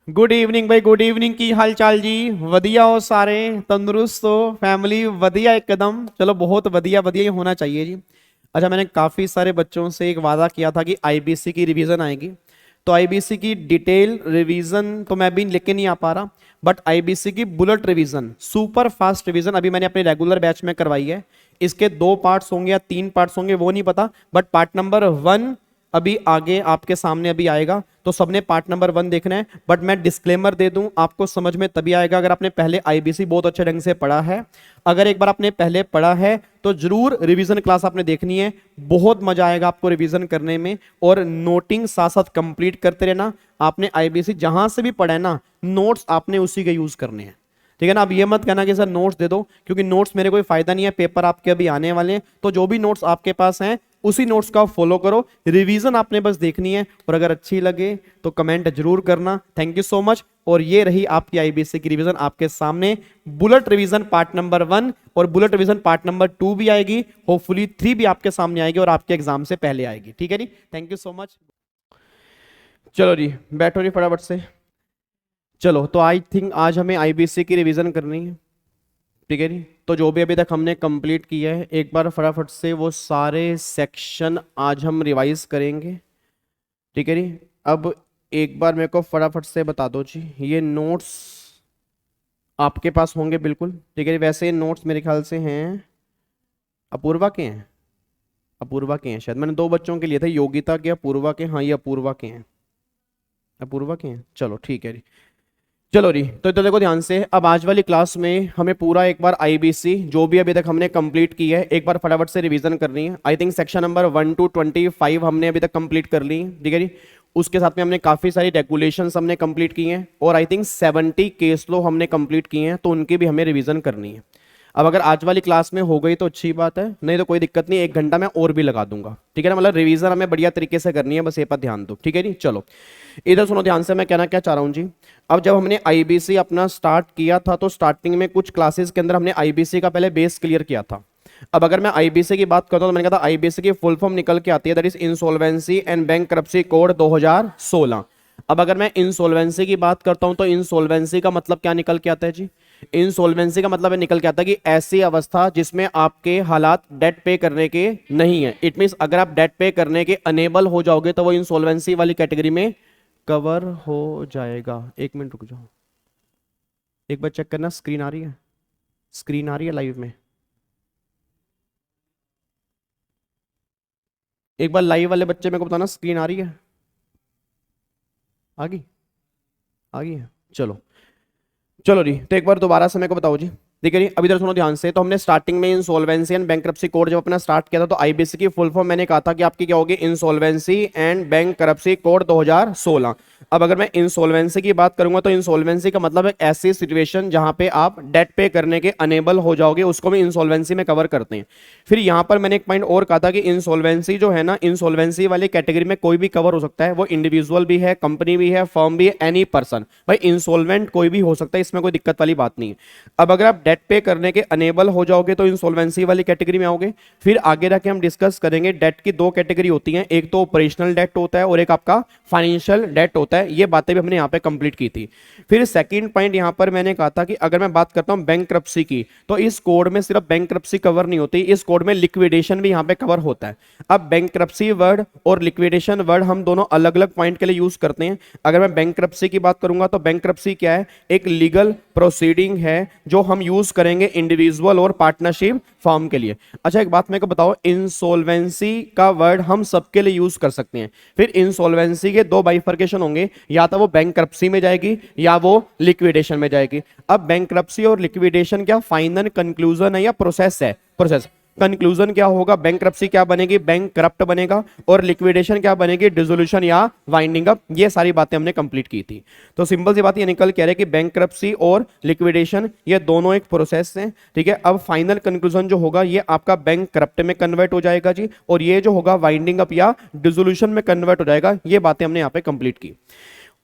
Good evening भाई, good evening. की हाल चाल जी? वधिया हो सारे? तंदुरुस्त हो? फैमिली वधिया एकदम? चलो बहुत वधिया वधिया ही होना चाहिए जी। अच्छा, मैंने काफ़ी सारे बच्चों से एक वादा किया था कि आईबीसी की रिवीजन आएगी। तो आईबीसी की डिटेल रिवीजन तो मैं भी लेके नहीं आ पा रहा, बट आईबीसी की bullet revision, super fast revision अभी मैंने अपने रेगुलर बैच में करवाई है। इसके 2 पार्ट्स होंगे या 3 पार्ट्स होंगे वो नहीं पता, बट पार्ट नंबर 1 अभी आगे आपके सामने अभी आएगा। तो सबने पार्ट नंबर 1 देखना है। बट मैं डिस्क्लेमर दे दूं, आपको समझ में तभी आएगा अगर आपने पहले आईबीसी बहुत अच्छे ढंग से पढ़ा है। अगर एक बार आपने पहले पढ़ा है तो जरूर रिवीजन क्लास आपने देखनी है। बहुत मजा आएगा आपको रिवीजन करने में, और नोटिंग साथ साथ कंप्लीट करते रहना। आपने आईबीसी जहां से भी पढ़ा है ना, नोट्स आपने उसी के यूज करने हैं, ठीक है ना। अब ये मत कहना कि सर नोट्स दे दो, क्योंकि नोट्स मेरे कोई फायदा नहीं है, पेपर आपके अभी आने वाले हैं। तो जो भी नोट्स आपके पास हैं उसी नोट्स का फॉलो करो, रिवीजन आपने बस देखनी है। और अगर अच्छी लगे तो कमेंट जरूर करना। Thank you so much. और ये रही आपकी आईबीसी की रिवीजन आपके सामने। बुलेट रिवीजन पार्ट नंबर 1 और बुलेट रिवीजन पार्ट नंबर 2 भी आएगी। होपफुली 3 भी आपके सामने आएगी और आपके एग्जाम से पहले आएगी, ठीक है जी। Thank you so much. चलो जी, बैठो जी फटाफट से। चलो, तो आई थिंक आज हमें आईबीसी की रिवीजन करनी है, ठीक है जी। तो जो भी अभी तक हमने कंप्लीट किया है, एक बार फटाफट से वो सारे सेक्शन आज हम रिवाइज करेंगे, ठीक है जी। अब एक बार मेरे को फटाफट से बता दो जी, ये नोट्स आपके पास होंगे बिल्कुल, ठीक है जी। वैसे नोट्स मेरे ख्याल से हैं, अपूर्वा के हैं, अपूर्वा के हैं शायद। मैंने 2 बच्चों के लिए थे, योगिता के, अपूर्वा के। हाँ, ये अपूर्वा के हैं, अपूर्वा के हैं। चलो ठीक है जी। चलो जी, तो इधर देखो ध्यान से। अब आज वाली क्लास में हमें पूरा एक बार आईबीसी जो भी अभी तक हमने कंप्लीट की है एक बार फटाफट से रिवीजन करनी है। I think section number 1 to 25 हमने अभी तक कंप्लीट कर ली, ठीक है जी। उसके साथ में हमने काफ़ी सारी रेगुलेशंस हमने कंप्लीट की हैं, और आई थिंक 70 केस लो हमने कंप्लीट किए हैं, तो उनकी भी हमें रिवीजन करनी है। अब अगर आज वाली क्लास में हो गई तो अच्छी बात है, नहीं तो कोई दिक्कत नहीं, 1 घंटा मैं और भी लगा दूंगा, ठीक है ना। मतलब रिवीजन हमें बढ़िया तरीके से करनी है, बस ये पर ध्यान दो, ठीक है जी। चलो इधर सुनो ध्यान से, मैं कहना क्या चाह रहा हूँ जी। अब जब हमने आईबीसी अपना स्टार्ट किया था तो स्टार्टिंग में कुछ क्लासेस के अंदर हमने आईबीसी का पहले बेस क्लियर किया था। अब अगर मैं आईबीसी की बात करता हूं तो मैंने कहा था आईबीसी की फुल फॉर्म निकल के आती है, that is insolvency and bankruptcy code 2016। अब अगर मैं इंसॉल्वेंसी की बात करता हूं तो इंसॉल्वेंसी का मतलब क्या निकल के आता है जी? इंसॉल्वेंसी का मतलब है निकल के आता है कि ऐसी अवस्था जिसमें आपके हालात डेट पे करने के नहीं है। इट मींस अगर आप डेट पे करने के अनेबल हो जाओगे तो वो इंसॉल्वेंसी वाली कैटेगरी में कवर हो जाएगा। 1 मिनट रुक जाओ, एक बार चेक करना, स्क्रीन आ रही है? स्क्रीन आ रही है लाइव में? एक बार लाइव वाले बच्चे मेरे को बताना, स्क्रीन आ रही है? आ गई? आ गई है? चलो चलो जी, तो एक बार दोबारा से मेरे को बताओ जी। देखिए जी, अभी इधर सुनो ध्यान से। तो हमने स्टार्टिंग में इंसॉल्वेंसी एंड बैंकरप्सी कोड जब अपना स्टार्ट किया था तो आईबीसी की फुल फॉर्म मैंने कहा था कि आपकी क्या होगी, इंसॉल्वेंसी एंड बैंकरप्सी कोड 2016। अब अगर मैं इंसॉल्वेंसी की बात करूंगा तो इंसॉल्वेंसी का मतलब है ऐसी सिचुएशन जहां पे आप डेट पे करने के अनेबल हो जाओगे, उसको भी इंसॉल्वेंसी में कवर करते हैं। फिर यहां पर मैंने एक पॉइंट और कहा था कि इंसॉल्वेंसी जो है ना, इंसॉल्वेंसी वाली कैटेगरी में कोई भी कवर हो सकता है, वो इंडिविजुअल भी है, कंपनी भी है, फर्म भी है, एनी पर्सन। भाई इंसॉल्वेंट कोई भी हो सकता है, इसमें कोई दिक्कत वाली बात नहीं है। अब अगर आप डेट पे करने के अनेबल हो जाओगे तो इंसॉल्वेंसी वाली कैटेगरी में आओगे। फिर आगे जाके हम डिस्कस करेंगे, डेट की 2 कैटेगरी होती हैं, एक तो ऑपरेशनल डेट होता है और एक आपका फाइनेंशियल डेट होता है। ये बातें भी हमने यहाँ पे कंप्लीट की थी। फिर सेकंड पॉइंट यहाँ पर मैंने कहा था कि अगर मैं बात करता हूँ बैंकरप्सी की, तो इस कोड में सिर्फ बैंकरप्सी कवर नहीं होती, इस कोड में लिक्विडेशन भी यहाँ पे कवर होता है। अब बैंकरप्सी वर्ड और लिक्विडेशन वर्ड हम दोनों अलग अलग पॉइंट के लिए यूज करते हैं। अगर मैं बैंकरप्सी की बात करूंगा तो बैंकरप्सी क्या है, एक लीगल प्रोसीडिंग है जो हम यूज करेंगे इंडिविजुअल और पार्टनरशिप फॉर्म के लिए। अच्छा एक बात मेरे को बताओ, इंसॉल्वेंसी का वर्ड हम सबके लिए यूज कर सकते हैं। फिर इंसॉल्वेंसी के 2 बाइफर्केशन होंगे, या तो वो बैंकरप्सी में जाएगी या वो लिक्विडेशन में जाएगी। अब बैंकरप्सी और लिक्विडेशन क्या फाइनल कंक्लूजन है या प्रोसेस है? प्रोसेस। कंक्लूजन क्या होगा, बैंकरप्सी क्या बनेगी, बैंक करप्ट बनेगा, और लिक्विडेशन क्या बनेगी, डिसोल्यूशन या वाइंडिंग अप। ये सारी बातें हमने कंप्लीट की थी। तो सिंपल सी बात ये निकल कह रहे हैं कि बैंकरप्सी और लिक्विडेशन ये दोनों एक प्रोसेस हैं, ठीक है। अब फाइनल कंक्लूजन जो होगा ये आपका बैंक करप्ट में कन्वर्ट हो जाएगा जी, और ये जो होगा वाइंडिंग अप या डिसोल्यूशन में कन्वर्ट हो जाएगा। ये बातें हमने यहाँ पे कंप्लीट की।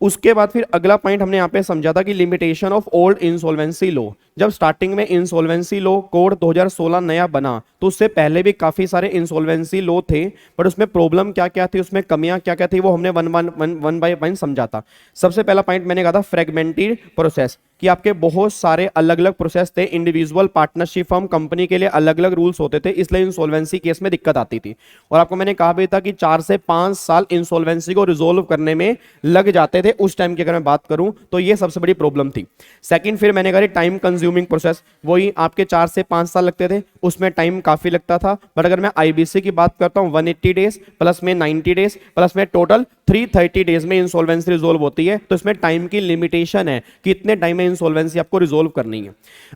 उसके बाद फिर अगला पॉइंट हमने यहाँ पे समझा था कि limitation of old insolvency law. जब स्टार्टिंग में इंसॉल्वेंसी लॉ कोड 2016 नया बना तो उससे पहले भी काफी सारे इंसॉल्वेंसी लॉ थे, बट उसमें प्रॉब्लम क्या क्या थी, उसमें कमियां क्या क्या थी, वो हमने वन बाय वन समझा था। सबसे पहला पॉइंट मैंने कहा था फ्रेगमेंटेड प्रोसेस, कि आपके बहुत सारे अलग अलग प्रोसेस थे, इंडिविजुअल पार्टनरशिप फर्म कंपनी के लिए अलग अलग रूल्स होते थे, इसलिए इंसॉल्वेंसी केस में दिक्कत आती थी। और आपको मैंने कहा भी था कि 4 से 5 साल इंसॉल्वेंसी को रिजोल्व करने में लग जाते थे उस टाइम की अगर मैं बात करूं तो ये सबसे बड़ी प्रॉब्लम थी। सेकंड फिर मैंने कहा टाइम कंज्यूमिंग प्रोसेस, वही आपके 4 से 5 साल लगते थे, उसमें टाइम काफी लगता था। बट अगर मैं आईबीसी की बात करता हूं 180 डेज प्लस में 90 डेज प्लस में टोटल 330 डेज में इंसॉल्वेंसी रिजोल्व होती है, तो इसमें टाइम की लिमिटेशन है कि इतने टाइम में इंसॉल्वेंसी आपको रिजोल्व करनी है।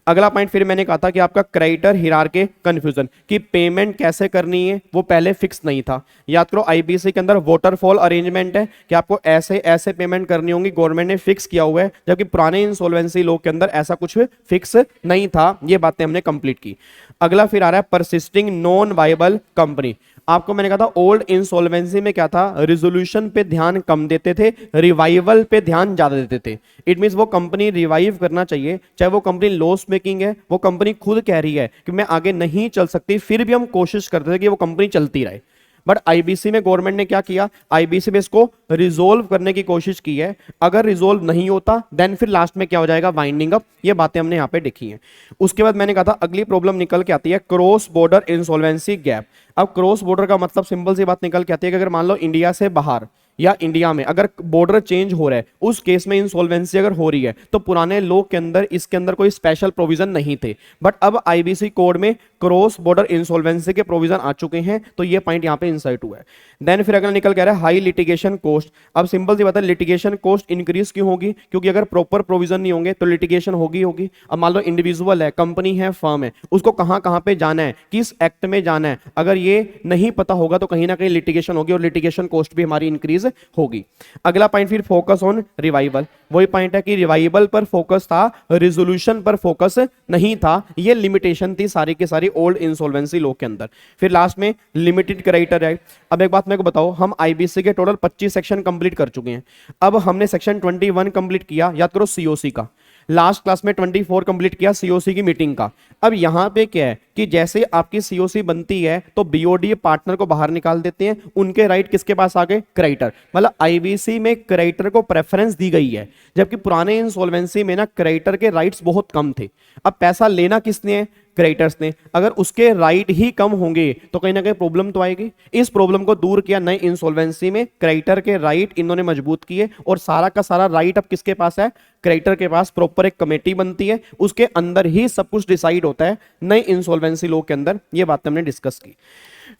अगला पॉइंट फिर मैंने कहा था कि आपका क्रेडिटर हिरार्की कंफ्यूजन, कि पेमेंट कैसे करनी है वो पहले फिक्स नहीं था। याद करो आईबीसी के अंदर वाटरफॉल अरेंजमेंट है कि आपको ऐसे ऐसे पेमेंट करनी होगी, गवर्नमेंट ने फिक्स किया हुआ है, जबकि पुराने इंसॉल्वेंसी लॉ के अंदर ऐसा कुछ फिक्स नहीं था। ये बातें हमने कंप्लीट की। अगला फिर आ रहा है परसिस्टिंग नॉन वायबल कंपनी। आपको मैंने कहा था ओल्ड इंसॉल्वेंसी में क्या था, रिजोल्यूशन पे ध्यान कम देते थे, रिवाइवल पे ध्यान ज्यादा देते थे। इट मींस वो कंपनी रिवाइव करना चाहिए, चाहे वो कंपनी लॉस मेकिंग है, वो कंपनी खुद कह रही है कि मैं आगे नहीं चल सकती, फिर भी हम कोशिश करते थे कि वो कंपनी चलती रहे। बट आईबीसी में गवर्नमेंट ने क्या किया, आईबीसी में इसको रिजोल्व करने की कोशिश की है। अगर रिजोल्व नहीं होता देन फिर लास्ट में क्या हो जाएगा, वाइंडिंग अप। ये बातें हमने यहाँ पे देखी हैं। उसके बाद मैंने कहा था अगली प्रॉब्लम निकल के आती है क्रॉस बॉर्डर इंसॉल्वेंसी गैप। अब क्रॉस बॉर्डर का मतलब सिंपल सी बात निकल के आती है कि अगर मान लो इंडिया से बाहर या इंडिया में अगर बॉर्डर चेंज हो रहा है, उस केस में इंसॉल्वेंसी अगर हो रही है, तो पुराने लॉ के अंदर इसके अंदर कोई स्पेशल प्रोविजन नहीं थे, बट अब आईबीसी कोड में क्रॉस बॉर्डर इंसॉल्वेंसी के प्रोविजन आ चुके हैं, तो ये पॉइंट यहां पे इंसर्ट हुआ है। देन फिर अगर निकल कह रहा है हाई लिटिगेशन कॉस्ट। अब सिंपल सी बात है, लिटिगेशन कॉस्ट इंक्रीज क्यों होगी, क्योंकि अगर प्रॉपर प्रोविजन नहीं होंगे तो लिटिगेशन होगी। अब मान लो इंडिविजुअल है, कंपनी है, फर्म है, उसको कहां पे जाना है, किस एक्ट में जाना है, अगर ये नहीं पता होगा तो कहीं ना कहीं लिटिगेशन होगी और लिटिगेशन कॉस्ट भी हमारी इंक्रीज होगी। अगला पॉइंट फिर फोकस ऑन रिवाइवल। वही पॉइंट है कि रिवाइवल पर फोकस था, रिजोल्यूशन पर फोकस नहीं था। ये लिमिटेशन थी सारी की सारी ओल्ड इंसॉल्वेंसी लॉ के अंदर। फिर लास्ट में लिमिटेड क्रेडिटर राइट। अब एक बात मेरे को बताओ, हम आईबीसी के टोटल 25 सेक्शन कंप्लीट कर चुके हैं। अब हमने सेक्शन 21 कंप्लीट किया, याद करो सीओसी का। लास्ट क्लास में 24 कंप्लीट किया सीओसी की मीटिंग का। अब यहां पे क्या है कि जैसे आपकी सीओसी बनती है तो बीओडी पार्टनर को बाहर निकाल देते हैं, उनके राइट किसके पास आ गए, क्रेडिटर। मतलब आईबीसी में क्रेडिटर को प्रेफरेंस दी गई है, जबकि पुराने इंसॉल्वेंसी में ना क्रेडिटर के राइट्स बहुत कम थे। अब पैसा लेना किसने है, क्रेडिटर्स ने। अगर उसके राइट ही कम होंगे तो कहीं ना कहीं प्रॉब्लम तो आएगी। इस प्रॉब्लम को दूर किया नए इंसॉल्वेंसी में, क्रेडिटर के राइट इन्होंने मजबूत किए और सारा का सारा राइट अब किसके पास है, क्रेडिटर के पास। प्रॉपर एक कमेटी बनती है, उसके अंदर ही सब कुछ डिसाइड होता है नए इंसॉल्वेंसी लॉ के अंदर। ये बात हमने डिस्कस की।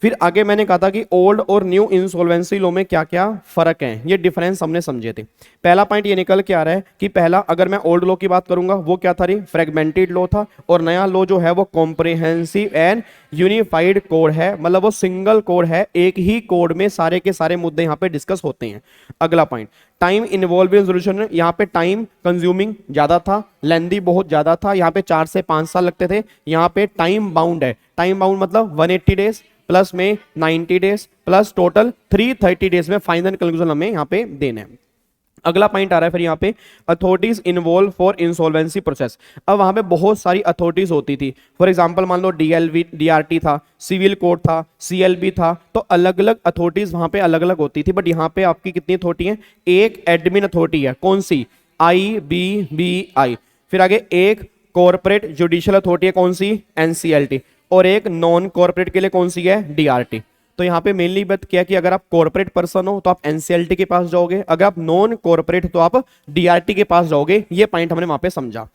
फिर आगे मैंने कहा था कि ओल्ड और न्यू इंसॉल्वेंसी लॉ में क्या क्या फर्क है, ये डिफरेंस हमने समझे थे। पहला पॉइंट ये निकल के आ रहा है कि पहला अगर मैं ओल्ड लॉ की बात करूंगा वो क्या था रे, फ्रेगमेंटेड लॉ था, और नया लॉ जो है वो कॉम्प्रिहेंसिव एंड यूनिफाइड कोड है। मतलब वो सिंगल कोड है, एक ही कोड में सारे के सारे मुद्दे यहाँ पे डिस्कस होते हैं। अगला point time involve in solution. यहाँ पे टाइम कंज्यूमिंग ज्यादा था, लेंदी बहुत ज्यादा था। यहाँ पे 4 से 5 साल लगते थे, यहाँ पे टाइम बाउंड है। टाइम बाउंड मतलब 180 डेज प्लस में 90 डेज प्लस टोटल 330 डेज में फाइनल कंक्लूजन हमें यहाँ पे देना है। अगला पॉइंट आ रहा है फिर यहाँ पे authorities involve for insolvency process. अब वहां पे बहुत सारी अथॉरिटीज होती थी। फॉर एग्जांपल मान लो डीएलवी डीआरटी था, सिविल कोड था, सीएलबी था, तो अलग अलग अथॉरिटीज वहां पे अलग अलग होती थी। बट यहाँ पे आपकी कितनी अथॉरिटी है, एक एडमिन अथॉरिटी है, कौन सी, IBBI। फिर आगे एक कॉर्पोरेट जुडिशियल अथॉरिटी है, कौन सी, NCLT। और एक नॉन कॉर्पोरेट के लिए कौन सी है, DRT। तो यहाँ पे मेनली बात क्या है कि अगर आप कॉर्पोरेट पर्सन हो तो आप NCLT के पास जाओगे, अगर आप नॉन कॉर्पोरेट तो आप DRT के पास जाओगे। ये पॉइंट हमने वहां पे समझा।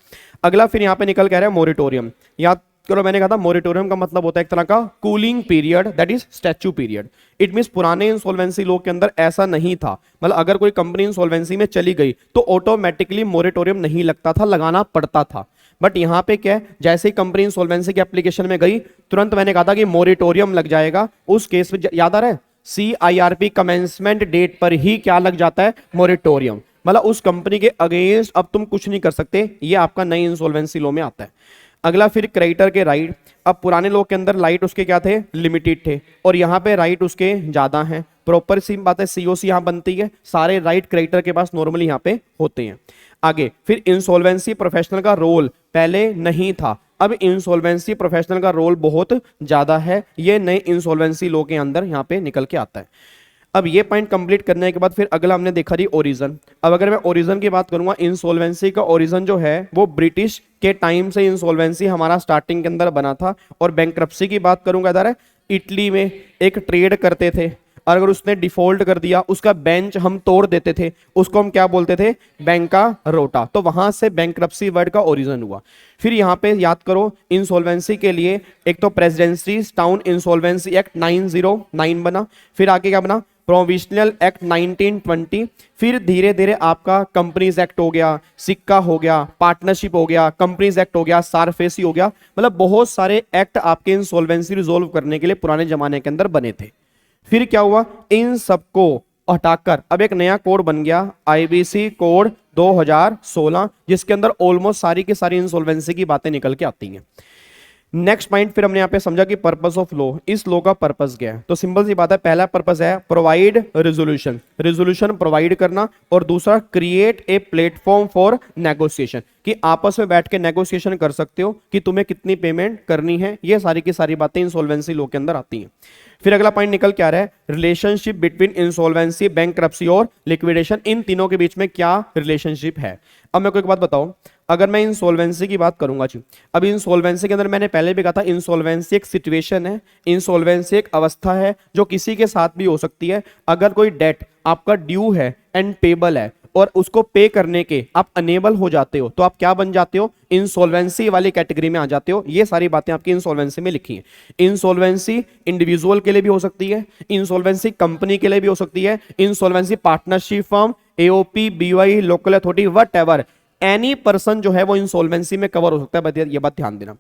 अगला फिर यहाँ पे निकल के आ रहा है मोरिटोरियम। याद करो मैंने कहा था मोरिटोरियम का मतलब होता है एक तरह का cooling period, that is statue period. It means पुराने इंसॉल्वेंसी लॉ के अंदर ऐसा नहीं था। मतलब अगर कोई कंपनी इंसॉल्वेंसी में चली गई तो ऑटोमेटिकली मोरिटोरियम नहीं लगता था, लगाना पड़ता था। बट यहां पे क्या है, जैसे ही कंपनी इंसॉल्वेंसी की एप्लीकेशन में गई तुरंत मैंने कहा था कि मोरिटोरियम लग जाएगा। उस केस में याद आ रहा है CIRP कमेंसमेंट डेट पर ही क्या लग जाता है, मोरिटोरियम। मतलब उस कंपनी के अगेंस्ट अब तुम कुछ नहीं कर सकते, ये आपका नई इंसॉल्वेंसी लॉ में आता है। अगला फिर क्रेडिटर के राइट। अब पुराने लोग के अंदर राइट उसके क्या थे, लिमिटेड थे, और यहाँ पे राइट उसके ज्यादा हैं। प्रॉपर सी बात है, सीओसी यहाँ बनती है, सारे राइट क्रेडिटर के पास नॉर्मली यहाँ पे होते हैं। आगे फिर इंसॉल्वेंसी प्रोफेशनल का रोल पहले नहीं था, अब इंसॉल्वेंसी प्रोफेशनल का रोल बहुत ज्यादा है, ये नए इंसॉल्वेंसी लॉ के अंदर यहाँ पे निकल के आता है। अब ये पॉइंट कंप्लीट करने के बाद फिर अगला हमने देखा जी ओरिजिन। अब अगर मैं ओरिजिन की बात करूंगा, इंसॉल्वेंसी का ओरिजिन जो है वो ब्रिटिश के टाइम से इंसॉल्वेंसी हमारा स्टार्टिंग के अंदर बना था। और बैंक्रप्सी की बात करूंगा इधर, इटली में एक ट्रेड करते थे, और अगर उसने डिफॉल्ट कर दिया, उसका बेंच हम तोड़ देते थे, उसको हम क्या बोलते थे, बैंका रोटा। तो वहां से बैंक्रप्सी वर्ड का ओरिजिन हुआ। फिर यहाँ पे याद करो, इंसॉल्वेंसी के लिए एक तो प्रेसिडेंसी टाउन इंसॉल्वेंसी एक्ट 909 बना, फिर आगे क्या बना, प्रोविजनल एक्ट 1920, फिर धीरे धीरे आपका कंपनीज एक्ट हो गया, सिक्का हो गया, पार्टनरशिप हो गया, कंपनीज एक्ट हो गया, सारफेसी हो गया। मतलब बहुत सारे एक्ट आपके इंसॉल्वेंसी रिजोल्व करने के लिए पुराने जमाने के अंदर बने थे। फिर क्या हुआ, इन सबको हटाकर अब एक नया कोड बन गया, आईबीसी कोड 2016, जिसके अंदर ऑलमोस्ट सारी की सारी इंसॉल्वेंसी की बातें निकल के आती हैं। नेक्स्ट पॉइंट फिर हमने यहाँ पे समझा कि पर्पस ऑफ लॉ, इस लॉ का पर्पस क्या है। तो सिंपल सी बात है, पहला पर्पस है प्रोवाइड रेजोल्यूशन, रेजोल्यूशन प्रोवाइड करना, और दूसरा create a platform for negotiation, कि आपस में बैठ के नेगोशिएशन कर सकते हो कि तुम्हें कितनी पेमेंट करनी है। ये सारी की सारी बातें इंसॉल्वेंसी लॉ के अंदर आती हैं। फिर अगला पॉइंट निकल के आ रहा है, रिलेशनशिप बिटवीन इंसॉल्वेंसी, बैंक्रप्सी और लिक्विडेशन, इन तीनों के बीच में क्या रिलेशनशिप है। अब मैं कोई एक बात बताऊं, अगर मैं इंसॉल्वेंसी की बात करूंगा जी, अब इंसॉल्वेंसी के अंदर मैंने पहले भी कहा था, इंसॉल्वेंसी एक सिचुएशन है, इंसॉल्वेंसी एक अवस्था है जो किसी के साथ भी हो सकती है। अगर कोई डेट आपका ड्यू है एंड पेबल है, और उसको पे करने के आप अनेबल हो जाते हो, तो आप क्या बन जाते हो, इंसॉल्वेंसी वाली कैटेगरी में आ जाते हो। ये सारी बातें आपकी इंसॉल्वेंसी में लिखी हैं। इंसॉल्वेंसी इंडिविजुअल के लिए भी हो सकती है, इंसॉल्वेंसी कंपनी के लिए भी हो सकती है, insolvency partnership firm, AOP, BY, local authority, whatever, any person जो है वो इंसॉल्वेंसी में कवर हो सकता है। ये बात ध्यान देना।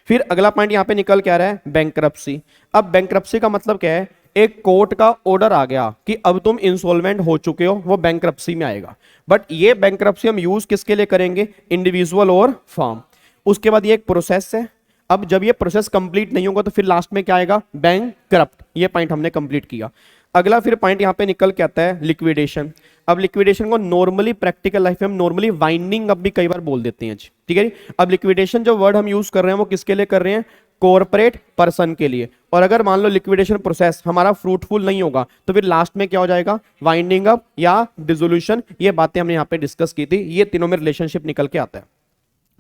फिर अगला पॉइंट यहां पे निकल के आ रहा है, बैंक्रप्सी। अब बैंक्रप्सी का मतलब क्या है, एक कोर्ट का ऑर्डर आ गया कि अब तुम इंसॉल्वेंट हो चुके हो, वो बैंक्रप्सी में आएगा। बट ये बैंक्रप्सी हम यूज किसके लिए करेंगे, इंडिविजुअल और फर्म। उसके बाद ये एक प्रोसेस है, अब जब ये प्रोसेस कंप्लीट नहीं होगा तो फिर लास्ट में क्या आएगा, बैंकक्रप्ट। ये पॉइंट हमने कंप्लीट किया। अगला फिर पॉइंट यहां पे निकल के आता है, लिक्विडेशन। अब लिक्विडेशन को नॉर्मली प्रैक्टिकल लाइफ में हम नॉर्मली वाइंडिंग अप भी कई बार बोल देते हैं, ठीक है जी। अब लिक्विडेशन जो वर्ड हम यूज कर रहे हैं वो किसके लिए कर रहे हैं, कॉर्पोरेट पर्सन के लिए। और अगर मान लो लिक्विडेशन प्रोसेस हमारा फ्रूटफुल नहीं होगा तो फिर लास्ट में क्या हो जाएगा, वाइंडिंग अप या डिसोल्यूशन। ये बातें हमने यहाँ पे डिस्कस की थी, ये तीनों में रिलेशनशिप निकल के आता है।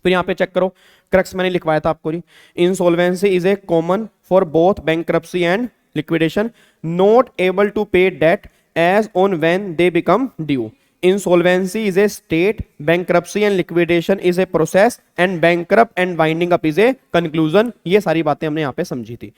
फिर यहाँ पे चेक करो, क्रक्स मैंने लिखवाया था आपको, insolvency is a common for both bankruptcy and liquidation, not able to pay debt as on when they become due. Insolvency is a state, bankruptcy and liquidation is a process, and bankrupt and winding up is a conclusion. ये सारी बातें हमने यहाँ पे समझी थी।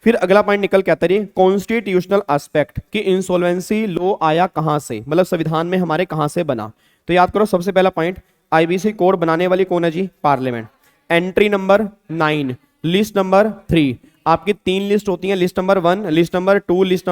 फिर अगला पॉइंट निकल के आता है कॉन्स्टिट्यूशनल एस्पेक्ट, कि इंसॉल्वेंसी लॉ आया कहाँ से, मतलब संविधान में हमारे कहाँ से बना। तो याद करो, सबसे पहला पॉइंट, आईबीसी कोड बनाने वाली कौन है जी, parliament. Entry number 9, list number 3, आपकी 3 लिस्ट होती हैं, list number 1, list number 2, list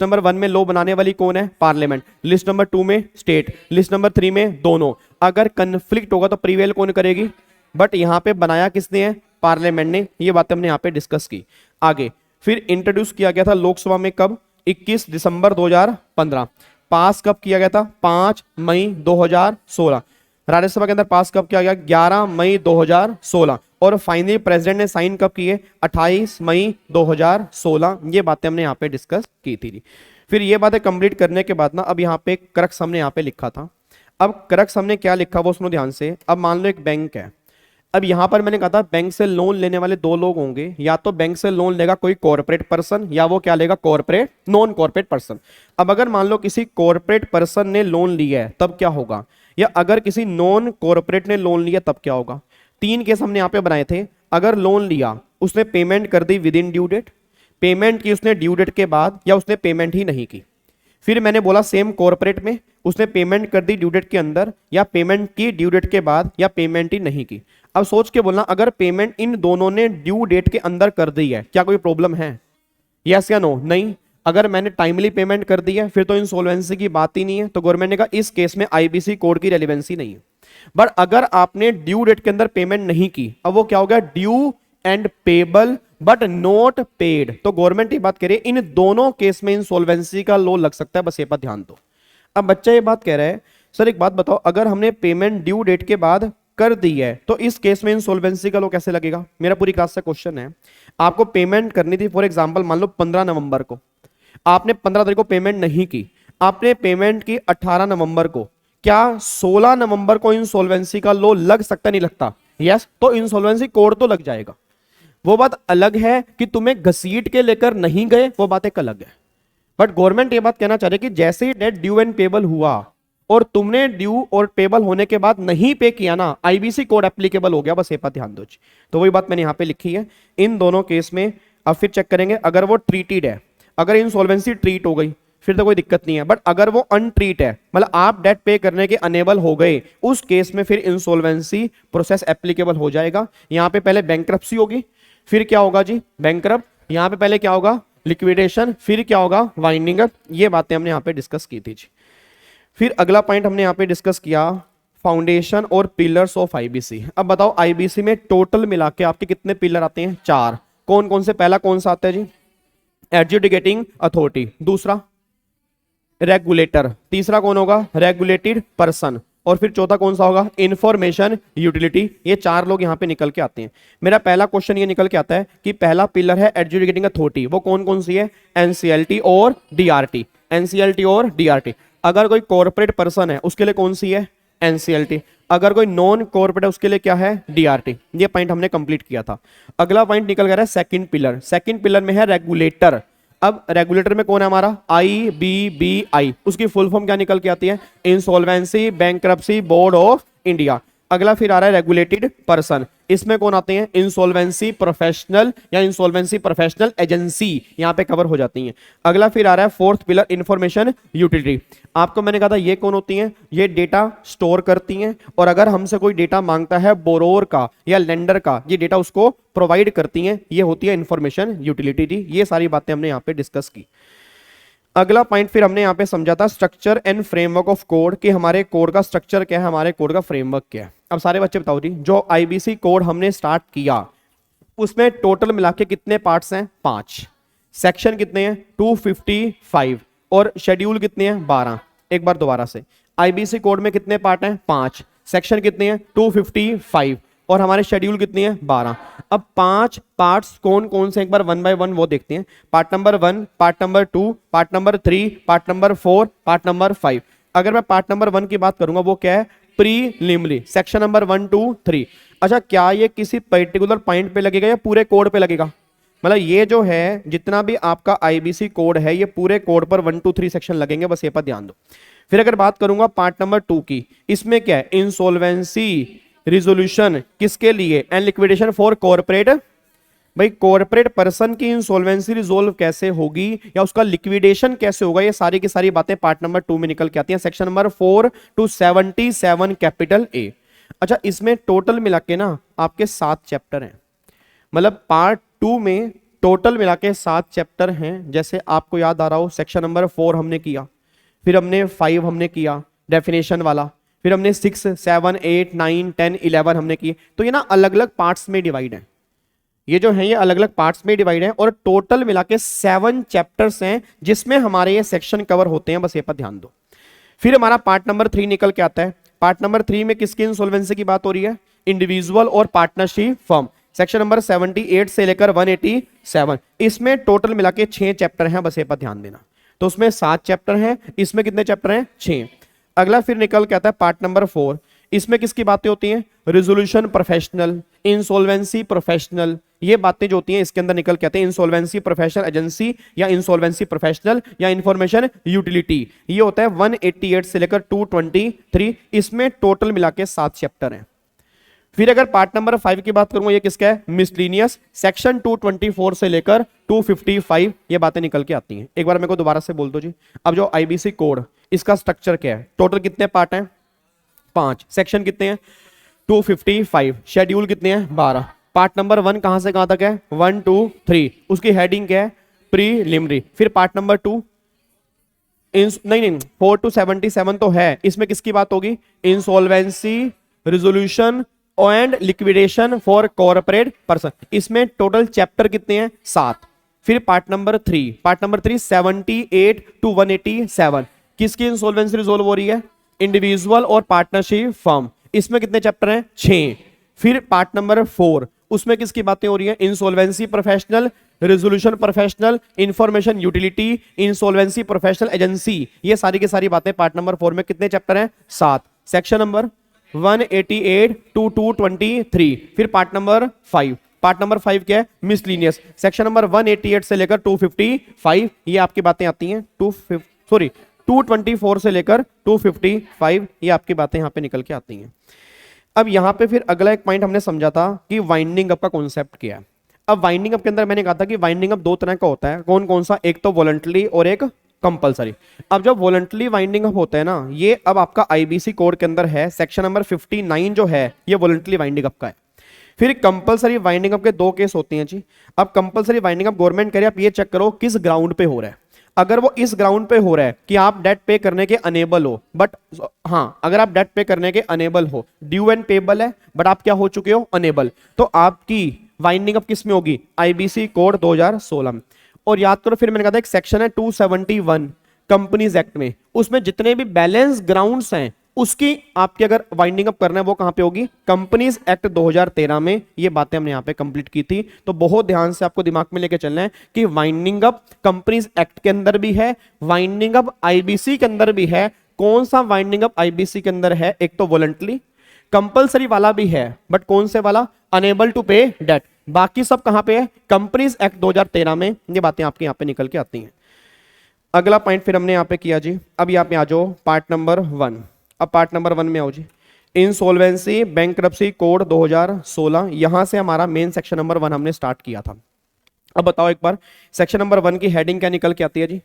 number 1 में लॉ बनाने वाली कौन है, पार्लियामेंट। लिस्ट नंबर 2 में स्टेट, लिस्ट नंबर 3 में दोनों। अगर कन्फ्लिक्ट होगा तो प्रीवेल कौन करेगी, बट यहां पे बनाया किसने है, पार्लियामेंट ने। ये बातें हमने यहां पे डिस्कस की। आगे फिर इंट्रोड्यूस किया गया था लोकसभा में कब, 21 दिसंबर 2015। पास कब किया गया था, 5 मई 2016। राज्यसभा के अंदर पास कब किया गया, 11 मई 2016। और फाइनली प्रेसिडेंट ने साइन कब किए, 28 मई 2016। ये बातें हमने यहाँ पे डिस्कस की थी। फिर ये बातें कंप्लीट करने के बाद ना, अब यहाँ पे क्रक्स हमने यहाँ पे लिखा था। अब क्रक्स हमने क्या लिखा वो सुनो ध्यान से। अब मान लो एक बैंक है, अब यहां पर मैंने कहा था बैंक से लोन लेने वाले 2 लोग होंगे, या तो बैंक से लोन लेगा कोई कॉर्पोरेट पर्सन, या वो क्या लेगा, कॉर्पोरेट नॉन कॉर्पोरेट पर्सन। अब अगर मान लो किसी कॉर्पोरेट पर्सन ने लोन लिया है तब क्या होगा, या अगर किसी नॉन कॉर्पोरेट ने लोन लिया तब क्या होगा। 3 केस हमने यहां पे बनाए थे। अगर लोन लिया, उसने पेमेंट कर दी within due date, payment की उसने ड्यू डेट के बाद, या उसने पेमेंट ही नहीं की। फिर मैंने बोला सेम कॉर्पोरेट में उसने पेमेंट कर दी ड्यू डेट के अंदर, या पेमेंट की ड्यू डेट के बाद, या पेमेंट ही नहीं की। अब सोच के बोलना, अगर पेमेंट इन दोनों ने ड्यू डेट के अंदर कर दी है, क्या कोई प्रॉब्लम है, यस या नो, नहीं। अगर मैंने टाइमली पेमेंट कर दी है फिर तो इंसॉल्वेंसी की बात ही नहीं है। तो गवर्नमेंट ने कहा इस केस में आईबीसी कोड की रेलेवेंसी नहीं है। बट अगर आपने ड्यू डेट के अंदर पेमेंट नहीं की, अब वो क्या हो गया, due and payable but not paid, तो गवर्नमेंट ये बात कह रही है इन दोनों केस में इंसॉल्वेंसी का लॉ लग सकता है, बस ये पर ध्यान दो। अब बच्चा ये बात कह रहा है सर एक बात बताओ, अगर हमने पेमेंट ड्यू डेट के बाद कर दी है तो इस केस में इंसॉल्वेंसी का लॉ कैसे लगेगा। मेरा पूरी क्लास से क्वेश्चन है, आपको पेमेंट करनी थी फॉर एग्जांपल मान लो 15 नवंबर को, आपने 15 तारीख को पेमेंट नहीं की, आपने पेमेंट की 18 नवंबर को, क्या 16 नवंबर को इंसॉल्वेंसी का लॉ लग सकता नहीं लगता? यस, तो इंसॉल्वेंसी कोड तो लग जाएगा। वो बात अलग है कि तुम्हें घसीट के लेकर नहीं गए, वो बात एक अलग है। बट गवर्नमेंट ये बात कहना चाह रही है कि जैसे ही डेट ड्यू एंड पेबल हुआ और तुमने ड्यू और पेबल होने के बाद नहीं पे किया ना, आईबीसी कोड एप्लीकेबल हो गया, बस ये बात ध्यान दो। तो वही बात मैंने यहां पे लिखी है इन दोनों केस में। अब फिर चेक करेंगे, अगर वो ट्रीटेड है, अगर इंसॉल्वेंसी ट्रीट हो गई फिर तो कोई दिक्कत नहीं है, बट अगर वो अनट्रीट है, मतलब आप डेट पे करने के अनेबल हो गए, उस केस में फिर इंसॉल्वेंसी प्रोसेस एप्लीकेबल हो जाएगा। यहां पे पहले बैंकरप्सी होगी, फिर क्या होगा जी, बैंकरप्ट, यहां पे पहले क्या होगा, लिक्विडेशन, फिर क्या होगा, वाइंडिंग अप। ये बातें हमने यहां पे डिस्कस की थी जी। फिर अगला पॉइंट हमने यहां पे डिस्कस किया फाउंडेशन और पिलर्स ऑफ आईबीसी। अब बताओ आईबीसी में टोटल मिला के आपके कितने पिलर आते हैं? 4। कौन कौन से? पहला कौन सा आता है जी, एडजुडिकेटिंग अथॉरिटी, दूसरा रेगुलेटर, तीसरा कौन होगा, रेगुलेटेड पर्सन, और फिर चौथा कौन सा होगा, इंफॉर्मेशन यूटिलिटी। ये 4 लोग यहां पे निकल के आते हैं। मेरा पहला क्वेश्चन ये निकल के आता है कि पहला पिलर है एडजुडिकेटिंग अथॉरिटी, वो कौन कौन सी है, एनसीएलटी और डीआरटी, एनसीएलटी और डीआरटी। अगर कोई कॉर्पोरेट पर्सन है उसके लिए कौन सी है, एनसीएलटी। अगर कोई नॉन कॉर्पोरेट है उसके लिए क्या है, डीआरटी। ये पॉइंट हमने कंप्लीट किया था। अगला पॉइंट निकल गया है सेकंड पिलर। सेकंड पिलर में है रेगुलेटर। अब रेगुलेटर में कौन है हमारा, आईबीबीआई, उसकी फुल फॉर्म क्या निकल के आती है, insolvency bankruptcy board of India. अगला फिर आ रहा है रेगुलेटेड पर्सन, इसमें कौन आते हैं, इंसॉल्वेंसी प्रोफेशनल या इंसॉल्वेंसी प्रोफेशनल एजेंसी, यहां पे कवर हो जाती हैं। अगला फिर आ रहा है फोर्थ पिलर इंफॉर्मेशन यूटिलिटी। आपको मैंने कहा था ये कौन होती हैं, ये डेटा स्टोर करती हैं, और अगर हमसे कोई डेटा मांगता है बोरोर का या लेंडर का, ये डेटा उसको प्रोवाइड करती हैं, ये होती है इंफॉर्मेशन यूटिलिटी। ये सारी बातें हमने यहाँ पे डिस्कस की। अगला पॉइंट फिर हमने यहां पे समझा था structure and framework of code, कि हमारे कोड का स्ट्रक्चर क्या है, हमारे कोड का फ्रेमवर्क क्या है। अब सारे बच्चे बताओ जी, जो आईबीसी कोड हमने स्टार्ट किया उसमें टोटल मिला के कितने पार्ट्स हैं, 5। सेक्शन कितने हैं, 255, और शेड्यूल कितने हैं, 12। एक बार दोबारा से, आईबीसी कोड में कितने पार्ट हैं, 5। सेक्शन कितने हैं, 255, और हमारे शेड्यूल कितनी है, 12। अब 5 पार्ट्स कौन कौन से, एक बार वन बाय वन वो देखते हैं। Part number 1, part number 2, part number 3, part number 4, part number 5। अगर मैं पार्ट नंबर 1 की बात करूंगा, वो क्या है, प्रीलिमिनरी, सेक्शन नंबर 1, 2, 3। अच्छा, क्या ये किसी पर्टिकुलर पॉइंट पे लगेगा या पूरे कोड पे लगेगा? मतलब ये जो है जितना भी आपका आईबीसी कोड है, ये पूरे कोड पर 1, 2, 3 सेक्शन लगेंगे, बस ये पर ध्यान दो। फिर अगर बात करूंगा पार्ट नंबर 2 की, इसमें क्या है, इंसॉल्वेंसी रिजोल्यूशन किसके लिए, एंड लिक्विडेशन फॉर कॉर्पोरेट। भाई कॉर्पोरेट पर्सन की इंसॉल्वेंसी रिजोल्व कैसे होगी या उसका लिक्विडेशन कैसे होगा, ये सारी की सारी बातें पार्ट नंबर 2 में निकल के आती हैं, section number 4 to 77 capital A. अच्छा, इसमें टोटल मिला के ना आपके 7 चैप्टर हैं, मतलब पार्ट 2 में टोटल मिला के 7 चैप्टर हैं। जैसे आपको याद आ रहा हो, सेक्शन नंबर 4 हमने किया, फिर हमने 5 हमने किया डेफिनेशन वाला, फिर हमने 6, 7, 8, 9, 10, 11 हमने किए। तो ये ना अलग अलग पार्ट्स में डिवाइड है, ये जो है ये अलग अलग पार्ट्स में डिवाइड है, और टोटल मिला के 7 चैप्टर्स हैं जिसमें हमारे ये सेक्शन कवर होते हैं, बस ये पर ध्यान दो। फिर हमारा पार्ट नंबर 3 निकल के आता है। पार्ट नंबर 3 में किसकी इंसॉल्वेंसी की बात हो रही है, इंडिविजुअल और पार्टनरशिप फर्म, सेक्शन नंबर 78 से लेकर 187। इसमें टोटल मिला के 6 चैप्टर हैं, बस ये पर ध्यान देना। तो उसमें 7 चैप्टर हैं, इसमें कितने चैप्टर हैं, 6। अगला फिर निकल के आता है पार्ट नंबर 4, इसमें किसकी बातें होती हैं, रिजोल्यूशन प्रोफेशनल, इंसॉल्वेंसी प्रोफेशनल, ये बातें जो होती हैं इसके अंदर निकल के आते हैं। इंसॉल्वेंसी प्रोफेशनल एजेंसी या इंसॉल्वेंसी प्रोफेशनल या इंफॉर्मेशन यूटिलिटी, ये होता है 188 से लेकर 223। इसमें टोटल मिला के 7 चैप्टर हैं। फिर अगर पार्ट नंबर 5 की बात करूंगा, ये किसका है, मिसलिनियस, सेक्शन 224 से लेकर 255, ये बातें निकल के आती हैं। एक बार मेरे को दोबारा से बोल दो जी। अब जो आईबीसी कोड, इसका स्ट्रक्चर क्या है, टोटल कितने पार्ट हैं, 5। सेक्शन कितने हैं, 255। शेड्यूल कितने हैं, 12। पार्ट नंबर 1 कहां से कहां तक है, 1, 2, 3। उसकी हेडिंग क्या है, प्रीलिमिनरी। फिर पार्ट नंबर 2, नहीं 4 to 77 तो है, इसमें किसकी बात होगी, insolvency resolution and liquidation for corporate person. इसमें टोटल चैप्टर कितने हैं? 7। फिर पार्ट नंबर 3 78 to 187 किसकी इंसॉल्वेंसी रिजोल्व हो रही है? इंडिविजुअल और पार्टनरशिप फर्म। इसमें कितने चैप्टर हैं? 6। फिर पार्ट नंबर 4 उसमें किसकी बातें हो रही है? Insolvency professional, resolution professional, information utility, insolvency professional agency. ये सारी की सारी बातें पार्ट नंबर 4 में कितने चैप्टर हैं? 7। Section number 188 to 223। फिर पार्ट नंबर 5 क्या है? मिसलीनियस। सेक्शन नंबर 188 से लेकर 255 ये आपकी बातें आती हैं। 224 से लेकर 255 ये आपकी बातें यहां पे निकल के आती हैं। अब यहां पे फिर अगला एक पॉइंट हमने समझा था कि वाइंडिंग अप का कॉन्सेप्ट क्या है। अब वाइंडिंग अप के अंदर मैंने कहा था कि वाइंडिंग अप 2 तरह का होता है। कौन कौन सा? एक तो वॉलंटरी और एक कंपलसरी। अब जब वॉलंटरी वाइंडिंग अप होता है ना, ये अब आपका आईबीसी कोड के अंदर है। सेक्शन नंबर 59 जो है ये वॉलंटरी वाइंडिंग अप का है। फिर कंपलसरी वाइंडिंग अप के 2 केस होते हैं जी। अब कंपलसरी वाइंडिंग अप गवर्नमेंट कह रही है आप ये चेक करो किस ग्राउंड पे हो रहा है। अगर वो इस ग्राउंड पे हो रहा है कि आप डेट पे करने के अनेबल हो, बट हाँ अगर आप डेट पे करने के अनेबल हो, ड्यू एंड पेबल है बट आप क्या हो चुके हो? अनेबल, तो आपकी वाइंडिंग अप किस में होगी? आईबीसी कोड 2016 में। और याद करो फिर मैंने कहा था एक सेक्शन है 271 कंपनीज एक्ट में, उसमें जितने भी बैलेंस ग्राउंड्स हैं उसकी आपकी अगर वाइंडिंग अप करना है वो कहां पे होगी? कंपनीज एक्ट 2013 में। ये बातें हमने यहां पे कंप्लीट की थी। तो बहुत ध्यान से आपको दिमाग में लेके चलना है कि वाइंडिंग अप कंपनीज एक्ट के अंदर भी है, वाइंडिंग अप आईबीसी के अंदर भी है। कौन सा वाइंडिंग अप आईबीसी के अंदर है? एक तो वॉलंटरी, कंपलसरी वाला भी है बट कौन से वाला? अनेबल टू पे डेट। बाकी सब कहां पे है? कंपनीज एक्ट 2013 में। ये बातें आपके यहां पे निकल के आती हैं। अगला पॉइंट फिर हमने यहां पे किया जी। अब यहां पे आ जाओ पार्ट नंबर 1। अब पार्ट नंबर 1 में आओ जी। Insolvency bankruptcy code 2016। यहां से हमारा मेन सेक्शन नंबर 1 हमने स्टार्ट किया था। अब बताओ एक बार सेक्शन नंबर 1 की हेडिंग क्या निकल के आती है जी?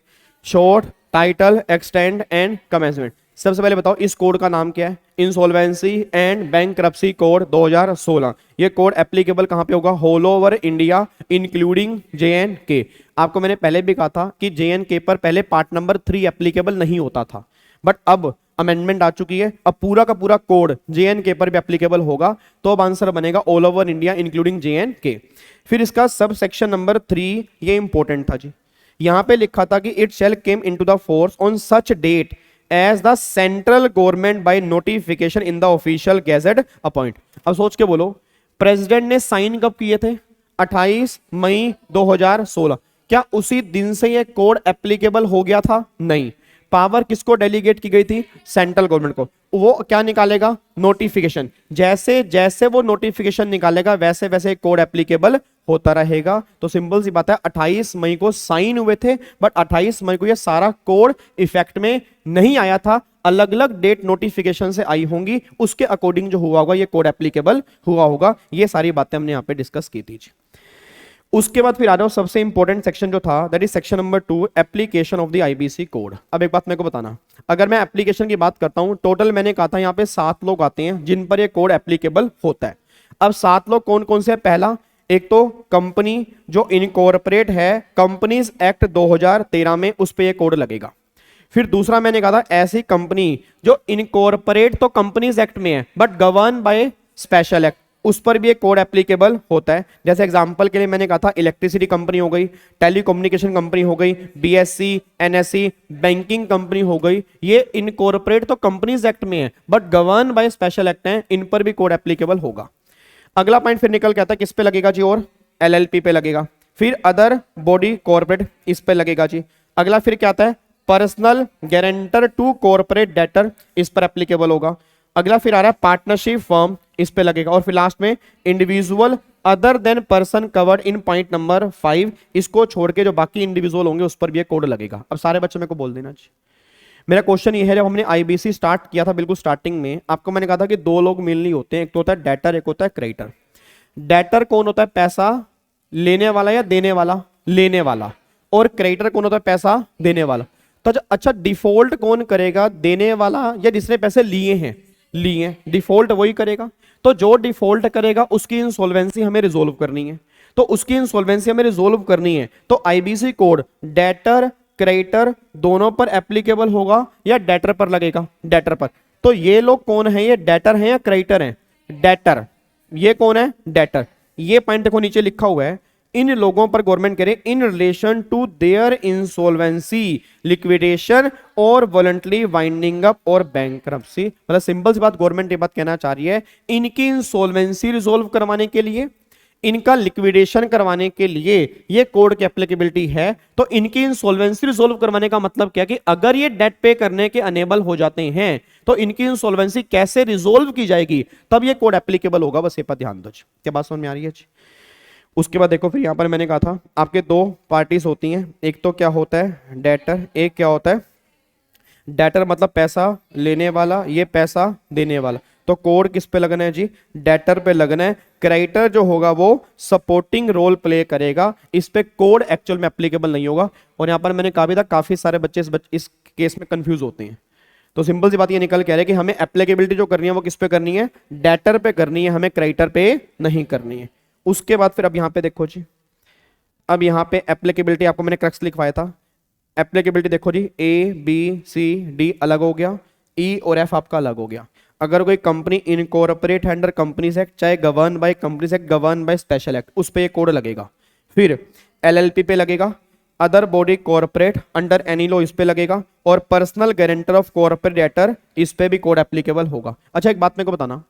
Short, title, extend and commencement. सबसे पहले बताओ इस कोड का नाम क्या है? Insolvency and bankruptcy code 2016। ये कोड एप्लीकेबल कहां पे होगा? Whole over India including JNK। आपको मैंने पहले भी कहा था कि JNK पर पहले पार्ट नंबर 3 एप्लीकेबल नहीं होता था, बट अब अमेंडमेंट आ चुकी है, अब पूरा का पूरा कोड JNK पर भी एप्लीकेबल होगा। तो अब आंसर बनेगा all over India including JNK। फिर इसका सब सेक्शन नंबर 3 ये इंपॉर्टेंट था जी। यहां पे लिखा था कि it shall came into the force on such date as the central government by notification in the official gazette appoint. अब सोच के बोलो प्रेसिडेंट ने साइन कब किए थे? 28 मई 2016। क्या उसी दिन से ये कोड एप्लीकेबल हो गया था? नहीं। पावर किसको डेलीगेट की गई थी? सेंट्रल गवर्नमेंट को। वो क्या निकालेगा? नोटिफिकेशन। जैसे जैसे वो नोटिफिकेशन निकालेगा वैसे वैसे कोड एप्लीकेबल होता रहेगा। तो सिंपल सी बात है 28 मई को साइन हुए थे बट 28 मई को ये सारा कोड इफेक्ट में नहीं आया था। अलग अलग डेट नोटिफिकेशन से आई होंगी, उसके अकॉर्डिंग जो हुआ होगा ये कोड एप्लीकेबल हुआ होगा। ये सारी बातें हमने यहां पे डिस्कस की थी। उसके बाद फिर आ जाओ सबसे इंपॉर्टेंट सेक्शन जो था that is section number 2 application of the IBC code. अब एक बात मेरे को बताना, अगर मैं एप्लीकेशन की बात करता हूं, टोटल मैंने कहा था यहां पे 7 लोग आते हैं जिन पर ये कोड एप्लीकेबल होता है। अब 7 लोग कौन कौन से हैं? पहला एक तो कंपनी जो इनकॉर्पोरेट है, कंपनीज एक्ट 2013 में उस पर यह कोड लगेगा। फिर दूसरा मैंने कहा था ऐसी कंपनी जो इनकॉर्पोरेट तो कंपनीज एक्ट में है but govern by special act, उस पर भी एक कोड एप्लीकेबल होता है। जैसे एग्जांपल के लिए मैंने कहा था इलेक्ट्रिसिटी कंपनी हो गई, टेलीकम्युनिकेशन कंपनी हो गई, BSC, NSE, बैंकिंग कंपनी हो गई। ये इनकॉर्पोरेट तो कंपनीज एक्ट में है but govern by special act है, इन पर भी कोड एप्लीकेबल होगा। अगला पॉइंट फिर निकल के आता है किस पे लगेगा जी? और LLP पे लगेगा। फिर अदर बॉडी कॉर्पोरेट इस पे लगेगा जी। अगला फिर क्या आता है? Personal guarantor to corporate debtor, इस पर एप्लीकेबल होगा। अगला फिर आ रहा है पार्टनरशिप फर्म, इस पे लगेगा। और फिर लास्ट में individual other than person covered in point number 5, इसको छोड़ के जो बाकी इंडिविजुअल होंगे उस पर भी कोड लगेगा। अब सारे बच्चों मेरे को बोल देना जी। मेरा क्वेश्चन ये है, जब हमने आईबीसी स्टार्ट किया था बिल्कुल स्टार्टिंग में, आपको मैंने कहा था कि 2 लोग मेनली होते हैं, एक तो होता है डेटर, एक होता है क्रेडिटर। डेटर कौन होता है? पैसा लेने वाला या देने वाला? लेने वाला। और क्रेडिटर कौन होता है? पैसा देने वाला। तो अच्छा डिफॉल्ट कौन करेगा? देने वाला या जिसने पैसे लिए हैं? लिए, डिफॉल्ट वही करेगा। तो जो डिफॉल्ट करेगा उसकी इंसॉल्वेंसी हमें रिजोल्व करनी है। तो उसकी इंसॉल्वेंसी हमें रिजोल्व करनी है तो आईबीसी कोड डेटर क्रेडिटर दोनों पर एप्लीकेबल होगा या डेटर पर लगेगा? डेटर पर। तो ये लोग कौन है, ये डेटर हैं या क्रेडिटर हैं? डेटर। ये कौन है? डेटर। ये पॉइंट देखो नीचे लिखा हुआ है, इन लोगों पर गवर्नमेंट करे in relation to their insolvency, liquidation और वॉलंटरी वाइंडिंग अप और बैंकरप्सी। मतलब सिंपल सी बात गवर्नमेंट ये बात कहना चाह रही है, इनकी इंसॉल्वेंसी रिजोल्व करवाने के लिए, इनका लिक्विडेशन करवाने के लिए ये कोड की एप्लीकेबिलिटी है। तो इनकी इंसॉल्वेंसी रिजोल्व करवाने का मतलब क्या कि अगर ये डेट पे करने के अनेबल हो जाते हैं तो इनकी इंसॉल्वेंसी कैसे रिजोल्व की जाएगी, तब ये कोड एप्लीकेबल होगा। बस ये पर ध्यान दो। क्या बात समझ में आ रही है? उसके बाद देखो फिर यहां पर मैंने कहा था आपके दो पार्टीज होती हैं, एक तो क्या होता है डेटर, एक क्या होता है डेटर मतलब पैसा लेने वाला, ये पैसा देने वाला। तो कोड किस पे लगना है जी? डेटर पे लगना है। क्रेडिटर जो होगा वो सपोर्टिंग रोल प्ले करेगा, इस पे कोड एक्चुअल में एप्लीकेबल नहीं होगा। और यहां पर मैंने कहा भी था काफी सारे बच्चे इस केस में कंफ्यूज होते हैं। तो सिंपल सी बात ये निकल के आ रही है कि हमें एप्लीकेबिलिटी जो करनी है वो किस पे करनी है? डेटर पे करनी है, हमें क्रेडिटर पे नहीं करनी है। उसके बाद फिर अब यहां पे देखो जी, अब यहां पे एप्लीकेबिलिटी आपको मैंने क्रक्स लिखवाया था। एप्लीकेबिलिटी देखो जी, ए बी सी डी अलग हो गया, ई और एफ आपका अलग हो गया। अगर कोई कंपनी इनकॉर्पोरेट है अंडर कंपनीज एक्ट, चाहे govern by companies act, govern by special act, उस पे ये कोड लगेगा। फिर एलएलपी पे लगेगा, other body corporate under any law इस पे लगेगा, और personal guarantor of corporate debtor इस पे भी कोड एप्लीकेबल होगा। अच्छा एक बात मेरे को बताना,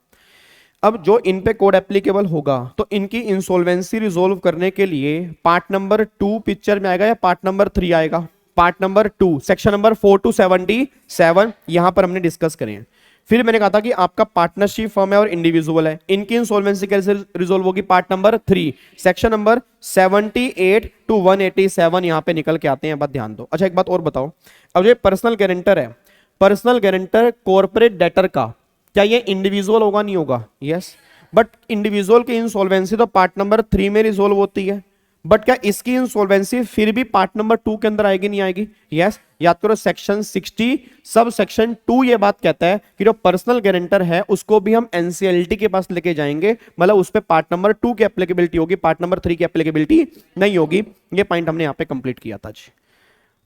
अब जो इन पे कोड एप्लीकेबल होगा तो इनकी इंसॉल्वेंसी रिजोल्व करने के लिए पार्ट नंबर 2 पिक्चर में आएगा या पार्ट नंबर 3 आएगा? Part number 2 section number 4 to 77 यहां पर हमने डिस्कस करें हैं। फिर मैंने कहा था कि आपका पार्टनरशिप फर्म है और इंडिविजुअल है, इनकी इंसॉल्वेंसी कैसे रिजोल्व होगी? Part number 3 section number 78 to 187 यहां पे निकल के आते हैं, बात ध्यान दो। अच्छा एक बात और बताओ, अब जो पर्सनल गारंटर है, पर्सनल गारंटर कॉर्पोरेट डेटर का, क्या ये इंडिविजुअल होगा? नहीं होगा? यस। बट इंडिविजुअल की इंसॉल्वेंसी तो पार्ट नंबर 3 में रिजोल्व होती है, बट क्या इसकी इंसॉल्वेंसी फिर भी पार्ट नंबर 2 के अंदर आएगी? नहीं आएगी? यस। याद करो सेक्शन 60 सब सेक्शन 2 ये बात कहता है कि जो पर्सनल गारंटर है उसको भी हम एनसीएलटी के पास लेके जाएंगे, मतलब उस पे पार्ट नंबर 2 की एप्लीकेबिलिटी होगी, पार्ट नंबर 3 की एप्लीकेबिलिटी नहीं होगी। ये पॉइंट हमने यहां पे कंप्लीट किया था जी।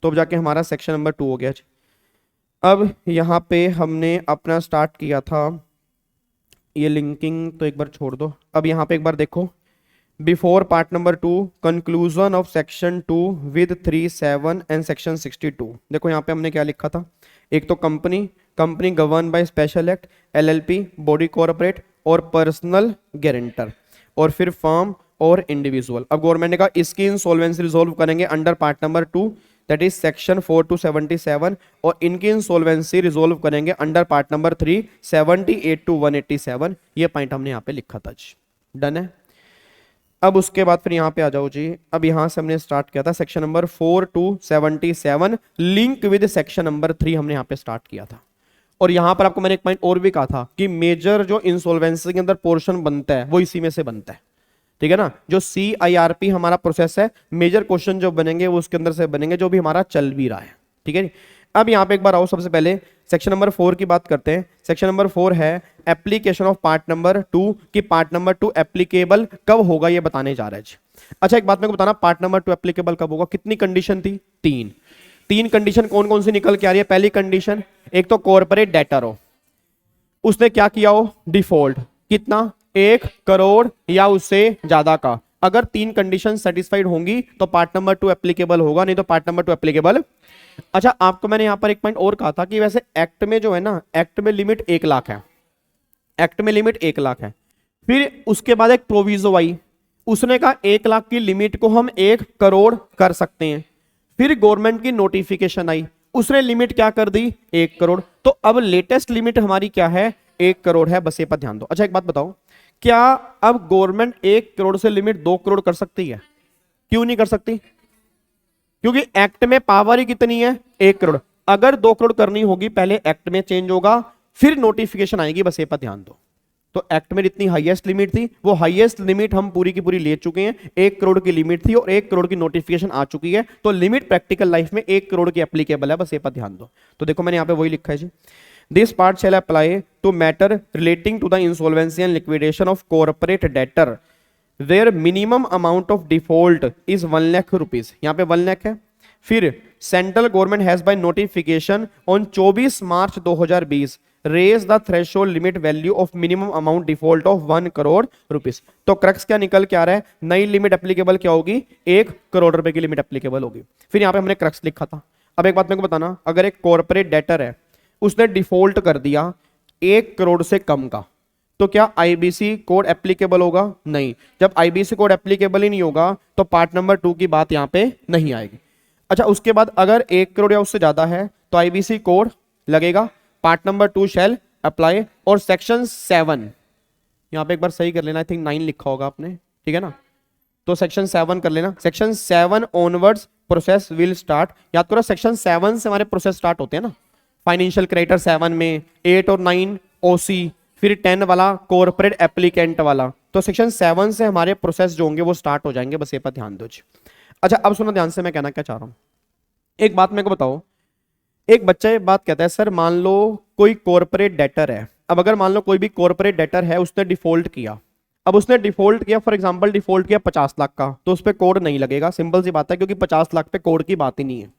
तो अब जाके हमारा सेक्शन नंबर 2 हो गया जी। अब यहां पे हमने अपना स्टार्ट किया था, ये लिंकिंग तो एक बार छोड़ दो। अब यहां पे एक बार देखो, before part number 2 conclusion of section 2 with 37 and section 62। देखो यहां पे हमने क्या लिखा था, एक तो company govern by special act, LLP, body corporate और पर्सनल गारंटर, और फिर फर्म और इंडिविजुअल। अब गवर्नमेंट ने कहा इसकी इंसॉल्वेंसी रिजोल्व करेंगे under part number 2 that is section 4 to 77, और इनकी इंसॉल्वेंसी रिजोल्व करेंगे अंडर पार्ट नंबर 3 78 to 187। ये पॉइंट हमने यहाँ पे लिखा था जी। डन है। अब उसके बाद फिर यहाँ पे आ जाओ जी, अब यहां से हमने स्टार्ट किया था section number 4 to 77 link with section number 3 हमने यहाँ पे स्टार्ट किया था। और यहां पर आपको मैंने एक पॉइंट और भी कहा था कि मेजर जो इंसॉल्वेंसी के अंदर पोर्शन बनता है वो इसी में से बनता है, ठीक है ना। जो CIRP हमारा प्रोसेस है, मेजर क्वेश्चन जो बनेंगे वो उसके अंदर से बनेंगे, जो भी हमारा चल भी रहा है, ठीक है। अब यहां पे एक बार आओ, सबसे पहले सेक्शन नंबर 4 की बात करते हैं। सेक्शन नंबर 4 है एप्लीकेशन ऑफ पार्ट नंबर 2 कि पार्ट नंबर 2 एप्लीकेबल कब होगा ये बताने जा रहा है। अच्छा एक बात मेरे को बताना, पार्ट नंबर 2 एप्लीकेबल कब होगा? कितनी कंडीशन थी? 3 कंडीशन कौन कौन सी निकल के आ रही है? पहली कंडीशन, एक तो कॉर्पोरेट डेटर हो, उसने क्या किया हो? डिफॉल्ट, कितना? 1 करोड़ या उससे ज्यादा का। अगर 3 कंडीशन सेटिस्फाइड होंगी तो पार्ट नंबर 2 एप्लीकेबल होगा, नहीं तो पार्ट नंबर 2 एप्लीकेबल। अच्छा आपको मैंने यहां पर एक पॉइंट और कहा था कि वैसे एक्ट में जो है ना, एक्ट में लिमिट 1 लाख है, एक्ट में लिमिट 1 लाख है। फिर उसके बाद एक प्रोविजो आई, उसने कहा 1 लाख की लिमिट को हम 1 करोड़ कर सकते हैं। फिर गवर्नमेंट की नोटिफिकेशन आई, उसने लिमिट क्या कर दी? 1 करोड़। तो अब लेटेस्ट लिमिट हमारी क्या है? 1 करोड़ है, बस ये पर ध्यान दो। अच्छा एक बात बताओ, क्या अब गवर्नमेंट 1 करोड़ से लिमिट 2 करोड़ कर सकती है? क्यों नहीं कर सकती? क्योंकि एक्ट में पावर ही कितनी है? 1 करोड़। अगर 2 करोड़ करनी होगी पहले एक्ट में चेंज होगा, फिर नोटिफिकेशन आएगी, बस ये पर ध्यान दो। तो एक्ट में जितनी हाईएस्ट लिमिट थी वो हाईएस्ट लिमिट हम पूरी की पूरी ले चुके हैं। 1 करोड़ की लिमिट थी और 1 करोड़ की नोटिफिकेशन आ चुकी है, तो लिमिट प्रैक्टिकल लाइफ में 1 करोड़ की एप्लीकेबल है, बस ये पर ध्यान दो। तो देखो मैंने यहां पे वही लिखा है जी, this part shall apply to matter relating to the insolvency and liquidation of corporate debtor where minimum amount of default is 1 lakh rupees. यहां पे 1 लाख है। फिर central government has by notification on 24 March 2020 raise the threshold limit value of minimum amount default of 1 crore rupees. तो crux क्या निकल के आ रहा है, नई लिमिट एप्लीकेबल क्या होगी, 1 करोड़ रुपए की लिमिट एप्लीकेबल होगी। फिर यहां पे हमने क्रक्स लिखा था। अब एक बात मेरे को बताना, अगर एक कॉर्पोरेट डेटर है उसने डिफॉल्ट कर दिया 1 करोड़ से कम का, तो क्या आईबीसी कोड एप्लीकेबल होगा? नहीं। जब आईबीसी कोड एप्लीकेबल ही नहीं होगा तो पार्ट नंबर 2 की बात यहां पे नहीं आएगी। अच्छा, उसके बाद अगर 1 करोड़ या उससे ज्यादा है तो आईबीसी कोड लगेगा, पार्ट नंबर 2 शैल अप्लाई। और सेक्शन 7 यहां पे एक बार सही कर लेना, आई थिंक 9 लिखा होगा आपने, ठीक है ना, तो सेक्शन 7 कर लेना। Section 7 onwards process will start. याद करो सेक्शन 7 से हमारे प्रोसेस स्टार्ट होते हैं ना, फाइनेंशियल क्रेडिटर 7 में, 8 और 9 ओसी, फिर 10 वाला कॉर्पोरेट एप्लीकेंट वाला। तो सेक्शन 7 से हमारे प्रोसेस जो होंगे वो स्टार्ट हो जाएंगे, बस ये पर ध्यान दो। अच्छा, अब सुनो ध्यान से, मैं कहना क्या चाह रहा हूं। एक बात मेरे को बताओ, एक बच्चा ये बात कहता है, सर मान लो कोई कॉर्पोरेट डेटर है। अब अगर मान लो कोई भी कॉर्पोरेट डेटर है, उसने डिफॉल्ट किया, अब उसने डिफॉल्ट किया, फॉर एग्जांपल डिफॉल्ट किया 50 लाख का, तो उस पर कोड नहीं लगेगा, सिंपल सी बात है, क्योंकि 50 लाख पे कोड की बात ही नहीं है।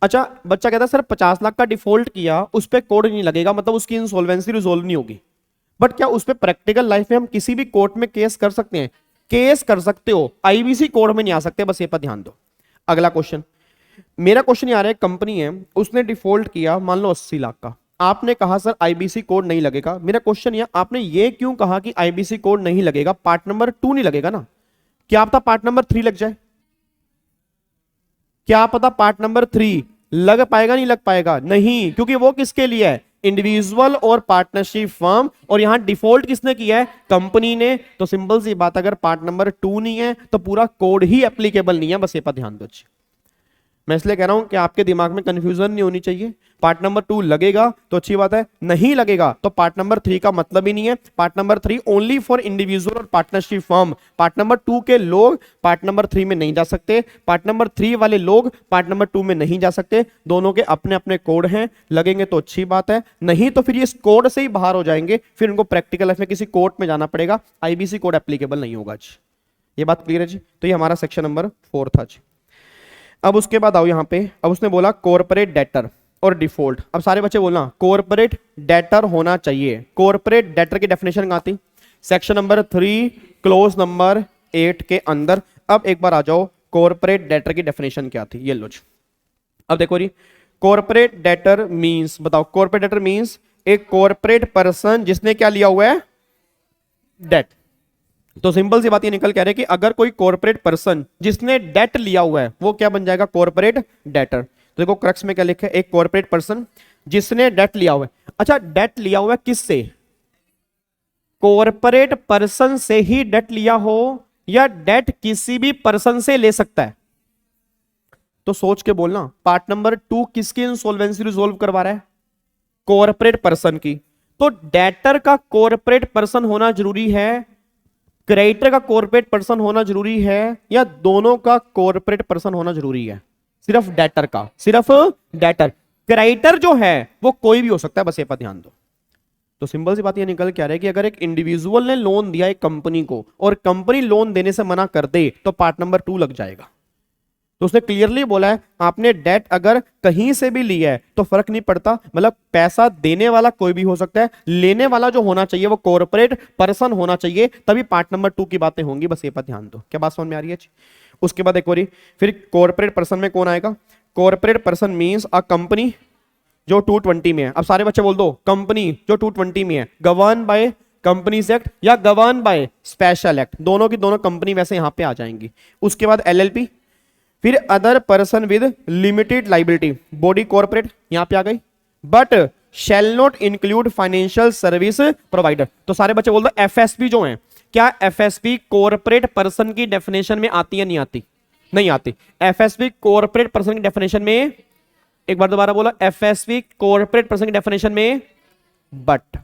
अच्छा, बच्चा कहता है सर 50 लाख का डिफॉल्ट किया, उस पर कोड नहीं लगेगा, मतलब उसकी इंसॉल्वेंसी रिजोल्व नहीं होगी। बट क्या उस पर प्रैक्टिकल लाइफ में हम किसी भी कोर्ट में केस कर सकते हैं? केस कर सकते हो, आईबीसी कोड में नहीं आ सकते, बस ये पर ध्यान दो। अगला क्वेश्चन, मेरा क्वेश्चन ये आ रहा है, कंपनी है उसने डिफॉल्ट किया मान लो 80 लाख का, आपने कहा सर आईबीसी कोड नहीं लगेगा। मेरा क्वेश्चन ये, आपने ये क्यों कहा कि आईबीसी कोड नहीं लगेगा, पार्ट नंबर 2 नहीं लगेगा ना? क्या पता पार्ट नंबर 3 लग जाए, क्या पता पार्ट नंबर 3 लग पाएगा, नहीं लग पाएगा? नहीं, क्योंकि वो किसके लिए है, इंडिविजुअल और पार्टनरशिप फर्म, और यहां डिफॉल्ट किसने किया है, कंपनी ने। तो सिंपल सी बात, अगर पार्ट नंबर 2 नहीं है तो पूरा कोड ही एप्लीकेबल नहीं है, बस ये पर ध्यान दो। मैं इसलिए कह रहा हूं कि आपके दिमाग में कंफ्यूजन नहीं होनी चाहिए। पार्ट नंबर 2 लगेगा तो अच्छी बात है, नहीं लगेगा तो पार्ट नंबर 3 का मतलब ही नहीं है। Part number 3 only for individual और पार्टनरशिप फर्म। पार्ट नंबर 2 के लोग पार्ट नंबर 3 में नहीं जा सकते, पार्ट नंबर 3 वाले लोग पार्ट नंबर 2 में नहीं जा सकते। दोनों के अपने अपने कोड हैं, लगेंगे तो अच्छी बात है, नहीं तो फिर ये इस कोड से ही बाहर हो जाएंगे, फिर उनको प्रैक्टिकल लाइफ में किसी कोर्ट में जाना पड़ेगा, आईबीसी कोड एप्लीकेबल नहीं होगा जी। ये बात क्लियर है जी? तो ये हमारा सेक्शन नंबर 4 था जी। अब उसके बाद आओ यहां पे, अब उसने बोला कॉर्पोरेट डेटर और डिफॉल्ट। अब सारे बच्चे बोलना कॉर्पोरेट डेटर होना चाहिए। कॉर्पोरेट डेटर की डेफिनेशन कहां थी, सेक्शन नंबर 3 क्लोज नंबर 8 के अंदर। अब एक बार आ जाओ, कॉर्पोरेट डेटर की डेफिनेशन क्या थी, ये लो जी। अब देखो जी, कॉर्पोरेट डेटर मींस, बताओ कॉर्पोरेट डेटर मींस एक कॉर्पोरेट पर्सन जिसने क्या लिया हुआ है, डेट। तो सिंपल सी बात ये निकल कह रहे हैं कि अगर कोई कॉर्पोरेट पर्सन जिसने डेट लिया हुआ है वो क्या बन जाएगा, कॉर्पोरेट डेटर। तो देखो क्रक्स में क्या लिखा है, एक कॉर्पोरेट पर्सन जिसने डेट लिया हुआ है। अच्छा, डेट लिया हुआ है किससे, कॉर्पोरेट पर्सन से ही डेट लिया हो या डेट किसी भी पर्सन से ले सकता है? तो सोच के बोलना, पार्ट नंबर 2 किसकी इंसॉल्वेंसी रिजोल्व करवा रहा है, कॉर्पोरेट पर्सन की। तो डेटर का कॉर्पोरेट पर्सन होना जरूरी है, क्रेडिटर का कॉर्पोरेट पर्सन होना जरूरी है, या दोनों का कॉर्पोरेट पर्सन होना जरूरी है? सिर्फ डेटर का, सिर्फ डेटर। क्रेडिटर जो है वो कोई भी हो सकता है, बस ये पर ध्यान दो। तो सिंपल सी बात ये निकल क्या रहा है कि अगर एक इंडिविजुअल ने लोन दिया एक कंपनी को और कंपनी लोन देने से मना कर दे तो पार्ट नंबर 2 लग जाएगा। तो उसने क्लियरली बोला है, आपने डेट अगर कहीं से भी लिया है तो फर्क नहीं पड़ता, मतलब पैसा देने वाला कोई भी हो सकता है, लेने वाला जो होना चाहिए वो कॉर्पोरेट पर्सन होना चाहिए, तभी पार्ट नंबर 2 की बातें होंगी, बस ये पर ध्यान दो। क्या बात समझ में आ रही है? उसके बाद एक बारी फिर कॉर्पोरेट पर्सन में कौन आएगा, corporate person means a company जो 220 में है। अब सारे बच्चे बोल दो, कंपनी जो 220 में है, गवर्न बाय कंपनीज एक्ट या गवर्न बाय स्पेशल एक्ट, दोनों की दोनों कंपनी वैसे यहां पे आ जाएंगी। उसके बाद एलएलपी, फिर other person with limited liability, body corporate यहां पे आ गई, but shall not include financial service provider. तो सारे बच्चे बोल दो एफएसपी जो है, क्या एफएसपी कॉर्पोरेट पर्सन की डेफिनेशन में आती है, नहीं आती? नहीं आती। एफएसपी कॉर्पोरेट पर्सन की डेफिनेशन में, एक बार दोबारा बोला, एफएसपी कॉर्पोरेट पर्सन की डेफिनेशन में, बट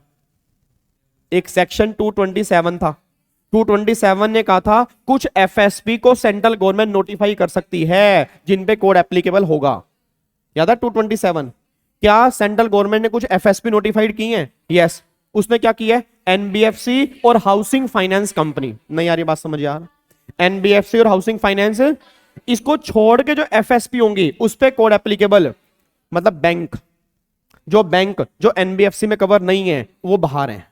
एक सेक्शन 227 था, 227 ने कहा था कुछ एफएसपी को सेंट्रल गवर्नमेंट नोटिफाई कर सकती है जिन पे कोड एप्लीकेबल होगा। याद है 227? क्या सेंट्रल गवर्नमेंट ने कुछ एफएसपी नोटिफाइड की हैं? यस। उसने क्या किया है, एनबीएफसी और हाउसिंग फाइनेंस कंपनी। नहीं यार ये बात समझ यार, एनबीएफसी और हाउसिंग फाइनेंस, इसको छोड़ के जो एफएसपी होंगी उस पे कोड एप्लीकेबल, मतलब बैंक जो बैंक जो एनबीएफसी में कवर नहीं है वो बाहर है,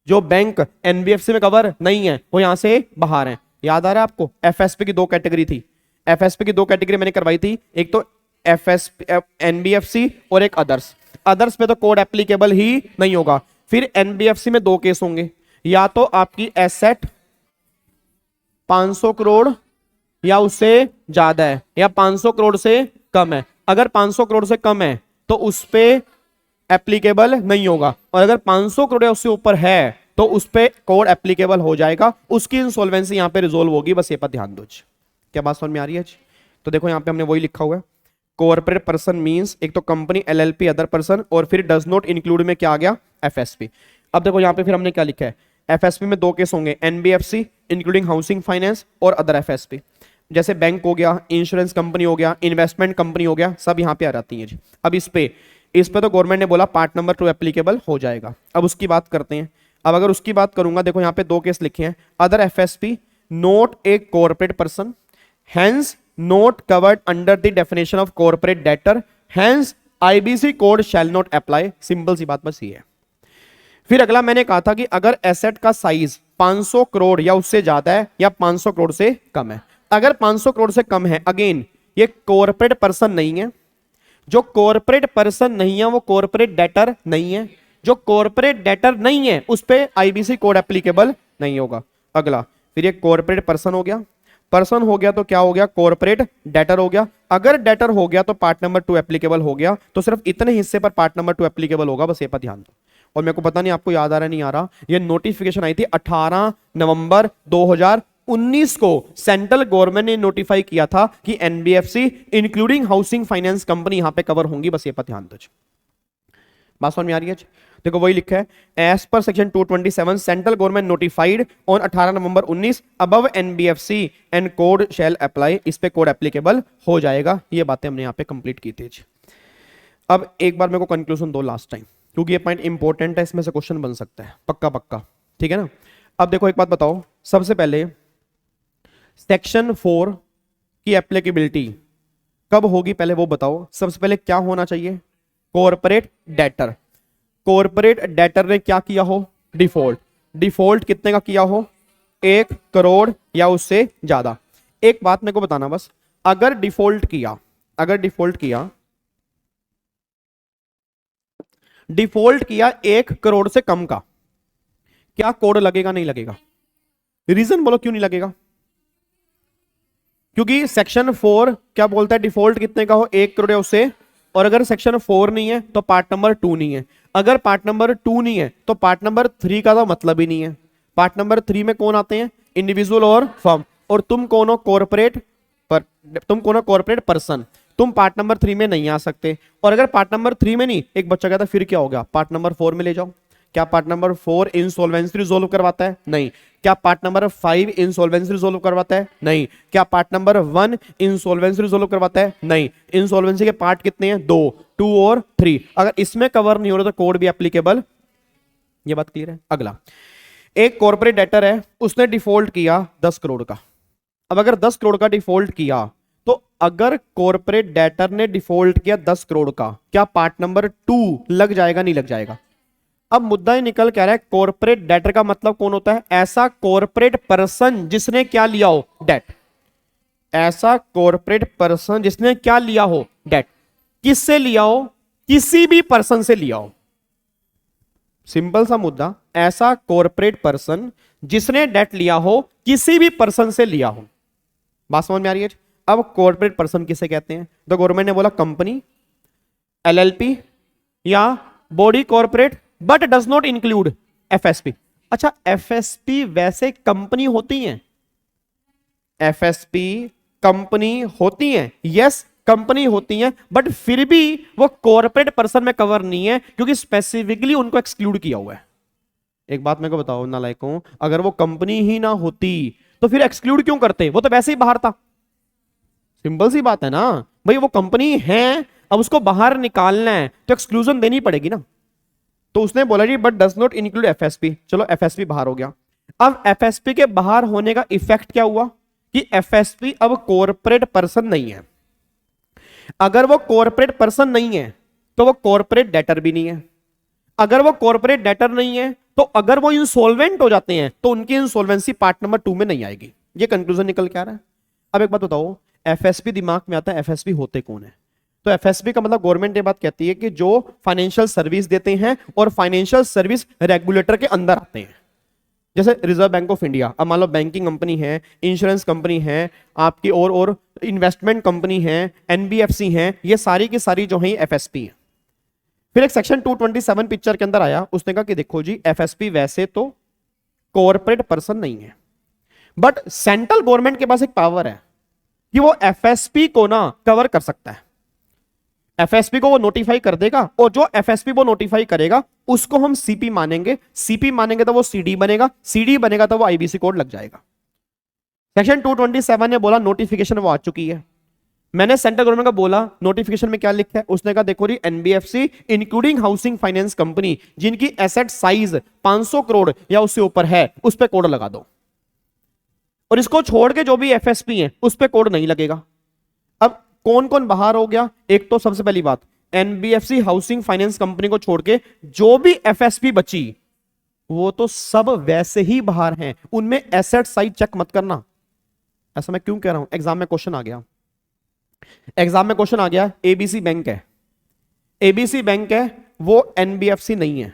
जो बैंक एनबीएफसी में कवर नहीं है वो यहां से बाहर है। याद आ रहा है आपको? एफएसपी की दो कैटेगरी थी, एफएसपी की दो कैटेगरी मैंने करवाई थी, एक तो एफएसपी एनबीएफसी और एक अदर्स। अदर्स पे तो कोड एप्लीकेबल ही नहीं होगा। फिर एनबीएफसी में दो केस होंगे, या तो आपकी एसेट 500 करोड़ या उससे ज्यादा है, या 500 करोड़ से कम है। अगर 500 करोड़ से कम है तो उस पे एप्लीकेबल नहीं होगा, और अगर 500 करोड़ या उससे ऊपर है तो उस पे कोड एप्लीकेबल हो जाएगा, उसकी इंसॉल्वेंसी यहां पे रिजोल्व होगी। बस ये पर ध्यान दो। क्या बात समझ में आ रही है? तो देखो यहां पे हमने वही लिखा हुआ है, कॉर्पोरेट पर्सन मींस एक तो कंपनी, एलएलपी, अदर पर्सन, और फिर डज नॉट इंक्लूड में क्या आ गया? एफएसपी। अब देखो यहां पे फिर हमने क्या लिखा है, एफएसपी में दो केस होंगे, एनबीएफसी इंक्लूडिंग हाउसिंग फाइनेंस और अदर एफएसपी। जैसे बैंक हो गया, इंश्योरेंस कंपनी हो गया, इन्वेस्टमेंट कंपनी हो गया, सब यहां पे आ जाती है जी। अब इस पे तो गवर्नमेंट ने बोला पार्ट नंबर 2 एप्लीकेबल हो जाएगा। अब उसकी बात करते हैं। अब अगर उसकी बात करूंगा, देखो यहां पे दो केस लिखे हैं, other FSP not a corporate person, hence not covered under the definition of corporate debtor, hence IBC code shall not apply. Simple सी बात बस ये है। फिर अगला मैंने कहा था कि अगर एसेट का साइज 500 करोड़ या उससे ज्यादा है या 500 करोड़ से कम है। अगर 500 करोड़ से कम है, अगेन ये कॉर्पोरेट पर्सन नहीं है, जो कॉर्पोरेट पर्सन नहीं है वो कॉर्पोरेट डेटर नहीं है, जो कॉर्पोरेट डेटर नहीं है उस पे आईबीसी कोड एप्लीकेबल नहीं होगा। अगला फिर ये कॉर्पोरेट पर्सन हो गया, पर्सन हो गया तो क्या हो गया? कॉर्पोरेट डेटर हो गया। अगर डेटर हो गया तो पार्ट नंबर 2 एप्लीकेबल हो गया, तो सिर्फ इतने हिस्से पर पार्ट नंबर 2 एप्लीकेबल होगा। बस ये पर ध्यान दो। और मेरे को पता नहीं आपको याद आ रहा नहीं आ रहा, ये नोटिफिकेशन आई थी 18 नवंबर 2019 को, सेंट्रल गवर्नमेंट ने नोटिफाई किया था कि NBFC including housing finance company यहां पे कवर होंगी। बस ये पर ध्यान दो। बात समझ में आ रही है? देखो वही लिखा है, as per section 227 central government notified on 18 November 19 above NBFC and code shall apply. इस पे कोड एप्लीकेबल हो जाएगा। ये बातें हमने यहां पे कंप्लीट की थी। अब एक बार मेरे को कंक्लूजन दो लास्ट टाइम, क्योंकि ये पॉइंट इंपॉर्टेंट है, इसमें से क्वेश्चन बन सकता है पक्का पक्का, ठीक है ना? अब देखो एक बात बताओ, सबसे पहले सेक्शन 4 की एप्लीकेबिलिटी कब होगी पहले वो बताओ। सबसे पहले क्या होना चाहिए? Corporate debtor. कॉर्पोरेट डेटर ने क्या किया हो? डिफॉल्ट। डिफॉल्ट कितने का किया हो? 1 करोड़ या उससे ज्यादा। एक बात मेरे को बताना बस, अगर डिफॉल्ट किया, डिफॉल्ट किया 1 करोड़ से कम का, क्या कोड लगेगा? नहीं लगेगा। रीजन बोलो क्यों नहीं लगेगा? क्योंकि सेक्शन 4 क्या बोलता है? डिफॉल्ट कितने का हो? 1 करोड़ या उससे। और अगर सेक्शन 4 नहीं है तो पार्ट नंबर 2 नहीं है। अगर पार्ट नंबर 2 नहीं है तो पार्ट नंबर 3 का तो मतलब ही नहीं है। पार्ट नंबर 3 में कौन आते हैं? इंडिविजुअल और फर्म। और तुम कौन हो? Corporate person. तुम पार्ट नंबर 3 में नहीं आ सकते। और अगर पार्ट नंबर 3 में नहीं, एक बच्चा कहता फिर क्या हो गया? पार्ट नंबर 4 में ले जाओ। क्या पार्ट नंबर 4 इंसॉल्वेंसी रिजोल्व करवाता है? नहीं। क्या पार्ट नंबर 5 इंसॉल्वेंसी रिजोल्व करवाता है? नहीं। क्या पार्ट नंबर 1 इंसॉल्वेंसी रिजोल्व करवाता है? नहीं। इंसॉल्वेंसी के पार्ट कितने हैं? 2 और 3। अगर इसमें कवर नहीं हो रहा तो कोड भी एप्लीकेबल। ये बात क्लियर है? अगला, एक कॉर्पोरेट डेटर है, उसने डिफॉल्ट किया 10 करोड़ का। अब अगर 10 करोड़ का डिफॉल्ट किया, तो अगर कॉर्पोरेट डेटर ने डिफॉल्ट किया 10 करोड़ का, क्या पार्ट नंबर 2 लग जाएगा? नहीं लग जाएगा। अब मुद्दा ही निकल क्या रहा है? कॉर्पोरेट डेटर का मतलब कौन होता है? ऐसा कॉर्पोरेट पर्सन जिसने क्या लिया हो? डेट। ऐसा कॉर्पोरेट पर्सन जिसने क्या लिया हो? डेट। किससे लिया हो? किसी भी पर्सन से लिया हो। सिंपल सा मुद्दा, ऐसा कॉर्पोरेट पर्सन जिसने डेट लिया हो, किसी भी पर्सन से लिया हो। बात समझ में आ रही है? अब कॉर्पोरेट पर्सन किसे कहते हैं? तो गवर्नमेंट ने बोला कंपनी, एलएलपी या body corporate, but does not include FSP. अच्छा, एफएसपी वैसे कंपनी होती हैं? एफएसपी कंपनी होती हैं, यस कंपनी होती हैं, बट फिर भी वो कॉर्पोरेट पर्सन में कवर नहीं है, क्योंकि स्पेसिफिकली उनको एक्सक्लूड किया हुआ है। एक बात मेरे को बताओ नालायकों, अगर वो कंपनी ही ना होती तो फिर एक्सक्लूड क्यों करते? वो तो वैसे ही बाहर था। सिंपल सी बात है ना भाई, वो कंपनी है, अब उसको बाहर निकालना है तो एक्सक्लूजन देनी पड़ेगी ना। तो उसने बोला जी but does not include FSP. चलो एफएसपी बाहर हो गया। अब एफएसपी के बाहर होने का इफेक्ट क्या हुआ कि एफएसपी अब कॉर्पोरेट पर्सन नहीं है। अगर वो कॉर्पोरेट पर्सन नहीं है तो वो कॉर्पोरेट डेटर भी नहीं है। अगर वो कॉर्पोरेट डेटर नहीं है तो अगर वो इंसॉल्वेंट हो जाते हैं तो उनकी इंसॉल्वेंसी पार्ट नंबर 2 में नहीं आएगी। ये कंक्लूजन निकल के आ रहा है। अब एक बात बताओ, एफएसपी दिमाग में आता है, एफएसपी होते कौन है? तो एफएसपी का मतलब गवर्नमेंट ये बात कहती है कि जो फाइनेंशियल सर्विस देते हैं और फाइनेंशियल सर्विस रेगुलेटर के अंदर आते हैं। जैसे रिजर्व बैंक ऑफ इंडिया, अब मान लो बैंकिंग कंपनी है, इंश्योरेंस कंपनी है आपकी, और इन्वेस्टमेंट कंपनी है, एनबीएफसी है, ये सारी की सारी जो है एफएसपी है। फिर एक सेक्शन 227 पिक्चर के अंदर आया, उसने कहा कि देखो जी एफएसपी वैसे तो कॉर्पोरेट पर्सन नहीं है, बट सेंट्रल गवर्नमेंट के पास एक पावर है कि वो एफएसपी को ना कवर कर सकता है। एफएसपी को वो नोटिफाई कर देगा, और जो एफएसपी वो नोटिफाई करेगा उसको हम सीपी मानेंगे, सीपी मानेंगे तो वो सीडी बनेगा, सीडी बनेगा तो वो आईबीसी कोड लग जाएगा। सेक्शन 227 ने बोला नोटिफिकेशन वो आ चुकी है। मैंने सेंट्रल गवर्नमेंट का बोला नोटिफिकेशन में क्या लिखा है, उसने कहा देखो जी NBFC including housing finance company जिनकी एसेट साइज 500 करोड़ या उससे ऊपर है उस पे कोड लगा दो, और इसको छोड़ के जो भी एफएसपी है उस पे कोड नहीं लगेगा। अब कौन कौन बाहर हो गया? एक तो सबसे पहली बात, एनबीएफसी हाउसिंग फाइनेंस कंपनी को छोड़ के जो भी एफएसपी बची वो तो सब वैसे ही बाहर हैं, उनमें एसेट साइज चेक मत करना। ऐसा मैं क्यों कह रहा हूं? एग्जाम में क्वेश्चन आ गया, एग्जाम में क्वेश्चन आ गया, एबीसी बैंक है, एबीसी बैंक है, वो एनबीएफसी नहीं है,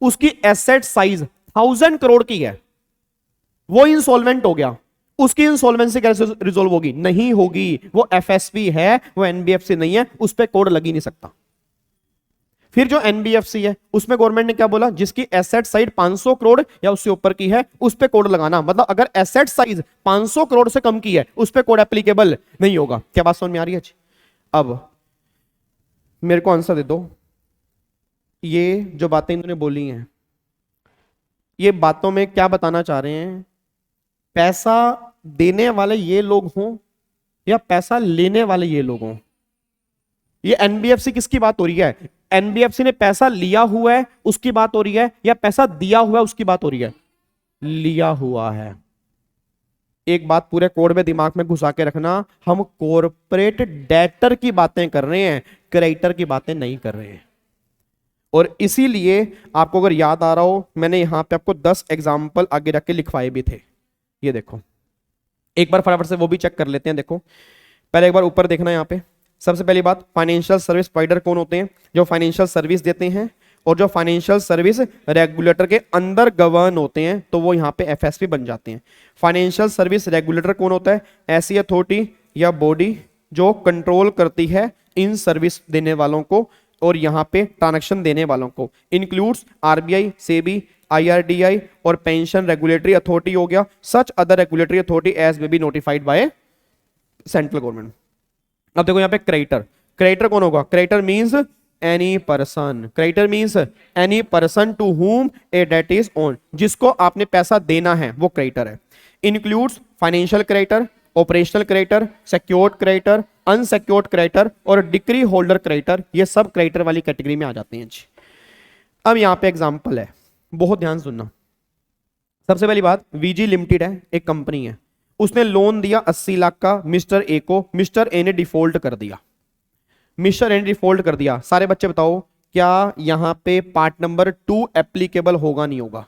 उसकी एसेट साइज 1000 करोड़ की है, वो इंसॉल्वेंट हो गया, उसकी इंसॉल्वेंसी कैसे रिजोल्व होगी? नहीं होगी, वो एफएसपी है, वो एनबीएफसी नहीं है, उस पर कोड लग ही नहीं सकता। फिर जो एनबीएफसी है उसमें गवर्नमेंट ने क्या बोला, जिसकी एसेट साइज 500 करोड़ या उससे ऊपर की है उस पे कोड लगाना, मतलब अगर एसेट साइज 500 करोड़ से कम की है उस पे कोड एप्लीकेबल नहीं होगा। क्या बात समझ में आ रही है? अब मेरे को आंसर दे दो, ये जो बातें इन्होंने बोली हैं ये बातों में क्या बताना चाह रहे हैं? पैसा देने वाले ये लोग हों या पैसा लेने वाले ये लोग हों? ये एनबीएफसी किसकी बात हो रही है? एनबीएफसी ने पैसा लिया हुआ है उसकी बात हो रही है या पैसा दिया हुआ है उसकी बात हो रही है? लिया हुआ है। एक बात पूरे कोड में दिमाग में घुसा के रखना, हम कॉर्पोरेट डेटर की बातें कर रहे हैं, क्रेडिटर की बातें नहीं कर रहे हैं। और इसीलिए आपको अगर याद आ रहा हो, मैंने यहां पे आपको 10 एग्जाम्पल आगे रख के लिखवाए भी थे। ये देखो एक बार फटाफट से वो भी चेक कर लेते हैं। देखो पहले एक बार ऊपर देखना, यहाँ पे सबसे पहली बात, फाइनेंशियल सर्विस प्रोवाइडर कौन होते हैं? जो फाइनेंशियल सर्विस देते हैं और जो फाइनेंशियल सर्विस रेगुलेटर के अंदर गवर्न होते हैं, तो वो यहाँ पे एफएसपी बन जाते हैं। फाइनेंशियल सर्विस रेगुलेटर कौन होता है? ऐसी अथॉरिटी या बॉडी जो कंट्रोल करती है इन सर्विस देने वालों को और यहाँ पे ट्रांजैक्शन देने वालों को। इंक्लूड्स आरबीआई, सेबी, आईआरडीआई और पेंशन रेगुलेटरी अथॉरिटी हो गया। Such other regulatory authority as may be notified by central government. अब देखो यहाँ पे क्रेडिटर, क्रेडिटर कौन होगा? Creditor means any person, creditor means any person to whom a date is own, जिसको आपने पैसा देना है वो क्रेडिटर है। Includes financial creditor, operational creditor, secured creditor, unsecured creditor और डिक्री होल्डर क्रेडिटर, ये सब क्रेडिटर वाली कैटेगरी में आ जाते हैं जी। अब यहाँ पे एग्जांपल है, बहुत ध्यान सुनना। सबसे पहली बात, वीजी लिमिटेड है, एक कंपनी है, उसने लोन दिया 80 लाख का मिस्टर ए को, मिस्टर ए ने डिफॉल्ट कर दिया, मिस्टर ए ने डिफॉल्ट कर दिया। सारे बच्चे बताओ क्या यहां पे पार्ट नंबर 2 एप्लीकेबल होगा नहीं होगा?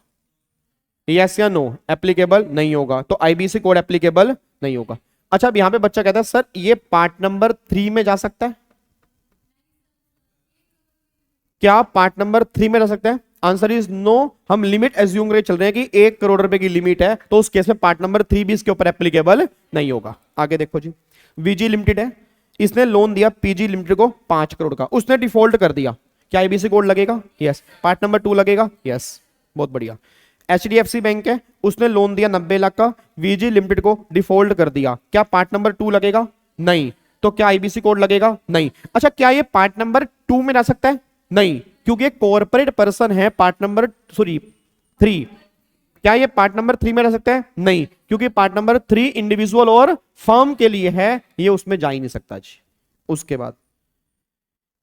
यस या नो? एप्लीकेबल नहीं होगा, तो आईबीसी कोड एप्लीकेबल नहीं होगा। अच्छा अब यहां पे बच्चा कहता है सर ये पार्ट नंबर 3 में जा सकता है, क्या पार्ट नंबर 3 में जा सकता है? Answer is no. हम लिमिट एज्यूम करके चल रहे हैं कि 1 करोड़ रुपए की लिमिट है, तो उस केस में पार्ट नंबर 3 भी इसके ऊपर एप्लीकेबल नहीं होगा। आगे देखो जी, वीजी लिमिटेड है, इसने लोन दिया पीजी लिमिटेड को 5 करोड़ का, उसने डिफॉल्ट कर दिया, क्या आईबीसी कोड लगेगा? यस। पार्ट नंबर 2 लगेगा? यस, बहुत बढ़िया। एचडीएफसी बैंक है, उसने लोन दिया 90 लाख का, वीजी लिमिटेड को डिफॉल्ट कर दिया, क्या पार्ट नंबर 2 लगेगा? नहीं, तो क्या आईबीसी कोड लगेगा? नहीं। अच्छा क्या ये पार्ट नंबर 2 में रह सकता है? नहीं, क्योंकि कॉर्पोरेट पर्सन है, पार्ट नंबर 3। क्या ये पार्ट नंबर 3 में रह सकता है? नहीं, क्योंकि पार्ट नंबर 3 इंडिविजुअल और फर्म के लिए है, ये उसमें जा ही नहीं सकता जी। उसके बाद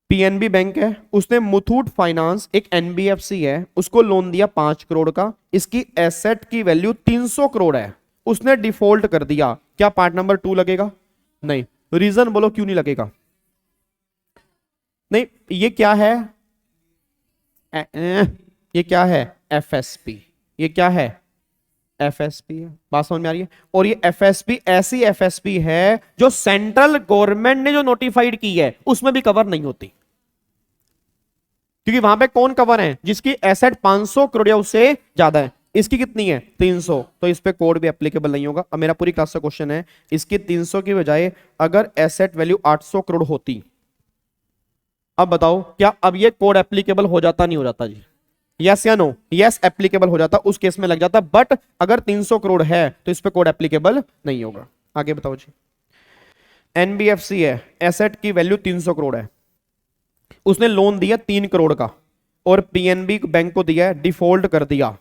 पीएनबी बैंक है, उसने मुथूट फाइनेंस एक एनबीएफसी है, उसको लोन दिया 5 करोड़ का, इसकी एसेट की वैल्यू 300 करोड़ है, उसने डिफॉल्ट कर दिया, क्या पार्ट नंबर 2 लगेगा? नहीं। रीजन बोलो क्यों नहीं लगेगा? नहीं ये क्या है, ये क्या है, एफएसपी, ये क्या है, एफएसपी है, बात समझ में आ रही है। और ये एफएसपी ऐसी एफएसपी है जो सेंट्रल गवर्नमेंट ने जो नोटिफाइड की है उसमें भी कवर नहीं होती, क्योंकि वहां पे कौन कवर है, जिसकी एसेट 500 करोड़ या उससे ज्यादा है, इसकी कितनी है 300, तो इस पे कोड भी एप्लीकेबल नहीं होगा। अब मेरा पूरी क्लास का क्वेश्चन है, इसकी 300 की बजाय अगर एसेट वैल्यू 800 करोड़ होती, अब बताओ क्या अब ये कोड एप्लीकेबल हो जाता नहीं हो जाता जी, यस या नो, यस एप्लीकेबल हो जाता, उस केस में लग जाता, बट अगर 300 करोड़ है तो इस पे कोड एप्लीकेबल नहीं होगा। आगे बताओ जी, एनबीएफसी है, एसेट की वैल्यू 300 करोड़ है, उसने लोन दिया 3 करोड़ का और पीएनबी बैंक को दिया है, डिफॉल्ट कर दिया,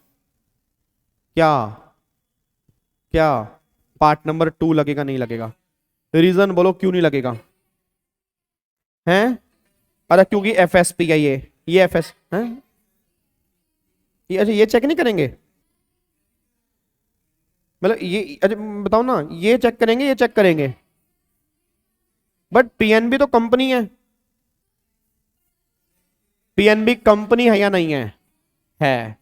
क्या क्या पार्ट नंबर 2 लगेगा नहीं लगेगा, रीजन बोलो क्यों नहीं लगेगा, हैं, अरे क्योंकि एफएसपी है ये एफएस है, ये अच्छा ये चेक नहीं करेंगे, मतलब ये अच्छा बताओ ना, ये चेक करेंगे, ये चेक करेंगे, बट पीएनबी तो कंपनी है, पीएनबी कंपनी है या नहीं है,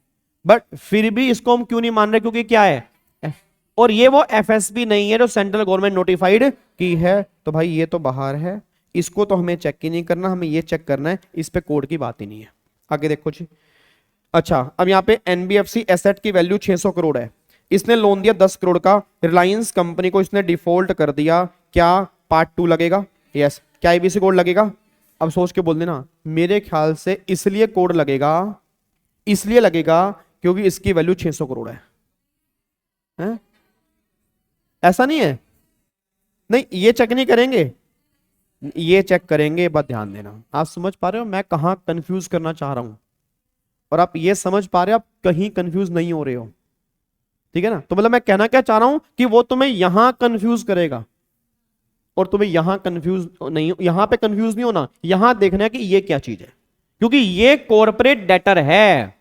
बट फिर भी इसको हम क्यों नहीं मान रहे, क्योंकि क्या है, और ये वो एफएसबी नहीं है जो सेंट्रल गवर्नमेंट नोटिफाइड की है, तो भाई ये तो बाहर है, इसको तो हमें चेक ही नहीं करना, हमें ये चेक करना है, इस पे कोड की बात ही नहीं है। आगे देखो जी, अच्छा अब यहाँ पे एनबीएफसी एसेट की वैल्यू 600 करोड़ है, इसने लोन दिया 10 करोड़ का, रिलायंस कंपनी को इसने डिफॉल्ट कर दिया, क्या पार्ट 2 लगेगा, यस, क्या आईबीसी कोड लगेगा, अब सोच के बोल देना, मेरे ख्याल से इसलिए कोड लगेगा, इसलिए लगेगा क्योंकि इसकी वैल्यू 600 करोड़ है? ऐसा नहीं है, नहीं ये चेक नहीं करेंगे, ये चेक करेंगे, बात ध्यान देना, आप समझ पा रहे हो मैं कहां कंफ्यूज करना चाह रहा हूं, और आप ये समझ पा रहे हो आप कहीं कंफ्यूज नहीं हो रहे हो, ठीक है ना, तो मतलब मैं कहना क्या चाह रहा हूं कि वो तुम्हें यहां कंफ्यूज करेगा और तुम्हें यहां कंफ्यूज नहीं, यहां पे कंफ्यूज नहीं होना, यहां देखना है कि ये क्या चीज है, क्योंकि ये कॉर्पोरेट डेटर है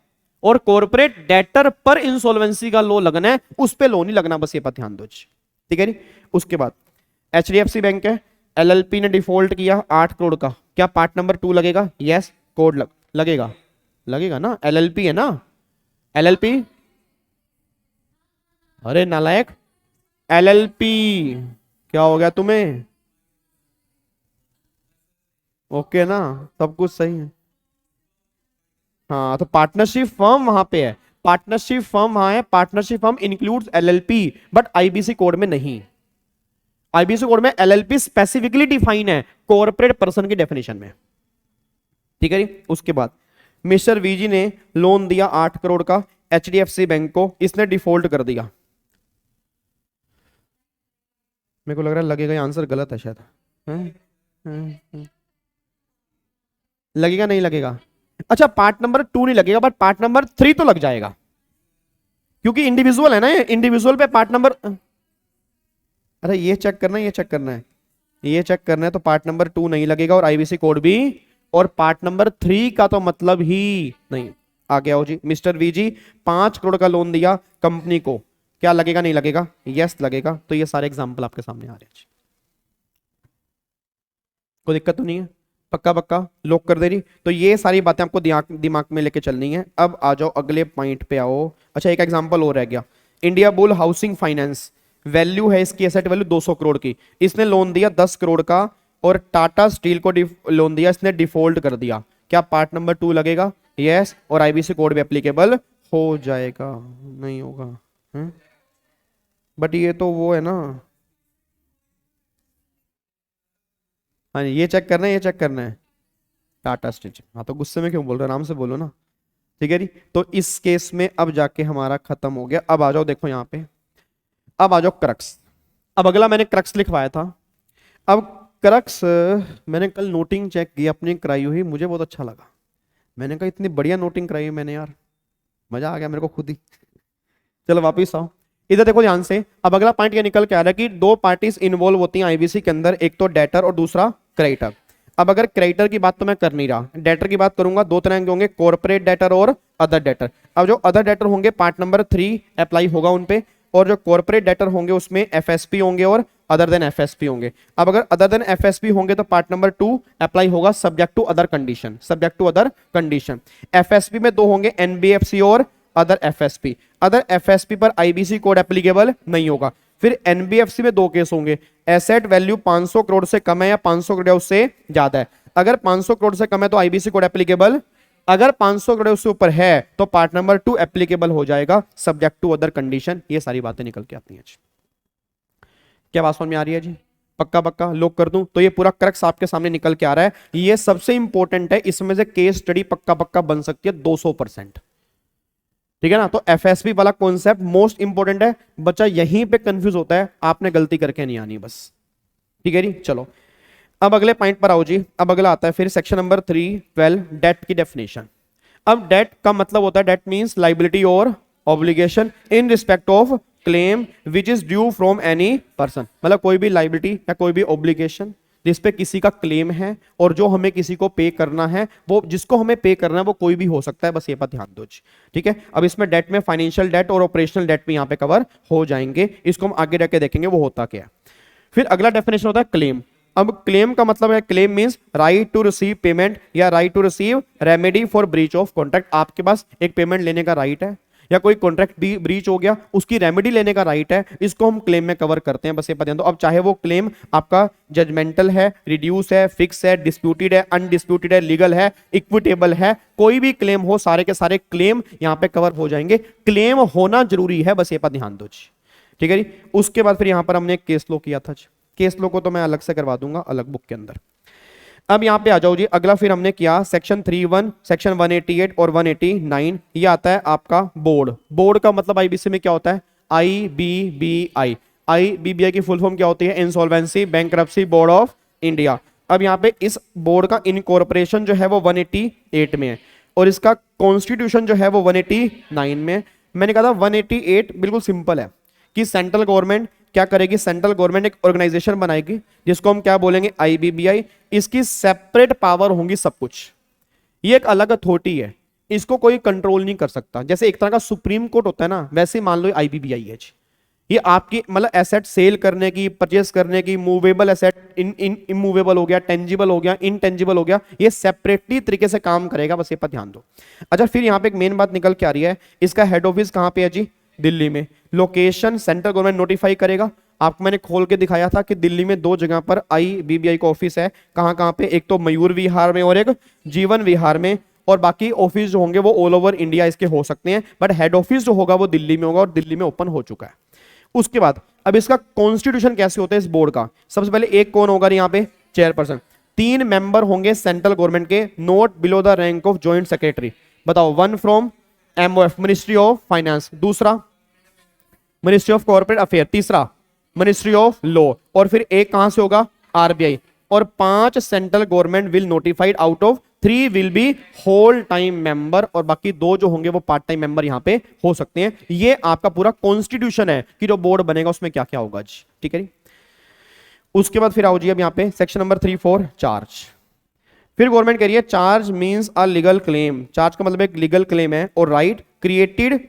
और कॉर्पोरेट डेटर पर इंसॉल्वेंसी का लो लगना है, उस पे लो नहीं लगना, बस ये पर ध्यान दो, ठीक है। उसके बाद एचडीएफसी बैंक है, एलएलपी ने डिफॉल्ट किया 8 करोड़ का, क्या पार्ट नंबर 2 लगेगा, यस, कोड लगेगा, लगेगा ना, एलएलपी है ना, एलएलपी, अरे नालायक, एलएलपी क्या हो गया तुम्हें, ओके ना, सब कुछ सही है, हाँ तो पार्टनरशिप फर्म वहां पे है, पार्टनरशिप फर्म वहां है, partnership firm includes LLP, but IBC code में नहीं, आईबीसी कोड में एलएलपी स्पेसिफिकली डिफाइन है कॉर्पोरेट पर्सन की डेफिनेशन में, ठीक है जी। उसके बाद मिस्टर वीजी ने लोन दिया 8 करोड़ का एचडीएफसी बैंक को, इसने डिफॉल्ट कर दिया, मेरे को लग रहा है लगेगा ये आंसर गलत है शायद, लगेगा नहीं लगेगा, अच्छा पार्ट नंबर 2 नहीं लगेगा, बट पार्ट नंबर 3 तो लग जाएगा, क्योंकि इंडिविजुअल है ना, ये इंडिविजुअल पे पार्ट नंबर, अरे ये चेक करना है, ये चेक करना है, ये चेक करना है, तो पार्ट नंबर 2 नहीं लगेगा और आईबीसी कोड भी, और पार्ट नंबर 3 का तो मतलब ही नहीं। आगे आओ जी, मिस्टर वीजी 5 करोड़ का लोन दिया कंपनी को, क्या लगेगा नहीं लगेगा, यस लगेगा, तो ये सारे एग्जांपल आपके सामने आ रहे हैं, कोई दिक्कत तो नहीं है, पक्का पक्का लॉक कर दे रही, तो ये सारी बातें आपको दिमाग में लेके चलनी है। अब आ जाओ अगले पॉइंट पे आओ, अच्छा एक एग्जांपल और रह गया, India bull housing finance, value है इसकी एसेट वैल्यू 200 करोड़ की, इसने लोन दिया 10 करोड़ का और टाटा स्टील को लोन दिया, इसने डिफॉल्ट कर दिया, क्या पार्ट नंबर 2 लगेगा, यस, और आईबीसी कोड भी एप्लीकेबल हो जाएगा, नहीं होगा, बट ये तो वो है ना, हाँ ये चेक करना है, ये चेक करना है, टाटा स्टिच, हाँ तो गुस्से में क्यों बोल रहे हो, आराम से बोलो ना, ठीक है जी। तो इस केस में अब जाके हमारा खत्म हो गया, अब आ जाओ देखो यहाँ पे, अब आ जाओ क्रक्स, अब अगला मैंने क्रक्स लिखवाया था, अब क्रक्स मैंने कल नोटिंग चेक की अपनी कराई हुई, मुझे बहुत अच्छा लगा, मैंने कहा इतनी बढ़िया नोटिंग कराई मैंने यार, मजा आ गया मेरे को खुद ही। चलो वापिस आओ, इधर देखो ध्यान से, अब अगला पॉइंट ये निकल के आ रहा है कि 2 पार्टीज इन्वॉल्व होती हैं आईबीसी के अंदर, एक तो डेटर और दूसरा क्रेडिटर। अब अगर क्रेडिटर की बात तो मैं कर नहीं रहा, डेटर की बात करूंगा, 2 तरह के होंगे, कॉर्पोरेट डेटर और अदर डेटर। अब जो अदर डेटर होंगे पार्ट नंबर 3 अप्लाई होगा उन पे, और जो कॉर्पोरेट डेटर होंगे उसमें एफएसपी होंगे और अदर देन एफएसपी होंगे। अब अगर अदर देन एफएसपी होंगे तो पार्ट नंबर 2 अप्लाई होगा subject to other condition, subject to other condition. FSP में दो होंगे, एनबीएफसी और अदर एफएसपी। अदर एफएसपी पर आईबीसी कोड एप्लीकेबल नहीं होगा। फिर एनबीएफसी में दो केस होंगे, एसेट वैल्यू 500 करोड़ से कम है या 500 करोड़ उससे ज्यादा है। अगर 500 करोड़ से कम है तो आईबीसी कोड एप्लीकेबल, अगर 500 करोड़ से ऊपर है तो पार्ट नंबर 2 एप्लीकेबल हो जाएगा सब्जेक्ट टू अदर कंडीशन। ये सारी बातें निकल के आती हैं। क्या बात समझ में आ रही है जी? पक्का पक्का लॉक कर दूं तो ये पूरा क्रक्स आपके सामने निकल के आ रहा है। ये सबसे इंपॉर्टेंट है, इसमें से केस स्टडी पक्का पक्का बन सकती है 200%। ठीक है ना? तो एफएसपी वाला कॉन्सेप्ट मोस्ट इंपॉर्टेंट है। बच्चा यहीं पे कंफ्यूज होता है, आपने गलती करके नहीं आनी बस। ठीक है जी, चलो अब अगले पॉइंट पर आओ जी। अब अगला आता है फिर सेक्शन नंबर 312 डेट की डेफिनेशन। अब डेट का मतलब होता है, डेट मींस लाइबिलिटी और obligation in respect of claim which is due from any person. मतलब कोई भी लाइबिलिटी या कोई भी ऑब्लिगेशन जिस पे किसी का क्लेम है और जो हमें किसी को पे करना है, वो जिसको हमें पे करना है वो कोई भी हो सकता है, बस ये पर ध्यान दो। ठीक है, अब इसमें डेट में फाइनेंशियल डेट और ऑपरेशनल डेट भी यहाँ पे कवर हो जाएंगे। इसको हम आगे जाके देखेंगे वो होता क्या है। फिर अगला डेफिनेशन होता है क्लेम। अब क्लेम का मतलब है, claim means right to receive payment या right to receive remedy for breach of contract. आपके पास एक पेमेंट लेने का राइट है या कोई कॉन्ट्रैक्ट भी ब्रीच हो गया, उसकी रेमेडी लेने का राइट है, इसको हम क्लेम में कवर करते हैं, बस ये पता। तो अब चाहे वो क्लेम आपका जजमेंटल है, रिड्यूस है, फिक्स है, डिस्प्यूटेड है, अनडिस्प्यूटेड है, लीगल है, इक्विटेबल है, कोई भी क्लेम हो, सारे के सारे क्लेम यहां पे कवर हो जाएंगे। क्लेम होना जरूरी है, बस ये पर ध्यान दो। ठीक है जी। उसके बाद फिर यहां पर हमने एक केस लो किया था। केस लो को तो मैं अलग से करवा दूंगा, अलग बुक के अंदर। अब यहां पे आ जाओ जी। अगला फिर हमने किया सेक्शन 31, सेक्शन 188 और 189। ये आता है आपका बोर्ड। बोर्ड का मतलब आईबीसी में क्या होता है? आईबीबीआई। आईबीबीआई की फुल फॉर्म क्या होती है? Insolvency bankruptcy board of India. अब यहाँ पे इस बोर्ड का इनकॉर्पोरेशन जो है वो 188 में है और इसका कॉन्स्टिट्यूशन जो है वो 189 में है। मैंने कहा था 188 बिल्कुल सिंपल है कि सेंट्रल गवर्नमेंट क्या करेगी? सेंट्रल गवर्नमेंट एक ऑर्गेनाइजेशन बनाएगी जिसको हम क्या बोलेंगे? आईबीबीआई। इसकी सेपरेट पावर होंगी सब कुछ। ये एक अलग अथॉरिटी है, इसको कोई कंट्रोल नहीं कर सकता। जैसे एक तरह का सुप्रीम कोर्ट होता है ना, वैसे मान लो आईबीबीआई है। ये आपकी मतलब एसेट सेल करने की, परचेस करने की, मूवेबल एसेट, इमूवेबल हो गया, टेंजिबल हो गया, इनटेंजिबल हो गया, ये सेपरेटली तरीके से काम करेगा, बस ये पर ध्यान दो। अच्छा, फिर यहाँ पे एक मेन बात निकल के आ रही है, इसका हेड ऑफिस कहाँ पे है जी? दिल्ली में। लोकेशन सेंट्रल गवर्नमेंट नोटिफाई करेगा। आपको मैंने खोल के दिखाया था कि दिल्ली में दो जगह पर आईबीबीआई का ऑफिस है। कहां कहां पे? एक तो मयूर विहार में और एक जीवन विहार में, और बाकी ऑफिस जो होंगे वो ऑल ओवर इंडिया इसके हो सकते हैं, बट हेड ऑफिस जो होगा वो दिल्ली में होगा और दिल्ली में ओपन हो चुका है। उसके बाद अब इसका कॉन्स्टिट्यूशन कैसे होता है इस बोर्ड का? सबसे पहले एक कौन होगा यहाँ पे? चेयरपर्सन। 3 मेंबर होंगे सेंट्रल गवर्नमेंट के, not below the rank of joint secretary. बताओ, 1 from MOF ministry of finance, दूसरा मिनिस्ट्री ऑफ कॉर्पोरेट अफेयर, तीसरा मिनिस्ट्री ऑफ लॉ, और फिर एक कहां से होगा? आरबीआई। और 5 central government will notified, out of 3 will be whole time member, और बाकी 2 जो होंगे वो पार्ट टाइम मेंबर यहां पे हो सकते हैं। ये आपका पूरा कॉन्स्टिट्यूशन है कि जो बोर्ड बनेगा उसमें क्या क्या होगा जी। ठीक है। उसके बाद फिर आओ जी, अब यहां पे सेक्शन नंबर 34 चार्ज। फिर गवर्नमेंट कह रही है charge means a legal claim. Charge का मतलब एक लीगल क्लेम है, और right created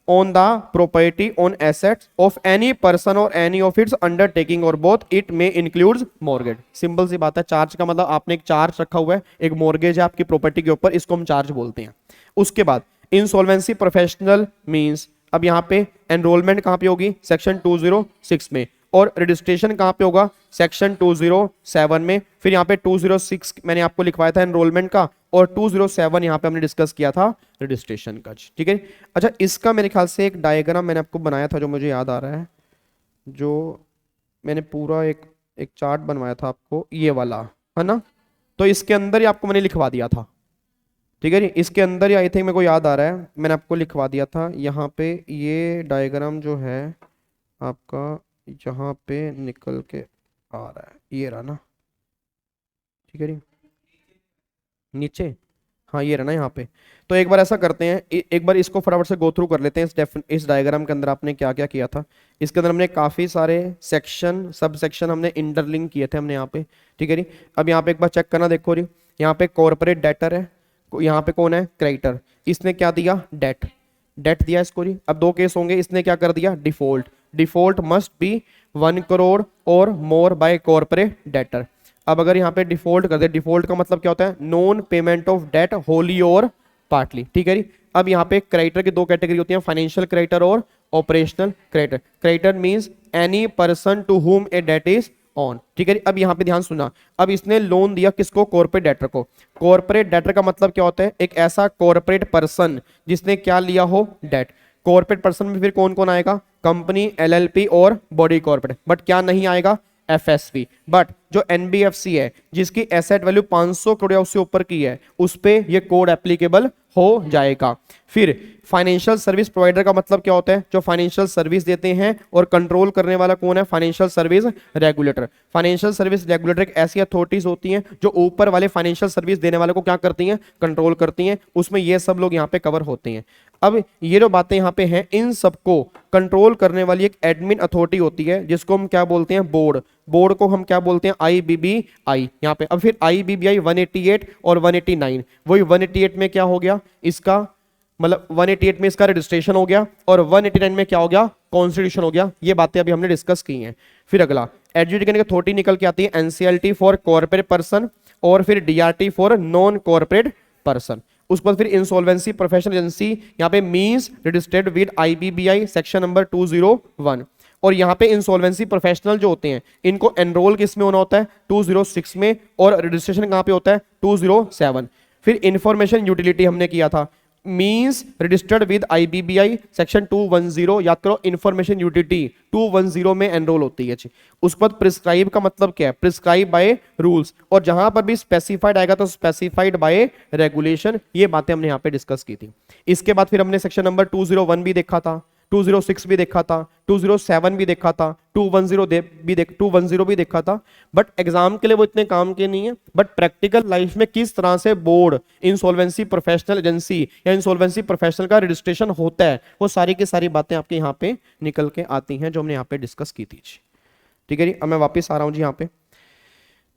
on the property on assets of any person or any of its undertaking or both. It may includes mortgage. Simple सी बात है, चार्ज का मतलब आपने एक चार्ज रखा हुआ है, एक मॉर्गेज है आपकी प्रॉपर्टी के ऊपर, इसको हम चार्ज बोलते हैं। उसके बाद इंसॉल्वेंसी प्रोफेशनल मींस, अब यहाँ पे एनरोलमेंट कहाँ पे होगी? सेक्शन 206 में, और रजिस्ट्रेशन कहाँ पे होगा? सेक्शन 207 में। फिर यहाँ पे 206 मैंने आपको लिखवाया था एनरोलमेंट का, और 207 यहाँ पे हमने डिस्कस किया था रजिस्ट्रेशन का। ठीक है। अच्छा, इसका मेरे ख्याल से एक डायग्राम मैंने आपको बनाया था जो मुझे याद आ रहा है, जो मैंने पूरा एक चार्ट बनवाया था आपको, ये वाला है ना? तो इसके अंदर ही आपको मैंने लिखवा दिया था। ठीक है जी, इसके अंदर ही आई थिंक मेरे को याद आ रहा है, मैंने आपको लिखवा दिया था। यहाँ पे ये डायग्राम जो है आपका यहाँ पे निकल के आ रहा है, ये रहा ना? ठीक है जी, नीचे, हाँ ये रहा ना यहाँ पे। तो एक बार ऐसा करते हैं, एक बार इसको फटाफट से गो थ्रू कर लेते हैं। इस डायग्राम के अंदर आपने क्या क्या किया था? इसके अंदर हमने काफी सारे सेक्शन, सब सेक्शन हमने इंटरलिंक किए थे हमने यहाँ पे। ठीक है जी। अब यहाँ पे एक बार चेक करना, देखो जी, यहाँ पे कॉर्पोरेट डेटर है, यहाँ पे कौन है? क्रेडिटर। इसने क्या दिया? डेट। डेट दिया इसको जी। अब 2 केस होंगे, इसने क्या कर दिया? Default. Default must be 1 crore और मोर बाय कॉर्पोरेट डेटर। अब अगर यहाँ पे डिफॉल्ट कर दे, डिफॉल्ट का मतलब क्या होता है, non payment of debt wholly और पार्टली, ठीक है जी। अब यहाँ पे क्रेडिटर की दो कैटेगरी होती है, फाइनेंशियल क्रेडिटर और operational creditor. Creditor means any person to whom a date is on, ठीक है। अब यहाँ पे ध्यान सुना, अब इसने लोन दिया किसको, कॉर्पोरेट डेटर को। कॉर्पोरेट डेटर का मतलब क्या होता है, एक ऐसा कॉर्पोरेट पर्सन जिसने क्या लिया हो, डेट। कॉर्पोरेट पर्सन में फिर कौन कौन आएगा, कंपनी, एलएलपी और बॉडी कॉर्पोरेट, बट क्या नहीं आएगा, एफएसपी। बट जो एनबीएफसी है जिसकी एसेट वैल्यू 500 करोड़ या उससे ऊपर की है, उस पे ये कोड एप्लीकेबल हो जाएगा। फिर फाइनेंशियल सर्विस प्रोवाइडर का मतलब क्या होता है, जो फाइनेंशियल सर्विस देते हैं, और कंट्रोल करने वाला कौन है, financial service regulator. Financial service regulator एक ऐसी अथॉरिटीज होती हैं जो ऊपर वाले फाइनेंशियल सर्विस देने वाले को क्या करती हैं, कंट्रोल करती हैं। उसमें ये सब लोग यहाँ पे कवर होते हैं। अब ये जो बातें यहाँ पे हैं, इन सबको कंट्रोल करने वाली एक एडमिन अथॉरिटी होती है जिसको हम क्या बोलते हैं, बोर्ड। बोर्ड को हम क्या बोलते हैं, आईबीबीआई यहाँ पे। अब फिर आईबीबीआई 188 और 189, वही 188 में क्या हो गया, इसका मतलब 188 में इसका रजिस्ट्रेशन हो गया, और 189 में क्या हो गया, कॉन्स्टिट्यूशन हो गया। ये बातें अभी हमने डिस्कस की हैं। फिर अगला एडजुडिकेटिंग अथॉरिटी निकल के आती है एनसीएलटी फॉर कॉर्पोरेट पर्सन, और फिर DRT for non corporate person. उस पर फिर इंसॉल्वेंसी प्रोफेशनल एजेंसी यहाँ पे means registered with IBBI section number 201। और यहाँ पे इंसॉल्वेंसी प्रोफेशनल जो होते हैं, इनको एनरोल किस में होना होता है, 206 में, और रजिस्ट्रेशन कहाँ पे होता है, 207। फिर इंफॉर्मेशन यूटिलिटी हमने किया था, means registered with IBBI section 210, याद करो, इंफॉर्मेशन यूटिलिटी 210 में एनरोल होती है। उसके बाद प्रिस्क्राइब का मतलब क्या है, प्रिस्क्राइब बाय रूल्स, और जहां पर भी स्पेसिफाइड आएगा तो स्पेसिफाइड बाय रेगुलेशन। ये बातें हमने यहाँ पे डिस्कस की थी। इसके बाद फिर हमने सेक्शन नंबर 201 भी देखा था, 206 भी देखा था, 207 भी देखा था, 210 भी देखा था। बट एग्जाम के लिए वो इतने काम के नहीं है, बट प्रैक्टिकल लाइफ में किस तरह से बोर्ड, इंसॉल्वेंसी प्रोफेशनल एजेंसी या इंसॉल्वेंसी प्रोफेशनल का रजिस्ट्रेशन होता है, वो सारी की सारी बातें आपके यहाँ पे निकल के आती हैं जो हमने यहाँ पे डिस्कस की थी। ठीक है जी। अब मैं वापस आ रहा हूँ जी यहाँ पे,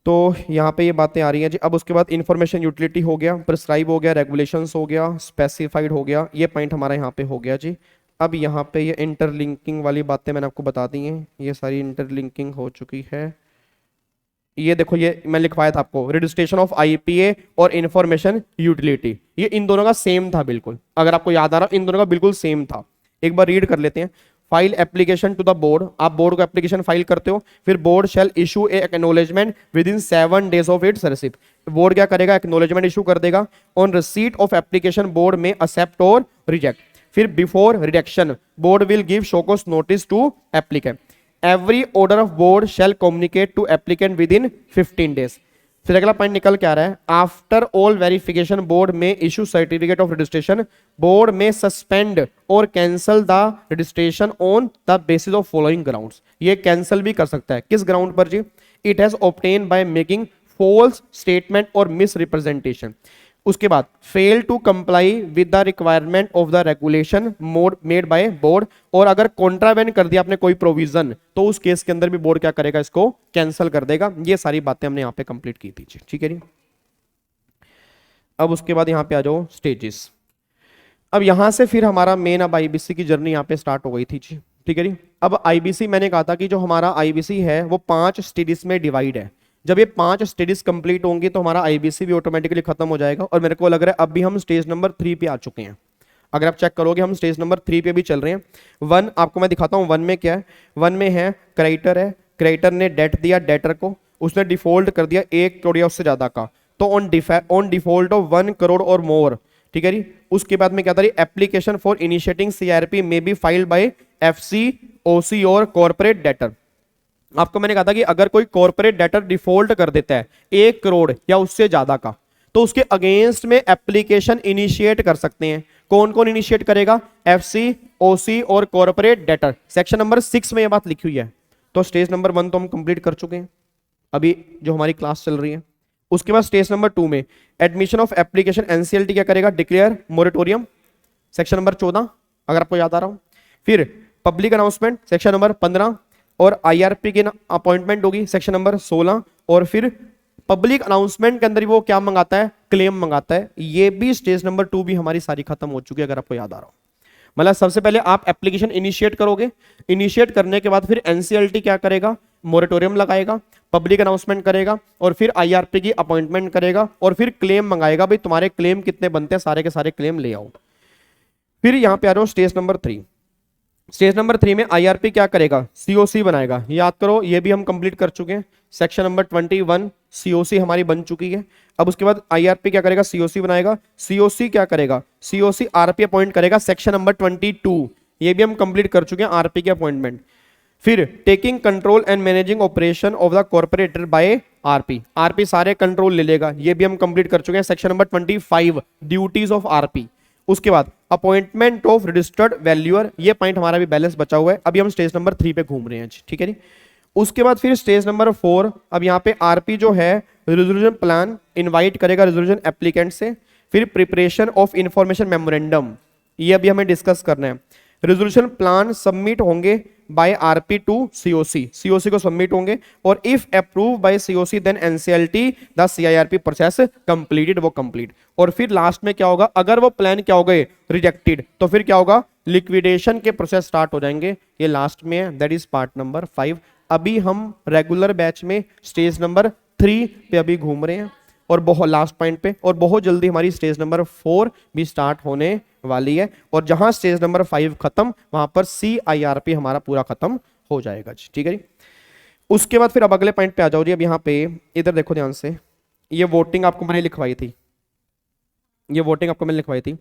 तो यहाँ पे ये बातें आ रही हैं जी। अब उसके बाद इंफॉर्मेशन यूटिलिटी हो गया, प्रिस्क्राइब हो गया, रेगुलेशंस हो गया, स्पेसिफाइड हो गया, ये पॉइंट हमारा यहाँ पे हो गया जी। अब यहाँ पे ये इंटरलिंकिंग वाली बातें मैंने आपको बता दी हैं, ये सारी इंटरलिंकिंग हो चुकी है। ये देखो, ये मैं लिखवाया था आपको, रजिस्ट्रेशन ऑफ आईपीए और इंफॉर्मेशन यूटिलिटी, ये इन दोनों का सेम था बिल्कुल। अगर आपको याद आ रहा, इन दोनों का बिल्कुल सेम था। एक बार रीड कर लेते हैं। File application to the board, आप बोर्ड को एप्लीकेशन फाइल करते हो, फिर board shall issue a acknowledgement within 7 days of its receipt. Board क्या करेगा, एक्नॉलेजमेंट इशू कर देगा। On receipt of application board में एक्सेप्ट और रिजेक्ट। फिर before rejection board will give show cause notice to applicant. Every order of board shall communicate to applicant within 15 days। फिर अगला point निकल के आ रहा है, after all verification board may issue certificate of registration. Board may suspend or cancel the registration on the basis of following grounds. ये cancel भी कर सकता है, किस ग्राउंड पर जी, it has obtain by making false statement or misrepresentation. उसके बाद fail to comply with the requirement of the regulation mode made by board, और अगर कॉन्ट्रावेंट कर दिया आपने कोई प्रोविजन, तो उस केस के अंदर भी बोर्ड क्या करेगा, इसको कैंसिल कर देगा। ये सारी बातें हमने यहाँ पे कंप्लीट की थी, ठीक है जी। अब उसके बाद यहाँ पे आ जाओ स्टेजेस। अब यहाँ से फिर हमारा मेन अब आईबीसी की जर्नी यहाँ पे स्टार्ट हो गई थी जी, ठीक है जी। अब आईबीसी मैंने कहा था कि जो हमारा आईबीसी है वो 5 स्टेजेस में डिवाइड है। जब ये 5 स्टेजेस कंप्लीट होंगी तो हमारा आईबीसी भी ऑटोमेटिकली खत्म हो जाएगा, और मेरे को लग रहा है अब भी हम स्टेज नंबर 3 पे आ चुके हैं। अगर आप चेक करोगे हम स्टेज नंबर 3 पे भी चल रहे हैं। 1 आपको मैं दिखाता हूँ, 1 में क्या है, 1 में है क्रेडिटर है, क्रेडिटर ने डेट दिया डेटर को, उसने डिफॉल्ट कर दिया 1 करोड़ या उससे ज्यादा का, तो ऑन डिफॉल्ट ऑफ 1 करोड़ और मोर, ठीक है जी। उसके बाद में क्या था, एप्लीकेशन फॉर इनिशिएटिंग सीआरपी में बी फाइल्ड बाय एफसी, ओसी और कॉर्पोरेट डेटर। आपको मैंने कहा था कि अगर कोई कॉर्पोरेट डेटर डिफॉल्ट कर देता है 1 करोड़ या उससे ज्यादा का, तो उसके अगेंस्ट में एप्लीकेशन इनिशिएट कर सकते हैं। कौन कौन इनिशिएट करेगा, एफसी, ओसी और कॉर्पोरेट डेटर। सेक्शन नंबर 6 में यह बात लिखी हुई है। तो स्टेज नंबर 1 तो हम कंप्लीट कर चुके हैं, अभी जो हमारी क्लास चल रही है। उसके बाद स्टेज नंबर 2 में एडमिशन ऑफ एप्लीकेशन, एनसीएलटी क्या करेगा, डिक्लेयर मोरेटोरियम, सेक्शन नंबर 14 अगर आपको याद आ रहा हो। फिर पब्लिक अनाउंसमेंट सेक्शन नंबर 15, और आईआरपी की अपॉइंटमेंट होगी सेक्शन नंबर 16, और फिर पब्लिक अनाउंसमेंट के अंदर वो क्या मंगाता है, क्लेम मंगाता है। ये भी स्टेज नंबर 2 भी हमारी सारी खत्म हो चुकी है अगर आपको याद आ रहा हो। मतलब सबसे पहले आप एप्लीकेशन इनिशिएट करोगे, इनिशिएट करने के बाद फिर एनसीएलटी क्या करेगा, मोरेटोरियम लगाएगा, पब्लिक अनाउंसमेंट करेगा और फिर आईआरपी की अपॉइंटमेंट करेगा और फिर क्लेम मंगाएगा, भाई तुम्हारे क्लेम कितने बनते हैं, सारे के सारे क्लेम ले आओ। फिर यहां पे आ रहा हूं स्टेज नंबर 3। स्टेज नंबर 3 में आईआरपी क्या करेगा, सीओसी बनाएगा। याद करो ये भी हम कंप्लीट कर चुके हैं, सेक्शन नंबर 21 सीओसी हमारी बन चुकी है। अब उसके बाद आईआरपी क्या करेगा, सीओसी बनाएगा। सीओसी क्या करेगा, सीओसी आरपी अपॉइंट करेगा, सेक्शन नंबर 22 ये भी हम कंप्लीट कर चुके हैं, आरपी के अपॉइंटमेंट। फिर taking control and managing operation of the corporator by RP, RP सारे कंट्रोल ले लेगा, ये भी हम कंप्लीट कर चुके हैं, section number 25 duties of RP. उसके बाद अपॉइंटमेंट ऑफ रजिस्टर्ड वैल्यूअर, ये पॉइंट हमारा भी बैलेंस बचा हुआ है। अभी हम स्टेज नंबर 3 पे घूम रहे हैं, ठीक है जी। उसके बाद फिर स्टेज नंबर 4, अब यहाँ पे आरपी जो है रेजोल्यूशन प्लान इनवाइट करेगा रेजोल्यूशन एप्लीकेंट से। फिर प्रिपरेशन ऑफ इंफॉर्मेशन मेमोरेंडम, ये अभी हमें डिस्कस करना है। रेजोल्यूशन प्लान सबमिट होंगे by RP to COC, COC को सबमिट होंगे और if approve by COC then NCLT the CIRP process completed, वो कंप्लीट। और फिर लास्ट में क्या होगा, अगर वो प्लान क्या हो गए रिजेक्टेड, तो फिर क्या होगा, लिक्विडेशन के प्रोसेस स्टार्ट हो जाएंगे, ये लास्ट में है, दैट इज पार्ट नंबर 5। अभी हम रेगुलर बैच में स्टेज नंबर 3 पे अभी घूम रहे हैं और बहुत लास्ट पॉइंट पे, और बहुत जल्दी हमारी स्टेज नंबर 4 भी स्टार्ट होने वाली है। और जहां स्टेज नंबर 5 खत्म, वहां पर सीआईआरपी हमारा पूरा खत्म हो जाएगा, ठीक है जी। उसके बाद फिर अब अगले पॉइंट पे आ जाओ जी। अब यहाँ पे इधर देखो ध्यान से, ये वोटिंग आपको मैंने लिखवाई थी, ये वोटिंग आपको मैंने लिखवाई थी।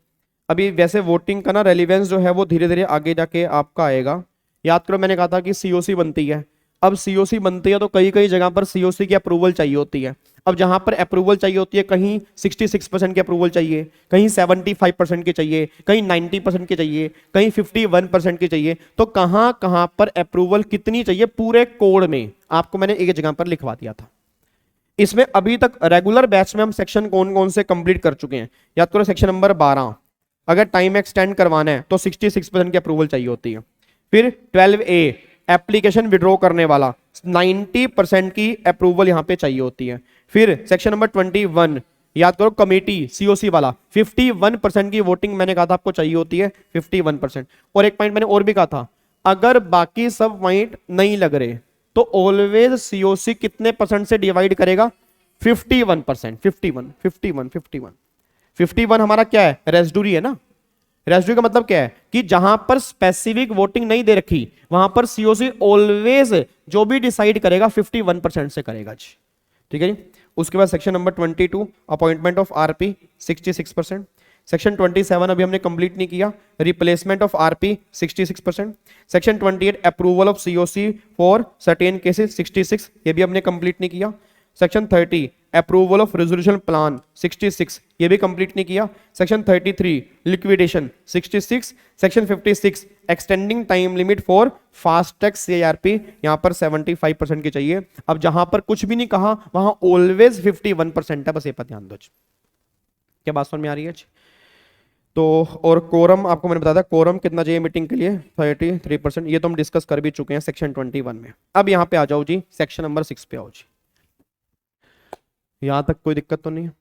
अभी वैसे वोटिंग का ना रेलिवेंस जो है वो धीरे धीरे आगे जाके आपका आएगा। याद करो मैंने कहा था कि सीओसी बनती है, अब सीओसी बनती है तो कई कई जगह पर सीओसी की अप्रूवल चाहिए होती है। अब जहां पर अप्रूवल चाहिए होती है, कहीं 66% की अप्रूवल चाहिए, कहीं 75% की चाहिए, कहीं 90% की चाहिए, कहीं 51% की चाहिए। तो कहां कहां पर अप्रूवल कितनी चाहिए पूरे कोड में आपको मैंने एक जगह पर लिखवा दिया था। इसमें अभी तक रेगुलर बैच में हम सेक्शन कौन कौन से कंप्लीट कर चुके हैं, याद करो सेक्शन नंबर 12, अगर टाइम एक्सटेंड करवाना है तो 66% की अप्रूवल चाहिए होती है। फिर 12A एप्लीकेशन विड्रॉ करने वाला 90% की अप्रूवल यहां पे चाहिए होती है। फिर सेक्शन नंबर 21 याद करो कमेटी सीओसी वाला 51% की वोटिंग मैंने कहा था आपको चाहिए होती है, 51%। और एक पॉइंट मैंने और भी कहा था, अगर बाकी सब पॉइंट नहीं लग रहे तो ऑलवेज सीओसी कितने परसेंट से डिवाइड करेगा, 51%, 51 51 51 51 हमारा क्या है, रेसिड्यूरी है ना। रेसिड्यू का मतलब क्या है कि जहां पर स्पेसिफिक वोटिंग नहीं दे रखी वहां पर सीओसी ऑलवेज जो भी डिसाइड करेगा 51% से करेगा जी, ठीक है जी। उसके बाद section number 22 appointment of RP 66%। Section 27 अभी हमने कंप्लीट नहीं किया, replacement of RP 66%। Section 28 approval of COC for certain cases 66, ये भी हमने कंप्लीट नहीं किया। Section 30 approval of resolution plan 66, ये भी कंप्लीट नहीं किया। Section 33 liquidation 66। Section 56 extending time limit for fast tag CIRP, यहां पर 75% की चाहिए। अब जहां पर कुछ भी नहीं कहा वहां ऑलवेज 51% है, बस ये पर ध्यान दो। क्या बात समझ में आ रही है? तो और कोरम आपको मैंने बताया था, कोरम कितना चाहिए मीटिंग के लिए, 33%, ये तो हम डिस्कस कर भी चुके हैं सेक्शन 21 में। अब यहां पे आ जाओ जी, सेक्शन नंबर 6 पे आओ जी। यहां तक कोई दिक्कत तो नहीं है,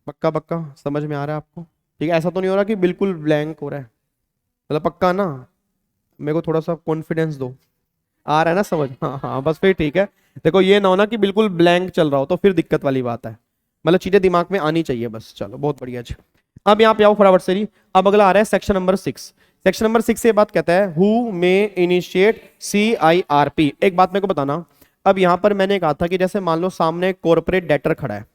पक्का पक्का समझ में आ रहा है आपको? ठीक है, ऐसा तो नहीं हो रहा कि बिल्कुल ब्लैंक हो रहा है, मतलब पक्का ना, मेरे को थोड़ा सा कॉन्फिडेंस दो, आ रहा है ना समझ? हाँ हाँ बस फिर ठीक है। देखो ये ना हो ना कि बिल्कुल ब्लैंक चल रहा हो, तो फिर दिक्कत वाली बात है, मतलब चीजें दिमाग में आनी चाहिए बस। चलो बहुत बढ़िया जी। अब यहाँ पे आओ फटाफट से जी। अब अगला आ रहा है सेक्शन नंबर 6। सेक्शन नंबर 6 से बात कहता है हु मे इनिशिएट सीआईआरपी। एक बात मेरे को बताना, अब यहां पर मैंने कहा था कि जैसे मान लो सामने कॉर्पोरेट डेटर खड़ा है,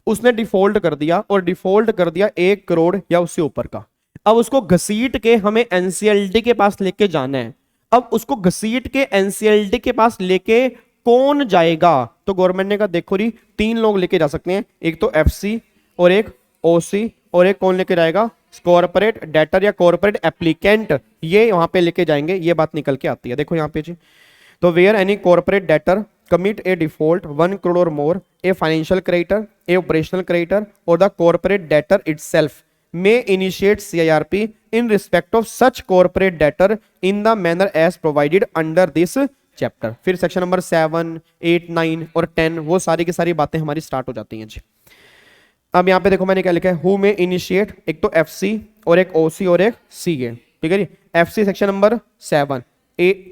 उसने डिफॉल्ट कर दिया और डिफॉल्ट कर दिया 1 करोड़ या उससे ऊपर का। अब उसको घसीट के हमें एनसीएलटी के पास लेके जाना है। अब उसको घसीट के एनसीएलटी के पास लेके कौन जाएगा? तो गवर्नमेंट ने कहा देखो जी 3 लोग लेके जा सकते हैं, एक तो एफसी और एक ओसी और एक कौन लेके जाएगा, कॉर्पोरेट डेटर या कॉर्पोरेट एप्लीकेंट, ये वहां पे लेके जाएंगे। ये बात निकल के आती है, देखो यहाँ पे जी। तो where any corporate debtor commit a default 1 crore or more, a financial creditor, a operational creditor or the corporate debtor itself may initiate CIRP in respect of such corporate debtor in the manner as provided under this chapter। फिर section number 7, 8, 9 और 10 वो सारी की सारी बातें हमारी start हो जाती हैं जी। अब यहाँ पे देखो मैंने क्या लिखा है, हु में इनिशिएट, एक तो एफसी और एक ओसी और एक सीए। ठीक है जी। एफसी सेक्शन नंबर 7,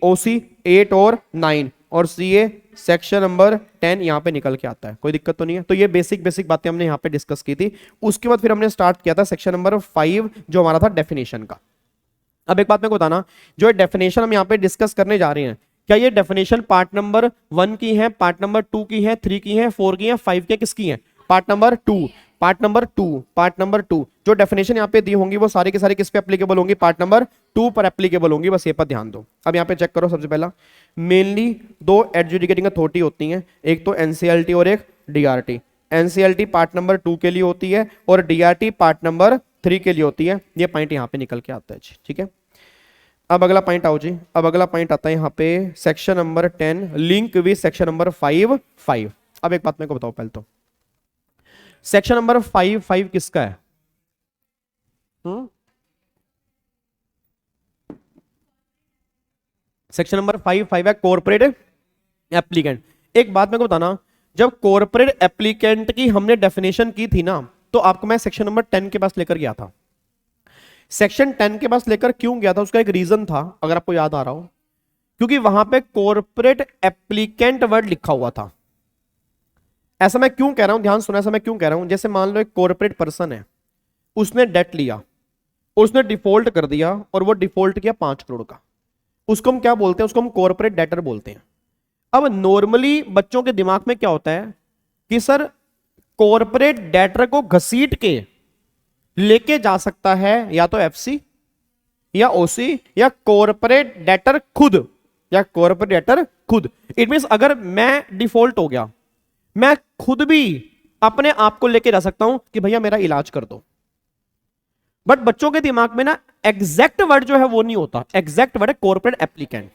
ओसी 8 और 9 और सीए सेक्शन नंबर 10 यहाँ पे निकल के आता है, कोई दिक्कत तो नहीं है। तो ये बेसिक बेसिक बातें हमने यहाँ पे डिस्कस की थी। उसके बाद फिर हमने स्टार्ट किया था सेक्शन नंबर 5 जो हमारा था डेफिनेशन का। अब एक बात मेरे को बताना, जो डेफिनेशन हम यहाँ पे डिस्कस करने जा रहे हैं, क्या ये डेफिनेशन पार्ट नंबर 1 की है, पार्ट नंबर 2 की है, 3 की है, 4 की है, 5 की है, किसकी है? Part number 2। पार्ट नंबर 2 जो डेफिनेशन यहाँ पे दी होंगी वो सारी की सारी किस पे एप्लीकेबल होंगी? पार्ट नंबर 2 पर एप्लीकेबल होंगी, बस ये पर ध्यान दो। अब यहाँ पे चेक करो, सबसे पहला मेनली 2 एडजुडिकेटिंग अथॉरिटी होती हैं, एक तो एनसीएलटी और एक डीआरटी। एनसीएलटी पार्ट नंबर 2 के लिए होती है और डीआरटी पार्ट नंबर 3 के लिए होती है। ये पॉइंट यहाँ पे निकल के आता है, ठीक है। अब अगला पॉइंट आओ जी, अब अगला पॉइंट आता है यहाँ पे section number 10 link with section number 5। अब एक बात मेरे को बताओ, पहले तो सेक्शन नंबर 5 किसका है? सेक्शन नंबर 5 है कॉर्पोरेट एप्लीकेंट। एक बात मेरे को बताना, जब कॉर्पोरेट एप्लीकेंट की हमने डेफिनेशन की थी ना, तो आपको मैं सेक्शन नंबर 10 के पास लेकर गया था। सेक्शन 10 के पास लेकर क्यों गया था, उसका एक रीजन था, अगर आपको याद आ रहा हो, क्योंकि वहां पे कॉर्पोरेट एप्लीकेंट वर्ड लिखा हुआ था। ऐसा मैं क्यों कह रहा हूं, ध्यान सुना, ऐसा मैं क्यों कह रहा हूं, जैसे मान लो एक कॉर्पोरेट पर्सन है, उसने डेट लिया, उसने डिफॉल्ट कर दिया और वो डिफॉल्ट किया 5 करोड़ का, उसको हम क्या बोलते हैं? उसको हम कॉर्पोरेट डेटर बोलते हैं। अब नॉर्मली बच्चों के दिमाग में क्या होता है कि सर कॉर्पोरेट डेटर को घसीट के लेके जा सकता है या तो एफसी या ओसी या कॉर्पोरेट डेटर खुद, या कॉर्पोरेट डेटर खुद। इट मींस अगर मैं डिफॉल्ट हो गया, मैं खुद भी अपने आप को लेके जा सकता हूं कि भैया मेरा इलाज कर दो। बट बच्चों के दिमाग में ना एग्जैक्ट वर्ड जो है वो नहीं होता, एग्जैक्ट वर्ड है कॉर्पोरेट एप्लीकेंट।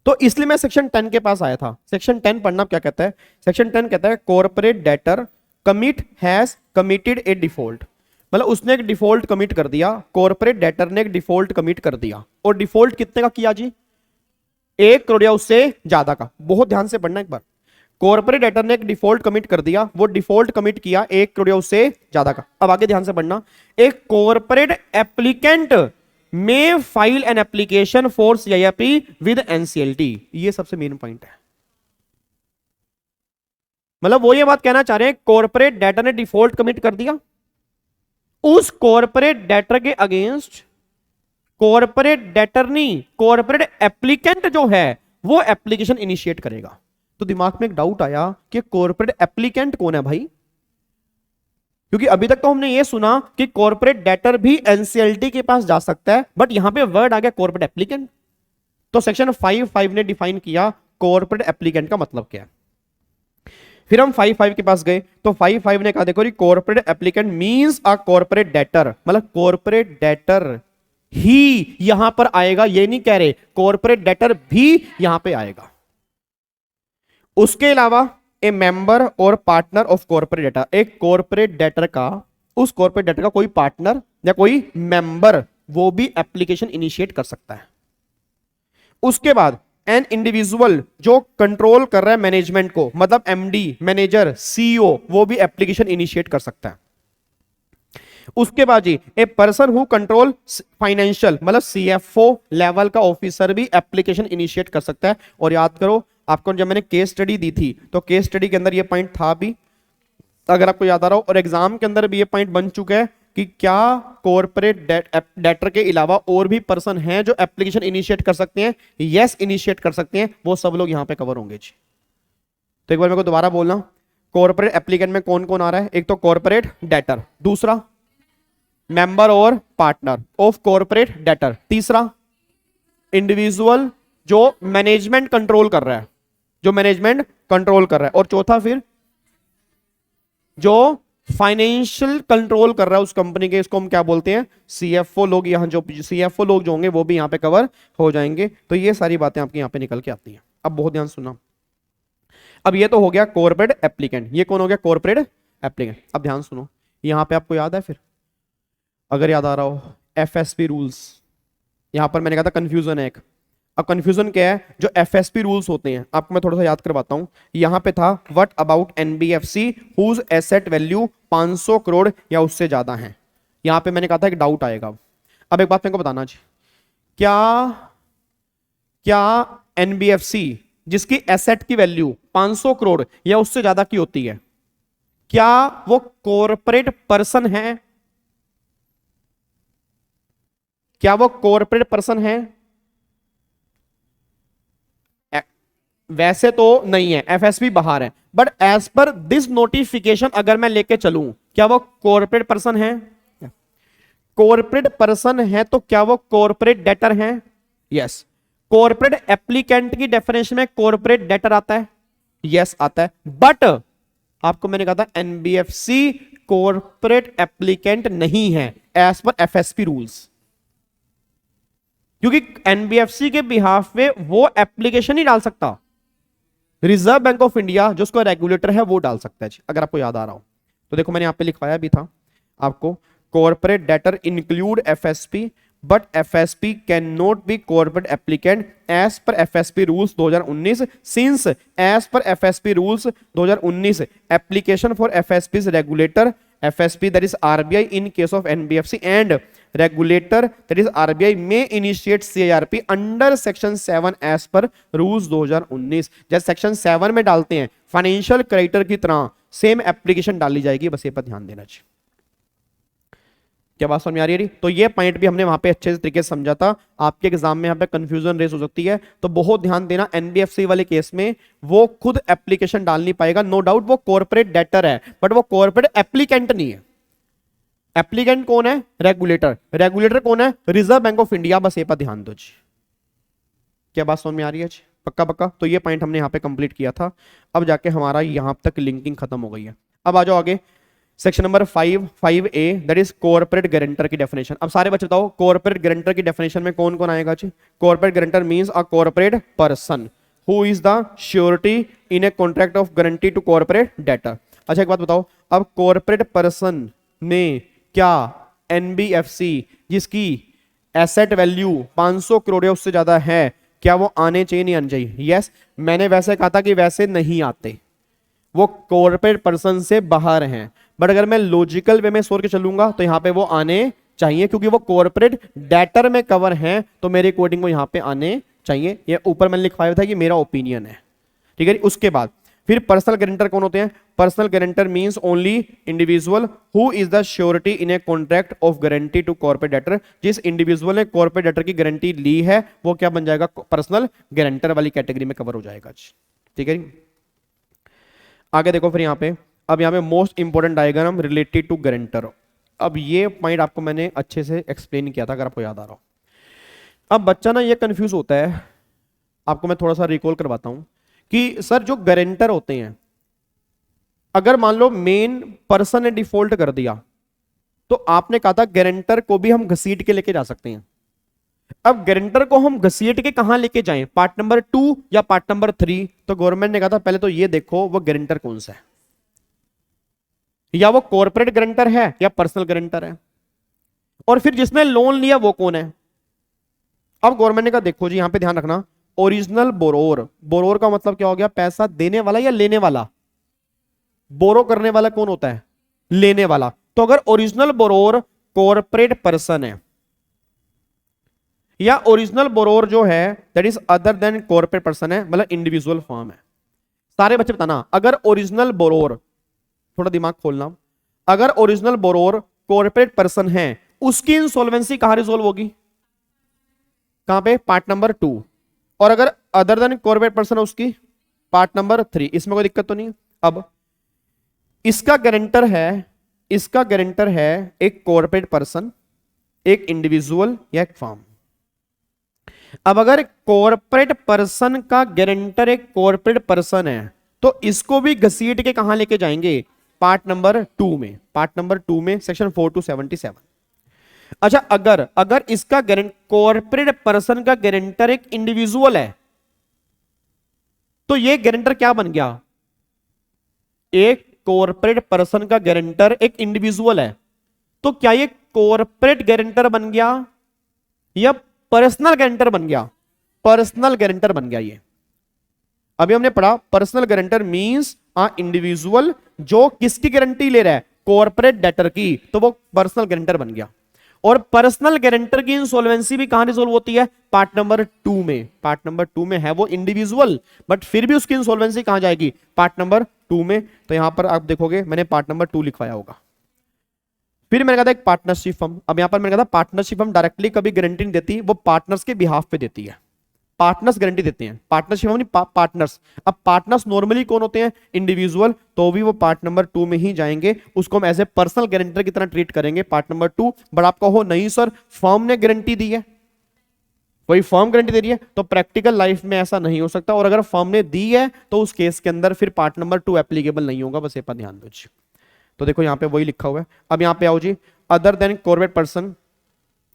तो इसलिए मैं सेक्शन 10 के पास आया था। सेक्शन 10 पढ़ना क्या कहता है? सेक्शन 10 कहता है corporate debtor commit has committed A default, मतलब उसने एक डिफॉल्ट कमिट कर दिया, कॉर्पोरेट डेटर ने एक डिफॉल्ट कमिट कर दिया। और डिफॉल्ट कितने का किया जी? 1 करोड़ या उससे ज्यादा का। बहुत ध्यान से पढ़ना एक बार, कॉर्पोरेट डेटर ने एक डिफॉल्ट कमिट कर दिया, वो डिफॉल्ट कमिट किया 1 करोड़ या उससे ज्यादा का। अब आगे ध्यान से पढ़ना, एक corporate applicant may file an application for CIAP with NCLT. ये सबसे मेन पॉइंट है, मतलब वो ये बात कहना चाह रहे हैं कॉर्पोरेट डेटर ने डिफॉल्ट कमिट कर दिया, उस कॉर्पोरेट डेटर के अगेंस्ट कॉर्पोरेट डेटर नहीं, कॉर्पोरेट एप्लीकेंट जो है वो एप्लीकेशन इनिशिएट करेगा। तो दिमाग में एक डाउट आया कि कॉर्पोरेट एप्लीकेंट कौन है भाई? क्योंकि अभी तक तो हमने ये सुना कि कॉर्पोरेट डेटर भी एनसीएलटी के पास जा सकता है, बट यहां पे वर्ड आ गया कॉर्पोरेट एप्लीकेंट। तो सेक्शन 5 ने डिफाइन किया कॉर्पोरेट एप्लीकेंट का मतलब क्या है। फिर हम 5 के पास गए तो 5 ने कहा देखो जी corporate applicant means a corporate debtor, मतलब कॉर्पोरेट डेटर ही यहां पर आएगा, ये नहीं कह रहे कॉर्पोरेट डेटर भी यहां पे आएगा। उसके अलावा ए मेंबर और पार्टनर ऑफ कॉर्पोरेट डेटर, एक कॉर्पोरेट डेटर का, उस कॉर्पोरेट डेटर का कोई पार्टनर या कोई मेंबर वो भी एप्लीकेशन इनिशिएट कर सकता है। उसके बाद एन इंडिविजुअल जो कंट्रोल कर रहा है मैनेजमेंट को, मतलब एमडी, मैनेजर, सीईओ, वो भी एप्लीकेशन इनिशिएट कर सकता है। उसके बाद जी a person who control financial, मतलब सीएफओ लेवल का ऑफिसर भी एप्लीकेशन इनिशिएट कर सकता है। और याद करो आपको जब मैंने केस स्टडी दी थी तो केस स्टडी के अंदर ये पॉइंट था भी, अगर आपको याद आ रहा हो, और एग्जाम के अंदर भी ये पॉइंट बन चुका है कि क्या कॉर्पोरेट डेटर के अलावा और भी पर्सन हैं जो एप्लीकेशन इनिशिएट कर सकते हैं? यस, इनिशिएट कर सकते हैं, वो सब लोग यहां पे कवर होंगे जी। तो एक बार मेरे को दोबारा बोलना, कॉर्पोरेट एप्लीकेंट में कौन कौन आ रहा है? एक तो कॉर्पोरेट डेटर, दूसरा मेंबर और पार्टनर ऑफ कॉर्पोरेट डेटर, तीसरा इंडिविजुअल जो मैनेजमेंट कंट्रोल कर रहा है, जो मैनेजमेंट कंट्रोल कर रहा है, और चौथा फिर जो फाइनेंशियल कंट्रोल कर रहा है उस कंपनी के, इसको हम क्या बोलते हैं? सीएफओ लोग। यहां जो सीएफओ लोग जो होंगे वो भी यहां पे कवर हो जाएंगे। तो ये सारी बातें आपके यहां पे निकल के आती हैं। अब बहुत ध्यान सुनना, अब ये तो हो गया कॉर्पोरेट एप्लीकेंट, ये कौन हो गया? Corporate applicant. अब ध्यान सुनो, यहां पे आपको याद है, फिर अगर याद आ रहा हो, एफएसपी रूल्स, यहां पर मैंने कहा था कंफ्यूजन है एक। अब कंफ्यूजन क्या है? जो एफएसपी रूल्स होते हैं, आपको मैं थोड़ा सा याद करवाता हूं। यहां पे था what about NBFC whose asset value 500 crore या उससे ज्यादा है। यहां पे मैंने कहा था एक डाउट आएगा, अब एक बात मेरे को बताना जी, क्या क्या एनबीएफसी जिसकी एसेट की वैल्यू 500 करोड़ या उससे ज्यादा की होती है, क्या वो कॉरपोरेट पर्सन है? क्या वो कॉरपोरेट पर्सन है? वैसे तो नहीं है, एफएसपी बाहर है, but as per this notification अगर मैं लेके चलूं, क्या वो कॉरपोरेट पर्सन है? कॉरपोरेट पर्सन है तो क्या वो कॉरपोरेट डेटर है? यस। कॉरपोरेट एप्लीकेंट की डेफिनेशन में कॉरपोरेट डेटर आता है, यस आता है, बट आपको मैंने कहा था एनबीएफसी कॉरपोरेट एप्लीकेंट नहीं है एज पर एफएसपी रूल्स, क्योंकि एनबीएफसी के बिहाफ में वो एप्लीकेशन नहीं डाल सकता, रिजर्व बैंक ऑफ इंडिया जो उसका रेगुलेटर है वो डाल सकता है। अगर आपको याद आ रहा हो तो देखो मैंने यहां पे लिखवाया भी था आपको, corporate debtor include FSP but FSP can not be corporate applicant as per FSP rules 2019 since as per FSP rules 2019 application for FSP regulator FSP, that is RBI, in case of NBFC, and regulator, that is RBI, may initiate CIRP under section 7 as per rules 2019। जैसे section 7 में डालते हैं financial creditor की तरह same application डाली जाएगी, बस ये पर ध्यान देना चाहिए। क्या बात समझ में आ रही है? तो ये पॉइंट भी हमने वहां पे अच्छे से तरीके से समझा था। आपके एग्जाम में यहाँ पे कंफ्यूजन रेस हो सकती है, तो बहुत ध्यान देना। एनबीएफसी वाले केस में वो खुद एप्लीकेशन डाल नहीं पाएगा, नो डाउट वो कॉर्पोरेट डेटर है, बट वो कॉर्पोरेट एप्लीकेंट नहीं है। एप्लीकेंट कौन है? रेगुलेटर। रेगुलेटर कौन है? Reserve bank of India. बस ये पर ध्यान दो जी। क्या बात समझ में आ रही है? पक्का पक्का। तो ये पॉइंट हमने यहाँ पे कंप्लीट किया था। अब जाके हमारा यहां तक लिंकिंग खत्म हो गई है। अब आ जाओ आगे, section number 5A, that is corporate guarantor की डेफिनेशन। अब सारे बच्चे बताओ कॉर्पोरेट गारंटर की डेफिनेशन में कौन कौन आएगा जी? Corporate guarantor means a corporate person who is the surety in a contract of guarantee to corporate debtor. अच्छा एक बात बताओ, अब कॉर्पोरेट पर्सन में क्या एनबीएफसी जिसकी एसेट वैल्यू 500 करोड़ या उससे ज्यादा है, क्या वो आने चाहिए नहीं आने चाहिए? यस। मैंने वैसे कहा था कि वैसे नहीं आते, वो कॉर्पोरेट पर्सन से बाहर हैं, बट अगर मैं लॉजिकल वे में सोच के चलूंगा तो यहां पे वो आने चाहिए, क्योंकि वो कॉर्पोरेट डेटर में कवर हैं, तो मेरे अकॉर्डिंग वो यहां पे आने चाहिए। ये ऊपर मैंने लिखवाया था कि मेरा ओपिनियन है, ठीक है। उसके बाद फिर पर्सनल गारंटर कौन होते हैं? Personal guarantor means only individual who is the surety in a contract of guarantee to corporate debtor. जिस इंडिविजुअल ने कॉर्पोरेट डेटर की गारंटी ली है वो क्या बन जाएगा? पर्सनल गारंटर वाली कैटेगरी में कवर हो जाएगा, ठीक है। आगे देखो फिर यहाँ पे, अब यहाँ पे most important diagram related to guarantor. अब ये पॉइंट आपको मैंने अच्छे से एक्सप्लेन किया था, अगर आपको याद आ रहा हो। अब बच्चा ना ये कंफ्यूज होता है, आपको मैं थोड़ा सा रिकॉल करवाता हूं कि सर जो गारंटर होते हैं, अगर मान लो मेन पर्सन ने डिफॉल्ट कर दिया, तो आपने कहा था गारंटर को भी हम घसीट के लेके जा सकते हैं। अब गारंटर को हम घसीट के कहां लेके जाएं? पार्ट नंबर 2 या पार्ट नंबर 3? तो गवर्नमेंट ने कहा था पहले तो ये देखो वो गारंटर कौन सा है, या वो कॉर्पोरेट गारंटर है या पर्सनल गारंटर है, और फिर जिसने लोन लिया वो कौन है। अब गवर्नमेंट ने कहा देखो जी, यहां पे ध्यान रखना, ओरिजिनल बोरोर। बोरोर का मतलब क्या हो गया? पैसा देने वाला या लेने वाला। बोरो करने वाला कौन होता है? लेने वाला। तो अगर ओरिजिनल बोरोर कॉर्पोरेट पर्सन है, या ओरिजिनल बोरोर जो है that is other than corporate person है, मतलब इंडिविजुअल फॉर्म है। सारे बच्चे बताना, अगर ओरिजिनल बोरोर, थोड़ा दिमाग खोलना, अगर ओरिजिनल बोरोर कॉर्पोरेट पर्सन है, उसकी इंसॉल्वेंसी कहां रिजोल्व होगी? कहां पे? Part number 2। और अगर अदर देन कॉर्पोरेट पर्सन है उसकी पार्ट नंबर 3। इसमें कोई दिक्कत तो नहीं। अब इसका गारंटर है, इसका गारंटर है एक कॉर्पोरेट पर्सन, एक इंडिविजुअल या एक फर्म। अब अगर कॉर्पोरेट पर्सन का गारंटर एक कॉर्पोरेट पर्सन है, तो इसको भी घसीट के कहां लेके जाएंगे? पार्ट नंबर 2 में। पार्ट नंबर 2 में सेक्शन 4 to 77। अच्छा अगर इसका कॉर्पोरेट पर्सन का गारंटर एक इंडिविजुअल है, तो ये गारंटर क्या बन गया? एक कॉर्पोरेट पर्सन का गारंटर एक इंडिविजुअल है, तो क्या ये कॉर्पोरेट गारंटर बन गया या पर्सनल गारंटर बन गया? पर्सनल गारंटर बन गया। ये अभी हमने पढ़ा, personal guarantor means a individual जो किसकी गारंटी ले रहा है? कॉर्पोरेट डेटर की, तो वो पर्सनल गारंटर बन गया। और पर्सनल गारंटर की इंसॉल्वेंसी भी कहां रिजोल्व होती है? पार्ट नंबर 2 में। पार्ट नंबर 2 में है वो इंडिविजुअल, बट फिर भी उसकी इंसॉल्वेंसी कहां जाएगी? पार्ट नंबर 2 में। तो यहां पर आप देखोगे मैंने पार्ट नंबर 2 लिखवाया होगा। फिर मैंने कहा था एक पार्टनरशिप फर्म। अब यहां पर मैंने कहा था पार्टनरशिप फर्म डायरेक्टली कभी गारंटी नहीं देती, वो पार्टनर्स के बिहाफ पे देती है। पार्टनर्स गारंटी देते हैं, पार्टनरशिप फर्म नहीं, पार्टनर्स। अब पार्टनर्स नॉर्मली कौन होते हैं? इंडिविजुअल, तो भी वो पार्ट नंबर 2 में ही जाएंगे, उसको हम एज ए पर्सनल गारंटर की तरह ट्रीट करेंगे, पार्ट नंबर 2। बट आप कहो नहीं सर फर्म ने गारंटी दी है, कोई फर्म गारंटी दे रही है, तो प्रैक्टिकल लाइफ में ऐसा नहीं हो सकता। और अगर फर्म ने दी है तो उस केस के अंदर फिर पार्ट नंबर 2 एप्लीकेबल नहीं होगा, बस ये पर ध्यान दो जी। तो देखो यहां पे वही लिखा हुआ है। अब यहां पे आओ जी, अदर देन कॉर्पोरेट पर्सन।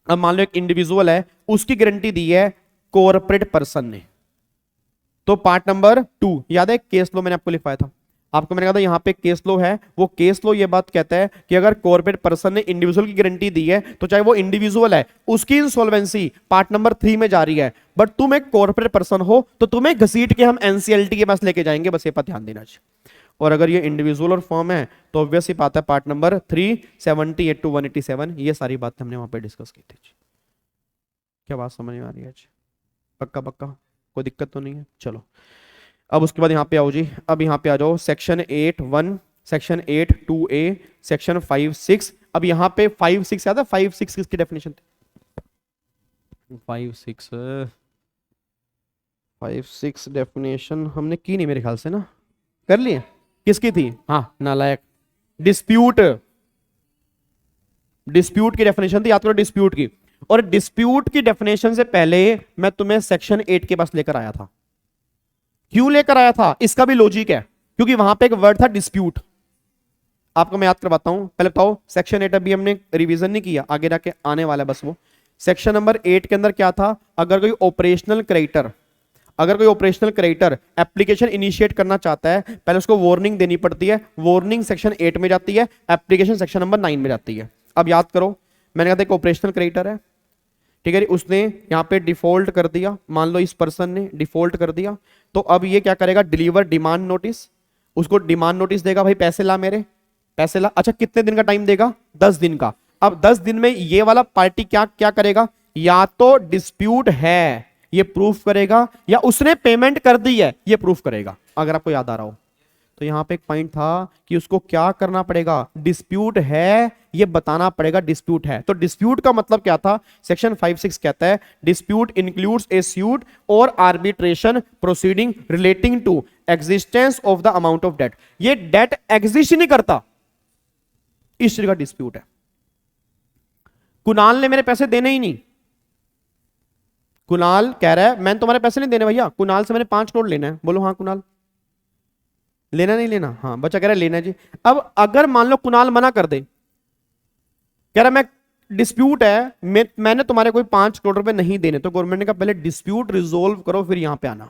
अब मान लो एक इंडिविजुअल है, उसकी गारंटी दी है कॉर्पोरेट पर्सन ने, तो पार्ट नंबर 2 याद है केस लो मैंने आपको लिखवाया था, आपको मैंने कहा था यहां पे केस लो है, वो केस लो ये बात कहता है कि अगर कॉर्पोरेट पर्सन ने इंडिविजुअल की गारंटी दी है तो चाहे वो इंडिविजुअल है उसकी इंसॉल्वेंसी पार्ट नंबर 3 में जा रही है, बट तुम एक कॉर्पोरेट पर्सन हो तो तुम्हें घसीट के हम एनसीएलटी के पास लेके जाएंगे, बस ये पर ध्यान देना चाहिए। और अगर ये इंडिविजुअल और फर्म है तो ऑब्वियस ही बात है पार्ट नंबर 378 to 187, ये सारी बात हमने वहां पे डिस्कस की थी। क्या बात समझ में आ रही है? पक्का पक्का, कोई दिक्कत तो नहीं है? चलो अब उसके बाद यहाँ पे आओ जी, अब यहाँ पे आ जाओ सेक्शन 8(1), सेक्शन 8(2)(a), सेक्शन 5(6). अब यहाँ पे 5(6) याद है? 5(6) किसकी डेफिनेशन थी? 5(6) डेफिनेशन हमने की नहीं मेरे ख्याल से ना, कर लिए? किसकी थी? हाँ नालायक, डिस्प्यूट। डिस्प्यूट की डेफिनेशन थी, याद करो डिस्प्यूट की। और डिस्प्यूट की डेफिनेशन से पहले मैं तुम्हें सेक्शन 8 के पास लेकर आया था। क्यों लेकर आया था? इसका भी लॉजिक है, क्योंकि वहां पे एक वर्ड था डिस्प्यूट। आपको मैं याद करवाता हूं, पहले बताओ सेक्शन 8 अभी हमने रिवीजन नहीं किया, आगे जाके आने वाला है बस वो। सेक्शन नंबर 8 के अंदर क्या था? अगर कोई ऑपरेशनल क्रेडिटर एप्लीकेशन इनिशिएट करना चाहता है, पहले उसको वार्निंग देनी पड़ती है, वार्निंग सेक्शन 8 में जाती है, एप्लीकेशन सेक्शन नंबर 9 में जाती है। अब याद करो मैंने कहा था एक ऑपरेशनल क्रेडिटर है, ठीक है, उसने यहां पे डिफॉल्ट कर दिया, मान लो इस पर्सन ने डिफॉल्ट कर दिया, तो अब ये क्या करेगा? डिलीवर डिमांड नोटिस, उसको डिमांड नोटिस देगा, भाई पैसे ला मेरे, पैसे ला। अच्छा कितने दिन का टाइम देगा? 10 दिन का। अब 10 दिन में ये वाला पार्टी क्या क्या करेगा? या तो डिस्प्यूट है ये प्रूफ करेगा, या उसने पेमेंट कर दी है ये प्रूफ करेगा, अगर आपको याद आ रहा हो। तो यहां पे एक पॉइंट था कि उसको क्या करना पड़ेगा? डिस्प्यूट है ये बताना पड़ेगा, डिस्प्यूट है। तो डिस्प्यूट का मतलब क्या था? सेक्शन 5(6) कहता है डिस्प्यूट इंक्लूड्स ए सूट और arbitration proceeding relating to existence of the amount of debt. ये डेट एग्जिस्ट नहीं करता, इस तरह का डिस्प्यूट है। कुणाल ने मेरे पैसे देने ही नहीं, कुणाल कह रहा है मैंने तुम्हारे पैसे नहीं देने भैया, कुणाल से मैंने 5 करोड़ लेना है। बोलो हाँ कुणाल, लेना नहीं लेना? हाँ बच्चा कह रहा है लेना जी। अब अगर मान लो कुणाल मना कर दे, कह रहा मैं डिस्प्यूट है, मैंने तुम्हारे कोई 5 करोड़ रुपए नहीं देने, तो गवर्नमेंट ने कहा पहले डिस्प्यूट रिजोल्व करो फिर यहां पे आना।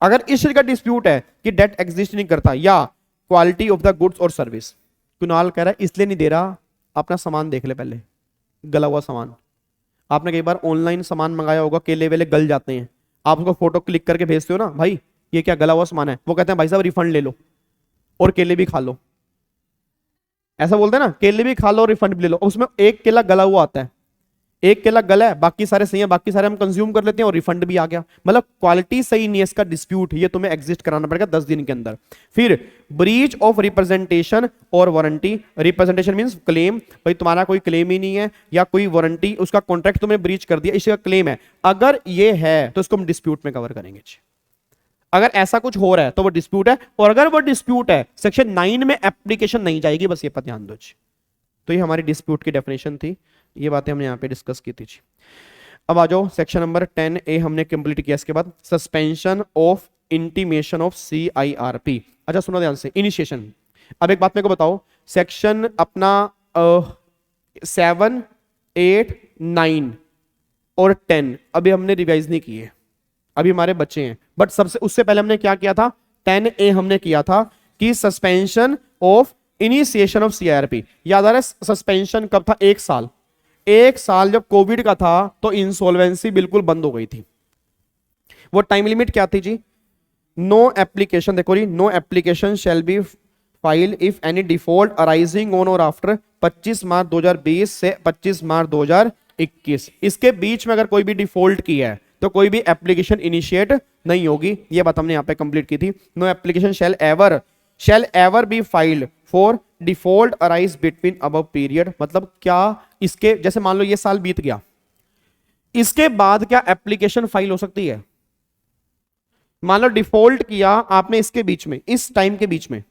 अगर इस तरह का डिस्प्यूट है कि डेट एग्जिस्ट नहीं करता या quality of the goods or service, Kunal कह रहा है इसलिए नहीं दे रहा, अपना सामान देख ले पहले, गला हुआ सामान। आपने कई बार ऑनलाइन सामान मंगाया होगा, केले वेले गल जाते हैं, आप उसको फोटो क्लिक करके भेजते हो ना, भाई ये क्या गला हुआ सामान है, वो कहते हैं भाई साहब रिफंड ले लो और केले भी खा लो, ऐसा बोलते हैं ना, केले भी खा लो और रिफंड भी ले लो। उसमें एक केला गला हुआ आता है, एक केला गला है, बाकी सारे सही है, बाकी सारे हम कंज्यूम कर लेते हैं और रिफंड भी आ गया, मतलब क्वालिटी सही नहीं है, इसका डिस्प्यूट ये तुम्हें एग्जिस्ट कराना पड़ेगा 10 दिन के अंदर। फिर ब्रीच ऑफ रिप्रेजेंटेशन और वारंटी, रिप्रेजेंटेशन मींस क्लेम, भाई तुम्हारा कोई क्लेम ही नहीं है या कोई वारंटी, उसका कॉन्ट्रैक्ट तुमने ब्रीच कर दिया, इसका क्लेम है, अगर ये है तो इसको हम डिस्प्यूट में कवर करेंगे। अगर ऐसा कुछ हो रहा है तो वो डिस्प्यूट है, और अगर वो डिस्प्यूट है सेक्शन 9 में एप्लीकेशन नहीं जाएगी, बस ये पर ध्यान दो। तो ये हमारी डिस्प्यूट की डेफिनेशन थी, ये बातें हमने यहां पे डिस्कस की थी। अब आ जाओ सेक्शन नंबर 10(a) हमने कंप्लीट किया। इसके बाद suspension of intimation of CIRP। अच्छा सुनो ध्यान से, इनिशिएशन। अब एक बात मेरे को बताओ, सेक्शन अपना 7, 8, 9 और 10 अभी हमने रिवाइज नहीं किए, अभी हमारे बच्चे हैं, बट सबसे उससे पहले हमने क्या किया था? 10(a) हमने किया था कि suspension of initiation of CIRP। याद आ रहा है सस्पेंशन कब था? 1 साल। 1 साल जब कोविड का था तो इंसॉल्वेंसी बिल्कुल बंद हो गई थी। वो टाइम लिमिट क्या थी जी? नो एप्लीकेशन, देखो जी, no application shall be file if any default arising on or after 25 March 2020 से 25 मार्च 2021, इसके बीच में अगर कोई भी डिफॉल्ट की है तो कोई भी एप्लीकेशन इनिशिएट नहीं होगी। ये बात हमने यहाँ पे कंप्लीट की थी। No application shall ever be filed for default arise between above period. मतलब क्या, इसके जैसे मान लो ये साल बीत गया, इसके बाद क्या एप्लीकेशन फाइल हो सकती है? मान लो डिफॉल्ट किया आपने इसके बीच में, इस टाइम के बीच में,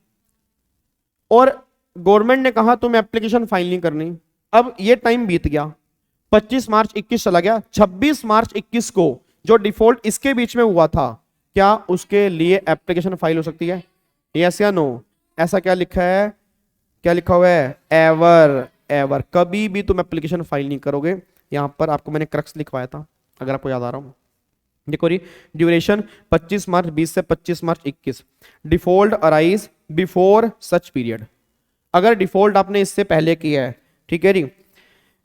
और गवर्नमेंट ने कहा तुम एप्लीकेशन फाइल नहीं करनी। अब ये टाइम बीत गया, 25 मार्च 21 चला गया, 26 मार्च 21 को जो डिफॉल्ट इसके बीच में हुआ था, क्या उसके लिए एप्लीकेशन फाइल हो सकती है? यस या नो? ऐसा क्या लिखा है, क्या लिखा हुआ है? एवर कभी भी तुम एप्लीकेशन फाइल नहीं करोगे। यहां पर आपको मैंने क्रक्स लिखवाया था, अगर आपको याद आ रहा हूं। देखो री, ड्यूरेशन 25 मार्च 20 से 25 मार्च 21, default arise before such period. अगर डिफॉल्ट आपने इससे पहले किया है, ठीक है री,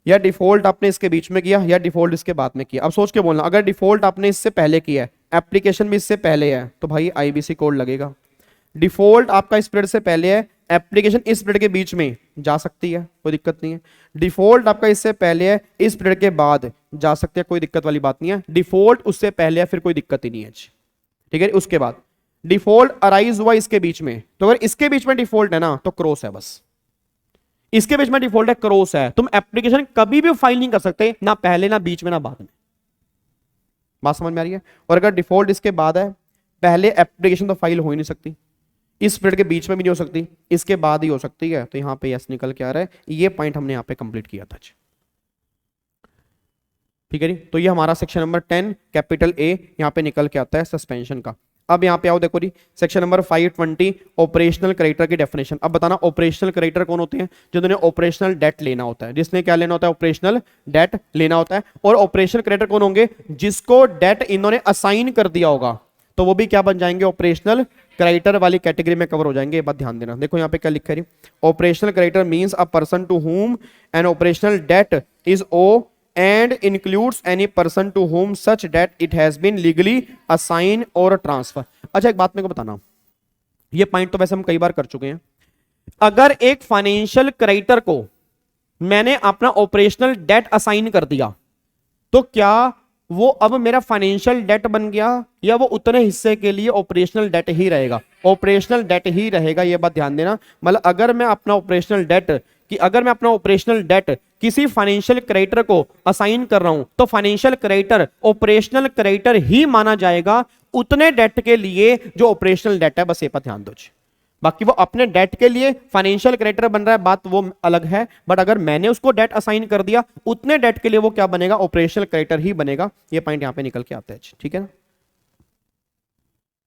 या डिफॉल्ट आपने इसके बीच में किया, या डिफॉल्ट इसके बाद में किया। अब सोच के बोलना, अगर डिफॉल्ट आपने इससे पहले किया है, एप्लीकेशन भी इससे पहले है, तो भाई आईबीसी कोड लगेगा। डिफॉल्ट आपका इस पीरियड से पहले है, एप्लीकेशन इस पीरियड के बीच में जा सकती है, कोई दिक्कत नहीं है। डिफॉल्ट आपका इससे पहले है, इस पीरियड के बाद जा सकते हैं, कोई दिक्कत वाली बात नहीं है। डिफॉल्ट उससे पहले है, फिर कोई दिक्कत ही नहीं है, ठीक है। उसके बाद डिफॉल्ट अराइज हुआ इसके बीच में, तो अगर इसके बीच में डिफॉल्ट है ना, तो क्रॉस है, बस इसके बीच में डिफॉल्ट है, क्रॉस है, तुम एप्लीकेशन कभी भी फाइल नहीं कर सकते, ना पहले ना बीच में ना बाद में। बात समझ में आ रही है? और अगर डिफॉल्ट इसके बाद है, पहले एप्लीकेशन तो फाइल हो ही नहीं सकती, इस पीरियड के बीच में भी नहीं हो सकती, इसके बाद ही हो सकती है। तो यहां पे यस निकल के आ रहा है। ये पॉइंट हमने यहां पे कंप्लीट किया था, ठीक है जी। तो ये हमारा सेक्शन नंबर 10 कैपिटल ए यहां पे निकल के आता है सस्पेंशन का। अब यहां पे आओ, देखो जी, सेक्शन नंबर 520 ऑपरेशनल क्रेडिटर की डेफिनेशन। अब बताना ऑपरेशनल क्रेडिटर कौन होते हैं? जिन्होंने ऑपरेशनल डेट लेना होता है, जिसने क्या लेना होता है? ऑपरेशनल डेट लेना होता है। और ऑपरेशनल क्रेडिटर कौन होंगे? जिसको डेट इन्होंने असाइन कर दिया होगा, तो वो भी क्या बन जाएंगे? ऑपरेशनल क्रेडिटर वाली कैटेगरी में कवर हो जाएंगे। ये बात ध्यान देना। देखो यहाँ पे क्या लिखा है, operational creditor means a person to whom an operational debt is owe and includes any person to whom such debt it has been legally assigned or transfer। अच्छा एक बात मेरे को बताना, ये पॉइंट तो वैसे हम कई बार कर चुके हैं। अगर एक फाइनेंशियल क्रेडिटर को मैंने अपना ऑपरेशनल डेट असाइन कर दिया, तो क्या वो अब मेरा फाइनेंशियल डेट बन गया, या वो उतने हिस्से के लिए ऑपरेशनल डेट ही रहेगा? ऑपरेशनल डेट ही रहेगा, ये बात ध्यान देना। मतलब अगर मैं अपना ऑपरेशनल डेट किसी फाइनेंशियल क्रेडिटर को असाइन कर रहा हूं, तो फाइनेंशियल क्रेडिटर ऑपरेशनल क्रेडिटर ही माना जाएगा उतने डेट के लिए जो ऑपरेशनल डेट है। बस ये पर ध्यान दो। बाकी वो अपने डेट के लिए फाइनेंशियल क्रेडिटर बन रहा है, बात वो अलग है। बट अगर मैंने उसको डेट असाइन कर दिया, उतने डेट के लिए वो क्या बनेगा? ऑपरेशनल क्रेडिटर ही बनेगा। ये पॉइंट यहां पे निकल के आते हैं, ठीक है ना?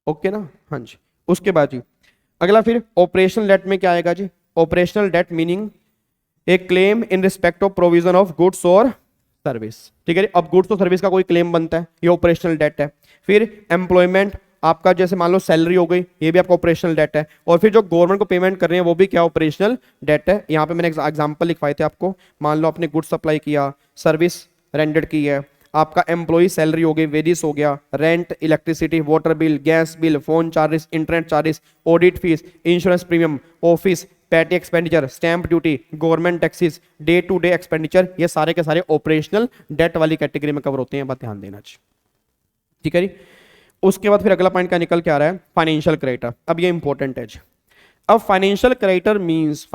ओके ना? हाँ जी। उसके बाद जी अगला फिर ऑपरेशनल डेट में क्या आएगा जी? Operational debt meaning a claim in respect of provision of goods or service, ठीक है। अब गुड्स और सर्विस का कोई क्लेम बनता है, ये ऑपरेशनल डेट है। फिर एम्प्लॉयमेंट, आपका जैसे मान लो सैलरी हो गई, ये भी आपका ऑपरेशनल डेट है। और फिर जो गवर्नमेंट को पेमेंट कर रहे हैं, वो भी क्या? ऑपरेशनल डेट है। यहाँ पे मैंने एग्जांपल लिखवाए थे आपको। मान लो आपने गुड्स सप्लाई किया, सर्विस रेंडर की है, आपका एम्प्लॉय सैलरी हो गई, वेजेस हो गया, rent, electricity, water bill, gas bill, phone charges, internet charges, audit fees, insurance premium, office petty expenditure, stamp duty, government taxes, day to day expenditure, ये सारे के सारे ऑपरेशनल डेट वाली कैटेगरी में कवर होते हैं। बात ध्यान देना, ठीक है जी। उसके बाद फिर अगला पॉइंट क्या निकल के आ रहा है? Financial creditor. अब ये इंपॉर्टेंट है। अब financial creditor means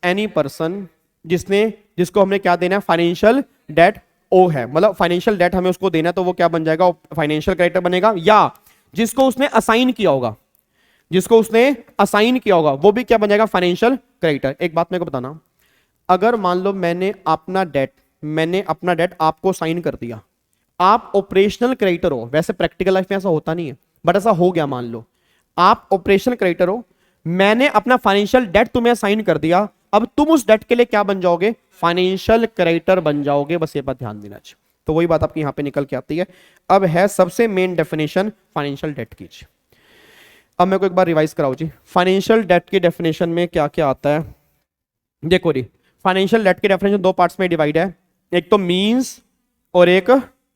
any person जिसको हमने क्या देना है? फाइनेंशियल डेट ओ है, मतलब फाइनेंशियल डेट हमें उसको देना, तो वो क्या बन जाएगा? फाइनेंशियल क्रेडिटर बनेगा। या जिसको उसने असाइन किया होगा, वो भी क्या बन जाएगा? Financial creditor. एक बात मेरे को बताना, अगर मान लो मैंने अपना डेट आपको साइन कर दिया, आप ऑपरेशनल क्रेडिटर हो, वैसे प्रैक्टिकल लाइफ में ऐसा होता नहीं है, बट ऐसा हो गया, मान लो आप ऑपरेशनल क्रेडिटर हो, मैंने अपना फाइनेंशियल डेट तुम्हें साइन कर दिया, अब तुम उस डेट के लिए क्या बन जाओगे? फाइनेंशियल क्रेडिटर बन जाओगे। बस ये बात ध्यान देना चाहिए। तो वही बात आपकी यहां पे निकल के आती है। अब है सबसे मेन डेफिनेशन फाइनेंशियल डेट की। अब मेरे को एक बार रिवाइज कराओ जी, फाइनेंशियल डेट की डेफिनेशन में क्या क्या आता है। देखो जी, फाइनेंशियल डेट की डेफिनेशन दो पार्ट्स में डिवाइड है, एक तो मींस और एक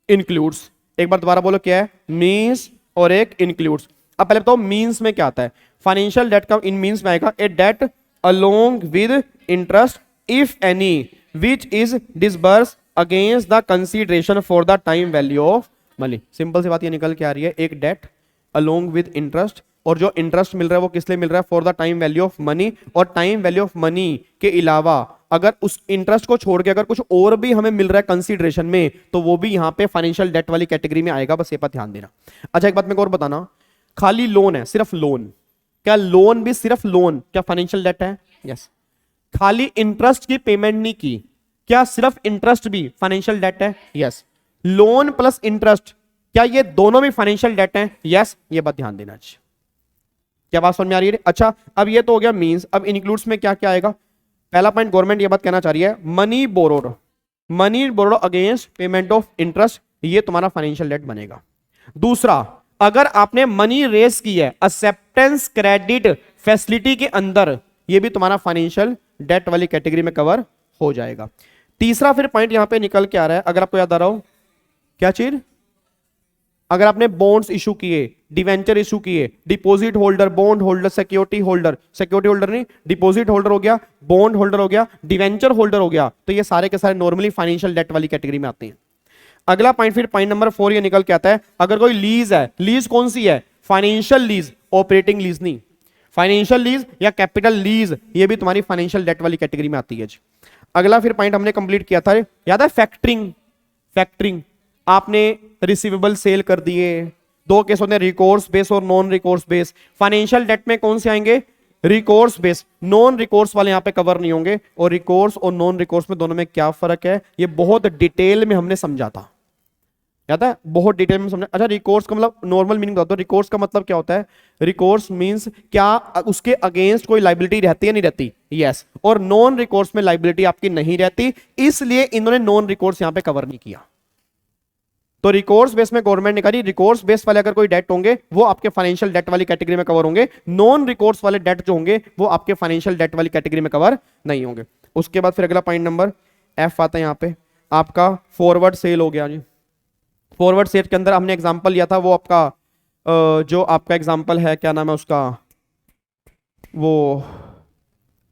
इंक्लूड्स। एक बार दोबारा बोलो, क्या है? मींस और एक इंक्लूड्स। अब पहले बताओ मीन्स में क्या आता है। फाइनेंशियल डेट का इन मीन्स में आएगा a debt along with interest if any which is disburse against the consideration for the time value of money. Simple सी बात ये निकल के आ रही है, एक डेट अलोंग विद इंटरेस्ट, और जो इंटरेस्ट मिल रहा है वो किस लिए मिल रहा है, for the time value of money, और टाइम वैल्यू ऑफ मनी के अलावा अगर उस इंटरेस्ट को छोड़ के अगर कुछ और भी हमें मिल रहा है कंसीडरेशन में, तो वो भी यहां पे फाइनेंशियल डेट वाली कैटेगरी में आएगा, बस ये पर ध्यान देना। अच्छा एक बात मेरे को और बताना, खाली लोन है, सिर्फ लोन, क्या लोन भी सिर्फ लोन क्या फाइनेंशियल डेट है? यस। खाली इंटरेस्ट की पेमेंट नहीं की, क्या सिर्फ इंटरेस्ट भी फाइनेंशियल डेट है? यस। लोन प्लस इंटरेस्ट, क्या ये दोनों भी फाइनेंशियल डेट हैं? यस। ये बात ध्यान देना चाहिए। क्या बात समझ में आ रही है? अच्छा अब ये तो हो गया मींस, अब इंक्लूड्स में क्या क्या आएगा। पहला पॉइंट गवर्नमेंट ये बात कहना चाह रही है, money borrowed against payment of interest, ये तुम्हारा फाइनेंशियल डेट बनेगा। दूसरा, अगर आपने मनी रेस की है एक्सेप्टेंस क्रेडिट फैसिलिटी के अंदर, ये भी तुम्हारा फाइनेंशियल डेट वाली कैटेगरी में कवर हो जाएगा। तीसरा फिर पॉइंट यहां पे निकल के आ रहा है, अगर आपको याद आ रहा हो, क्या चीज, अगर आपने बॉन्ड्स इशू किए, डिवेंचर इशू किए, deposit holder, bond holder, security holder नहीं, डिपॉजिट होल्डर हो गया, बॉन्ड होल्डर हो गया, डिवेंचर होल्डर हो गया, तो ये सारे के सारे नॉर्मली फाइनेंशियल डेट वाली कैटेगरी में आते हैं। अगला पॉइंट फिर पॉइंट नंबर 4 ये निकल के आता है, अगर कोई लीज है, लीज कौन सी है, फाइनेंशियल लीज, ऑपरेटिंग लीज नहीं, फाइनेंशियल लीज या कैपिटल लीज, ये भी तुम्हारी फाइनेंशियल डेट वाली कैटेगरी में आती है। अगला फिर पॉइंट हमने कंप्लीट किया था, याद है, फैक्टरिंग, आपने रिसीवेबल सेल कर दिए, दो केस होते हैं, रिकोर्स बेस और non recourse base. Financial debt में कौन से आएंगे, रिकोर्स बेस, नॉन रिकोर्स वाले यहां पे कवर नहीं होंगे। और रिकोर्स और नॉन रिकोर्स में दोनों में क्या फर्क है, ये बहुत डिटेल में हमने समझा था, याद है, बहुत डिटेल में समझा। अच्छा रिकोर्स का मतलब नॉर्मल मीनिंग बता दो, रिकोर्स का मतलब क्या होता है, रिकोर्स मींस क्या उसके अगेंस्ट कोई लाइबिलिटी रहती है नहीं रहती, यस। और नॉन रिकोर्स में लाइबिलिटी आपकी नहीं रहती, इसलिए इन्होंने नॉन रिकोर्स यहां पे कवर नहीं किया। तो रिकोर्स बेस में गवर्नमेंट ने कहा रिकोर्स बेस वाले अगर कोई डेट होंगे वो आपके फाइनेंशियल डेट वाली कैटेगरी में कवर होंगे, नॉन रिकोर्स वाले डेट जो होंगे वो आपके फाइनेंशियल डेट वाली कैटेगरी में कवर नहीं होंगे। उसके बाद फिर अगला पॉइंट नंबर एफ आता है, यहां पे आपका फॉरवर्ड सेल हो गया जी। फॉरवर्ड सेल के अंदर हमने एग्जांपल लिया था, वो आपका जो आपका एग्जांपल है, क्या नाम है उसका, वो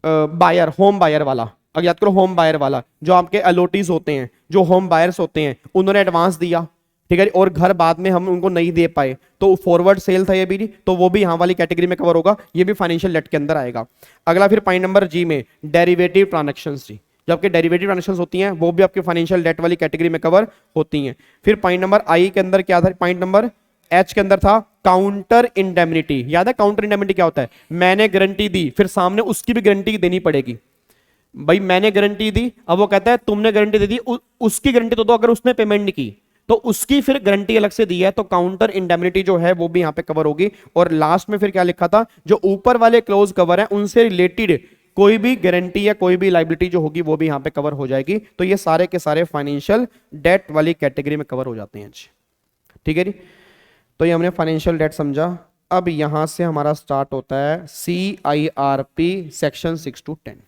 बायर, होम बायर वाला, अगर याद करो, होम बायर वाला, जो आपके अलॉटीज होते हैं, जो होम बायर्स होते हैं, उन्होंने एडवांस दिया, ठीक है, और घर बाद में हम उनको नहीं दे पाए, तो फॉरवर्ड सेल था ये भी, तो वो भी यहां वाली कैटेगरी में कवर होगा, ये भी फाइनेंशियल डेट के अंदर आएगा। अगला फिर पॉइंट नंबर जी में डेरिवेटिव ट्रांजैक्शंस जी, जो आपके डेरिवेटिव ट्रांजैक्शंस होती हैं वो भी आपके फाइनेंशियल डेट वाली कैटेगरी में कवर होती हैं। फिर पॉइंट नंबर आई के अंदर क्या था, पॉइंट नंबर एच के अंदर था काउंटर इंडेमनिटी। याद है काउंटर इंडेमनिटी क्या होता है, मैंने गारंटी दी, फिर सामने उसकी भी गारंटी देनी पड़ेगी। भाई मैंने गारंटी दी, अब वो कहता है तुमने गारंटी दे दी, उसकी गारंटी तो दो, अगर उसने पेमेंट नहीं की तो उसकी फिर गारंटी अलग से दी है, तो काउंटर इंडेमनिटी जो है वो भी यहां पे कवर होगी। और लास्ट में फिर क्या लिखा था, जो ऊपर वाले क्लोज कवर है उनसे रिलेटेड कोई भी गारंटी या कोई भी लायबिलिटी जो होगी वो भी यहां पे कवर हो जाएगी। तो ये सारे के सारे फाइनेंशियल डेट वाली कैटेगरी में कवर हो जाते हैं। ठीक है जी, तो ये हमने फाइनेंशियल डेट समझा। अब यहां से हमारा स्टार्ट होता है CIRP सेक्शन 6 to 10।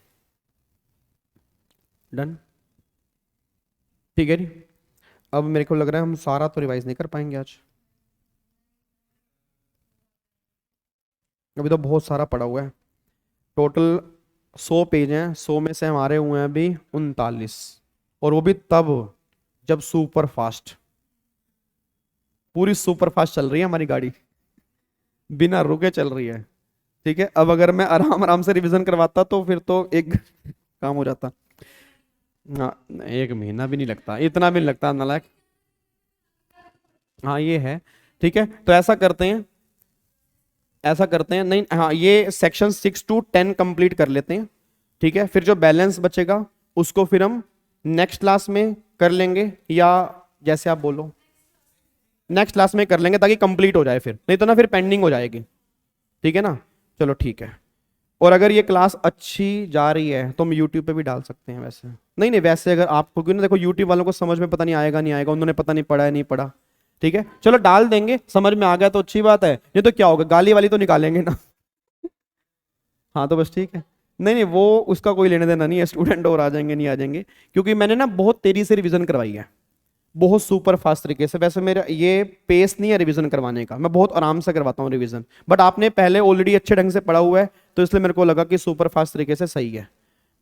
डन, ठीक है जी। अब मेरे को लग रहा है हम सारा तो रिवाइज नहीं कर पाएंगे आज, अभी तो बहुत सारा पड़ा हुआ है। टोटल 100 पेज हैं, 100 में से हमारे हुए हैं अभी 39, और वो भी तब जब सुपर फास्ट, पूरी सुपर फास्ट चल रही है हमारी गाड़ी, बिना रुके चल रही है। ठीक है, अब अगर मैं आराम आराम से रिवीजन करवाता तो फिर तो एक काम हो जाता। हाँ, 1 महीना भी नहीं लगता, इतना भी नहीं लगता नालायक। हाँ ये है, ठीक है, तो ऐसा करते हैं, नहीं, हाँ ये सेक्शन 6 to 10 कंप्लीट कर लेते हैं। ठीक है, फिर जो बैलेंस बचेगा उसको फिर हम नेक्स्ट क्लास में कर लेंगे, या जैसे आप बोलो नेक्स्ट क्लास में कर लेंगे ताकि कंप्लीट हो जाए, फिर नहीं तो ना फिर पेंडिंग हो जाएगी। ठीक है ना, चलो ठीक है। और अगर ये क्लास अच्छी जा रही है तो हम YouTube पे भी डाल सकते हैं। वैसे नहीं, वैसे अगर आपको, क्योंकि ना देखो YouTube वालों को समझ में पता नहीं आएगा नहीं आएगा, उन्होंने पता नहीं पढ़ा है नहीं पढ़ा। ठीक है, चलो डाल देंगे, समझ में आ गया तो अच्छी बात है, ये तो क्या होगा, गाली वाली तो निकालेंगे ना। हाँ तो बस ठीक है, नहीं वो उसका कोई लेने देना नहीं है, स्टूडेंट और आ जाएंगे नहीं आ जाएंगे, क्योंकि मैंने ना बहुत तेजी से रिवीजन करवाई है, बहुत सुपर फास्ट तरीके से। वैसे मेरा ये पेस नहीं है रिवीजन करवाने का, मैं बहुत आराम से करवाता हूँ रिवीजन, बट आपने पहले ऑलरेडी अच्छे ढंग से पढ़ा हुआ है तो इसलिए मेरे को लगा कि सुपर फास्ट तरीके से सही है।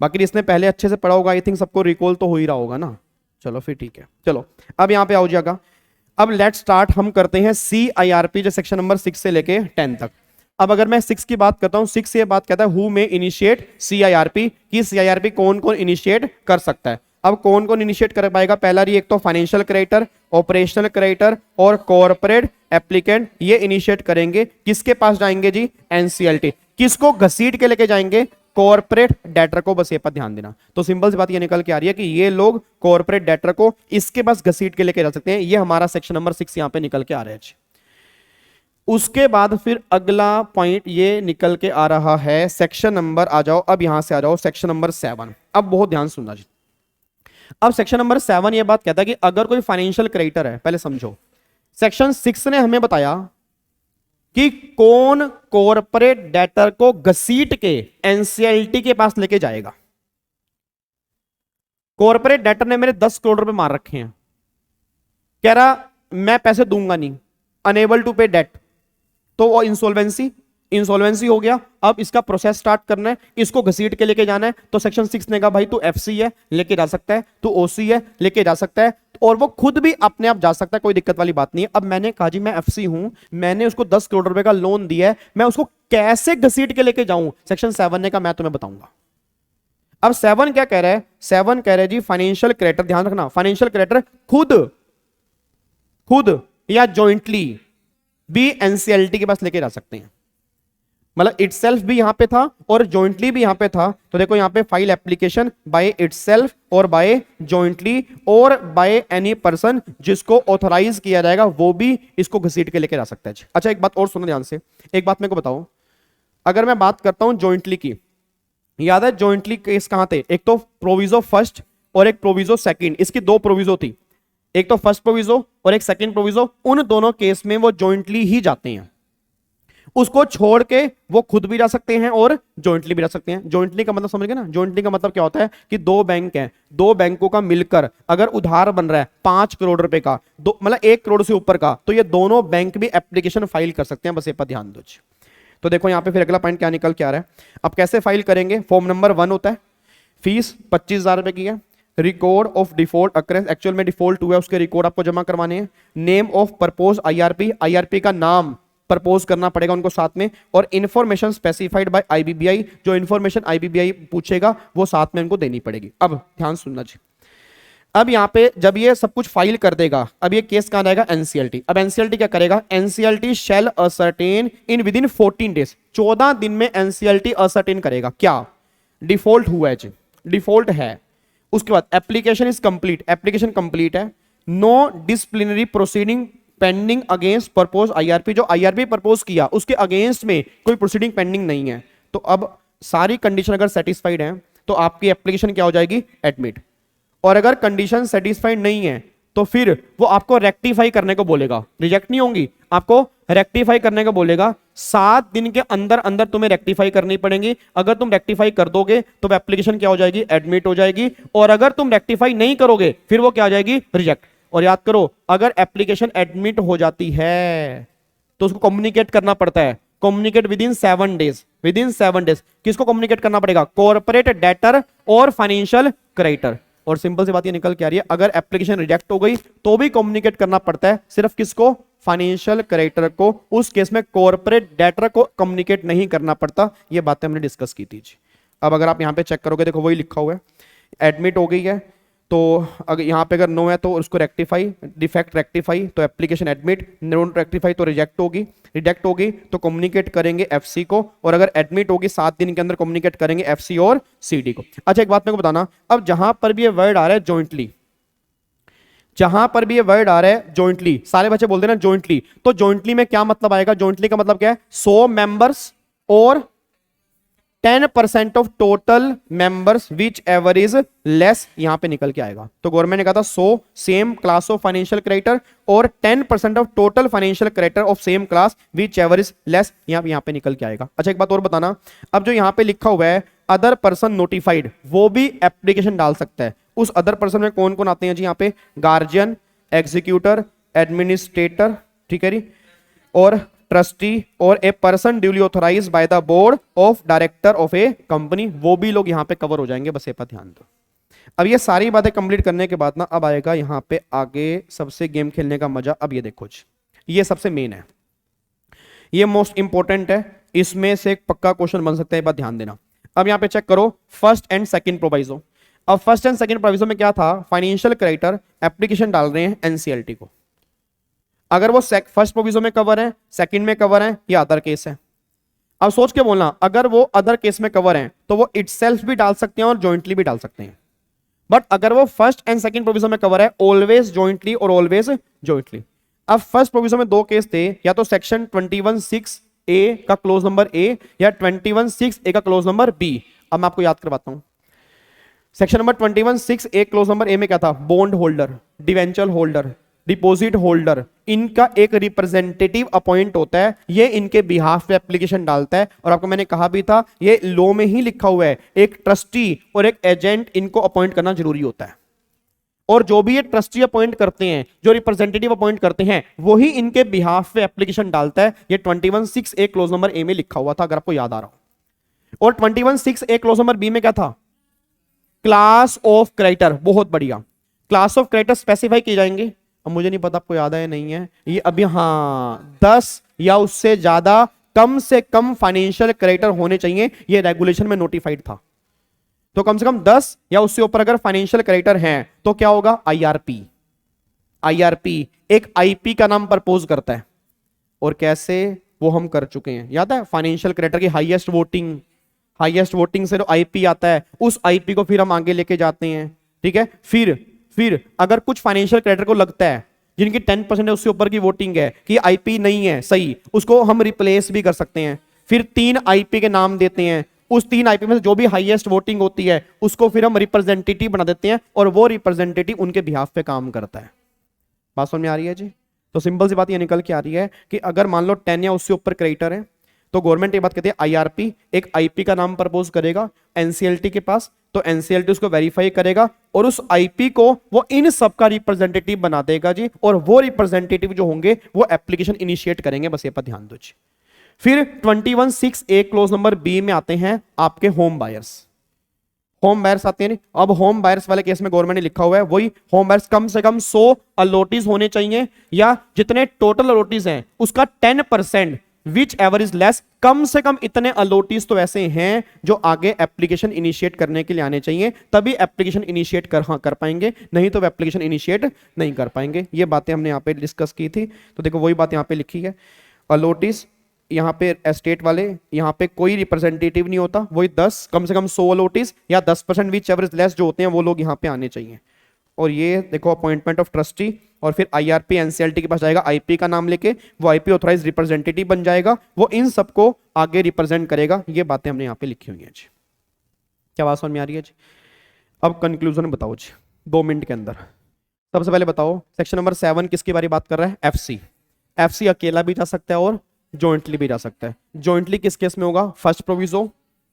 बाकी जिसने पहले अच्छे से पढ़ा होगा आई थिंक सबको रिकॉल तो हो ही रहा होगा ना। चलो फिर ठीक है। चलो अब यहाँ पे आओ जाएगा। अब लेट स्टार्ट, हम करते हैं CIRP जो सेक्शन नंबर 6 से लेके 10 तक। अब अगर मैं 6 की बात करता हूं, 6 से ये बात कहता है हु में इनिशिएट CIRP, कि CIRP कौन कौन इनिशिएट कर सकता है। अब कौन कौन इनिशिएट कर पाएगा, पहला रही एक तो फाइनेंशियल क्रेडिटर, ऑपरेशनल क्रेडिटर और कॉर्पोरेट एप्लीकेंट, ये इनिशिएट करेंगे। किसके पास जाएंगे जी, NCLT। किसको घसीट के लेके जाएंगे, कॉर्पोरेट डेटर को। बस ये पर ध्यान देना। तो सिंपल सी बात ये निकल के आ रही है कि ये लोग कॉर्पोरेट डेटर को इसके पास घसीट के लेके जा सकते हैं। ये हमारा सेक्शन नंबर 6 यहां पे निकल के आ रहा है जी। उसके बाद फिर अगला पॉइंट ये निकल के आ रहा है सेक्शन नंबर, आ जाओ अब यहां से आ जाओ सेक्शन नंबर 7। अब बहुत ध्यान सुनना जी। अब सेक्शन नंबर 7 ये बात कहता है कि अगर कोई फाइनेंशियल क्रेडिटर है, पहले समझो सेक्शन 6 ने हमें बताया कि कौन कॉर्पोरेट डेटर को घसीट के NCLT के पास लेके जाएगा। कॉर्पोरेट डेटर ने मेरे 10 करोड़ रुपए मार रखे हैं, कह रहा मैं पैसे दूंगा नहीं, अनेबल टू पे डेट, तो वो इंसॉल्वेंसी हो गया। अब इसका प्रोसेस स्टार्ट करना है, इसको घसीट के लेके जाना है। तो सेक्शन 6 ने कहा भाई तू FC है लेके जा सकता है, तू OC है लेके जा सकता है, और वो खुद भी अपने आप जा सकता है, कोई दिक्कत वाली बात नहीं है। अब मैंने कहा जी मैं FC हूं, मैंने उसको 10 करोड़ रुपए का लोन दिया है, मैं उसको कैसे घसीट के लेके जाऊं, सेक्शन 7 ने कहा मैं तुम्हें बताऊंगा। अब 7 क्या कह रहा है, 7 कह रहा है जी फाइनेंशियल क्रेडिटर, ध्यान रखना, फाइनेंशियल क्रेडिटर खुद या जॉइंटली भी NCLT के पास लेके जा सकते हैं। मतलब इटसेल्फ भी यहां पे था और जॉइंटली भी यहां पे था। तो देखो यहां पे फाइल एप्लीकेशन बाय इटसेल्फ और बाय जॉइंटली और बाय एनी पर्सन जिसको ऑथराइज किया जाएगा वो भी इसको घसीट के लेके जा सकता है। अच्छा एक बात और सुनो ध्यान से, एक बात मेरे को बताओ, अगर मैं बात करता हूं जॉइंटली की, याद है जॉइंटली केस कहां थे, एक तो प्रोविजो फर्स्ट और एक प्रोविजो सेकंड, इसकी 2 प्रोविजो थी, एक तो फर्स्ट प्रोविजो और एक सेकंड प्रोविजो। उन दोनों केस में वो जॉइंटली ही जाते हैं, उसको छोड़ के वो खुद भी जा सकते हैं और जॉइंटली भी जा सकते हैं। जॉइंटली का मतलब समझ गए ना, जॉइंटली का मतलब क्या होता है कि 2 बैंक हैं, 2 बैंकों का मिलकर अगर उधार बन रहा है 5 करोड़ रुपए का, दो मतलब 1 करोड़ से ऊपर का, तो ये दोनों बैंक भी एप्लीकेशन फाइल कर सकते हैं। बस ये पर ध्यान दो। तो देखो यहां पे फिर अगला पॉइंट क्या निकल के आ रहा है। अब कैसे फाइल करेंगे, फॉर्म नंबर 1 होता है, फीस 25,000 रुपए की है, record of default occurrence, actual में डिफॉल्ट हुआ है उसके रिकॉर्ड आपको जमा करवाने हैं, नेम ऑफ प्रपोज IRP का नाम प्रपोज करना पड़ेगा उनको साथ में, और इंफॉर्मेशन स्पेसिफाइड बाय IBBI, जो इंफॉर्मेशन IBBI पूछेगा वो साथ में उनको देनी पड़ेगी। अब ध्यान सुनना जी, अब यहां पे जब ये सब कुछ फाइल कर देगा, अब ये केस कहां जाएगा, NCLT। अब NCLT क्या करेगा, NCLT shall ascertain in within 14 days, 14 दिन में NCLT असर्टेन करेगा क्या, डिफॉल्ट हुआ है जी, डिफॉल्ट है। उसके बाद application is complete, application complete है, no disciplinary proceeding pending against propose IRP, जो IRP प्रपोज किया उसके अगेंस्ट में कोई प्रोसीडिंग पेंडिंग नहीं है। तो अब सारी कंडीशन अगर सेटिस्फाइड है तो आपकी एप्लीकेशन क्या हो जाएगी, एडमिट। और अगर कंडीशन सेटिस्फाइड नहीं है तो फिर वो आपको रेक्टिफाई करने को बोलेगा, रिजेक्ट नहीं होंगी, आपको रेक्टिफाई करने को बोलेगा। 7 दिन के अंदर अंदर तुम्हें रेक्टिफाई करनी पड़ेगी। अगर तुम रेक्टिफाई कर दोगे तो एप्लीकेशन क्या हो जाएगी, एडमिट हो जाएगी, और अगर तुम रेक्टिफाई नहीं करोगे फिर वो क्या हो जाएगी, रिजेक्ट। और याद करो अगर एप्लीकेशन एडमिट हो जाती है तो उसको कम्युनिकेट करना पड़ता है, communicate with in 7 days, with in 7 days. किसको कम्युनिकेट करना पड़ेगा, कॉर्पोरेट डेटर और फाइनेंशियल क्रेडिटर। और सिंपल सी बात ये निकल के आ रही है, अगर एप्लीकेशन रिजेक्ट हो गई तो भी कम्युनिकेट करना पड़ता है, सिर्फ किसको, फाइनेंशियल क्रेडिटर को। उस केस में कॉर्पोरेट डेटर को कम्युनिकेट नहीं करना पड़ता। ये बातें हमने डिस्कस की थी। अब अगर आप यहां पे चेक करोगे, देखो वही लिखा हुआ है, एडमिट हो गई है तो अगर यहाँ पे अगर नो है तो उसको रेक्टिफाई, डिफेक्ट रेक्टिफाई तो एप्लीकेशन एडमिट, नॉन रेक्टिफाई तो रिजेक्ट होगी, रिजेक्ट होगी तो कम्युनिकेट करेंगे FC को, और अगर एडमिट होगी 7 दिन के अंदर कम्युनिकेट करेंगे FC और CD को। अच्छा एक बात मेरे को बताना, अब जहां पर भी ये वर्ड आ रहा है जॉइंटली, जहां पर भी ये वर्ड आ रहा है जॉइंटली, सारे बच्चे बोलते हैं ना जॉइंटली, तो जॉइंटली में क्या मतलब आएगा, जॉइंटली का मतलब क्या है, 100 मेंबर्स और 10% of total members which ever is less, यहां पे निकल के आएगा। तो गवर्नमेंट ने कहा था 100 same class of financial creditor और 10% of total financial creditor of same class which ever is less, यहां पे निकल के आएगा। अच्छा एक बात और बताना, अब जो यहां पे लिखा हुआ है अदर पर्सन नोटिफाइड, वो भी एप्लीकेशन डाल सकता है। उस अदर पर्सन में कौन कौन आते हैं जी, यहाँ पे गार्जियन, एग्जीक्यूटर, एडमिनिस्ट्रेटर, ठीक है जी, और ट्रस्टी और a person duly authorise by the board of director of a company, वो भी लोग यहाँ पे कवर हो जाएंगे, बस ये पर ध्यान दो। अब ये सारी बातें कंप्लीट करने के बाद ना अब आएगा यहाँ पे आगे सबसे गेम खेलने का मजा। अब ये देखो जी, ये सबसे मेन है, ये मोस्ट इंपॉर्टेंट है, इसमें से एक पक्का क्वेश्चन बन सकता है, बात ध्यान देना। अब यहाँ पे चेक करो फर्स्ट एंड सेकंड प्रोवाइजो। अब फर्स्ट एंड सेकंड प्रोवाइजो में क्या था, फाइनेंशियल क्रेडिटर एप्लीकेशन डाल रहे हैं एनसीएलटी को, अगर वो फर्स्ट प्रोविजन में कवर है, सेकंड में कवर है, या अदर केस है। अब सोच के बोलना, अगर वो अदर केस में कवर है तो वो इटसेल्फ भी डाल सकते हैं और जॉइंटली भी डाल सकते हैं, बट अगर वो फर्स्ट एंड सेकंड प्रोविजन में कवर है, ऑलवेज जॉइंटली और ऑलवेज जॉइंटली। अब फर्स्ट प्रोविजन में दो केस थे, या तो सेक्शन 21(6)(a) का क्लोज नंबर ए या 21(6)(a) का क्लोज नंबर बी। अब मैं आपको याद करवाता हूं, section number 21(6)(a) close number A में क्या था, bond holder, debenture holder, deposit holder, इनका एक रिप्रेजेंटेटिव अपॉइंट होता है, ये इनके बिहाफ पे एप्लीकेशन डालता है। और आपको मैंने कहा भी था, ये लॉ में ही लिखा हुआ है, एक ट्रस्टी और एक एजेंट इनको अपॉइंट करना जरूरी होता है, और जो भी ये ट्रस्टी अपॉइंट करते हैं, जो रिप्रेजेंटेटिव अपॉइंट करते हैं, वही इनके बिहाफ पे एप्लीकेशन डालता है। ये 21(6)(a) क्लोज नंबर ए में लिखा हुआ था, अगर आपको याद आ रहा हो। और 21(6)(a) क्लोज नंबर बी में क्या था, क्लास ऑफ क्रेडिटर। बहुत बढ़िया, क्लास ऑफ क्रेडिटर स्पेसिफाई की जाएंगे। अब मुझे नहीं पता आपको याद है नहीं है ये अभी, हाँ 10 या उससे ज्यादा कम से कम फाइनेंशियल क्रेडिटर होने चाहिए, ये रेगुलेशन में नोटिफाइड था। तो कम से कम 10 या उससे ऊपर अगर फाइनेंशियल क्रेडिटर हैं तो क्या होगा, आईआरपी। आईआरपी एक आईपी का नाम प्रपोज करता है, और कैसे वो हम कर चुके हैं, याद है, फाइनेंशियल क्रेडिटर की हाईएस्ट वोटिंग से जो आईपी आता है, उस आईपी को फिर हम आगे लेके जाते हैं, ठीक है। फिर अगर कुछ फाइनेंशियल क्रेडिटर को लगता है जिनकी 10% है उससे ऊपर की वोटिंग है कि आईपी नहीं है सही, उसको हम रिप्लेस भी कर सकते हैं। फिर 3 आईपी के नाम देते हैं, उस 3 आईपी में से जो भी हाईएस्ट वोटिंग होती है उसको फिर हम रिप्रेजेंटेटिव बना देते हैं, और वो रिप्रेजेंटेटिव उनके बिहाफ पे काम करता है। बात समझ में आ रही है जी। तो सिंपल सी बात ये निकल के आ रही है कि अगर मान लो 10 या उससे ऊपर क्रेडिटर है, तो गवर्नमेंट ये बात कहती है, आईआरपी एक आईपी का नाम प्रपोज करेगा एनसीएलटी के पास, तो एनसीएलटी उसको वेरीफाई करेगा और उस आईपी को वो इन सब का रिप्रेजेंटेटिव बना देगा जी, और वो रिप्रेजेंटेटिव जो होंगे वो एप्लीकेशन इनिशिएट करेंगे, बस ये पर ध्यान दो जी। फिर 21(6)(a) क्लोज नंबर बी में आते हैं आपके होम बायर्स। होम बायर्स आते हैं। अब होम बायर्स वाले केस में गवर्नमेंट ने लिखा हुआ है वही, होम बायर्स कम से कम 100 अलॉटीज होने चाहिए, या जितने टोटल अलॉटीज हैं उसका 10%, विच एवर इज लेस, कम से कम इतने अलॉटीज तो ऐसे हैं जो आगे एप्लीकेशन इनिशिएट करने के लिए आने चाहिए, तभी एप्लीकेशन इनिशिएट कर पाएंगे, नहीं तो एप्लीकेशन इनिशिएट नहीं कर पाएंगे। ये बातें हमने यहाँ पे डिस्कस की थी। तो देखो वही बात यहाँ पे लिखी है, अलॉटीज यहाँ पे एस्टेट वाले, यहाँ पे कोई रिप्रेजेंटेटिव नहीं होता, वही 10 कम से कम 100 अलॉटीज या 10% विच एवर इज लेस जो होते हैं वो लोग यहाँ पे आने चाहिए। और ये देखो अपॉइंटमेंट ऑफ ट्रस्टी, और फिर आईआरपी एनसीएलटी के पास जाएगा आईपी का नाम लेके, वो आईपी ऑथराइज रिप्रेजेंटेटिव बन जाएगा, वो इन सबको आगे रिप्रेजेंट करेगा। ये बातें हमने यहाँ पे लिखी हुई हैं जी। क्या बात समझ में आ रही है जी। अब कंक्लूजन बताओ जी 2 मिनट के अंदर। सबसे पहले बताओ सेक्शन नंबर 7 किसके बारे में बात कर रहा है, एफसी। एफसी अकेला भी जा सकता है और जॉइंटली भी जा सकता है। जॉइंटली किस केस में होगा, फर्स्ट प्रोविजो,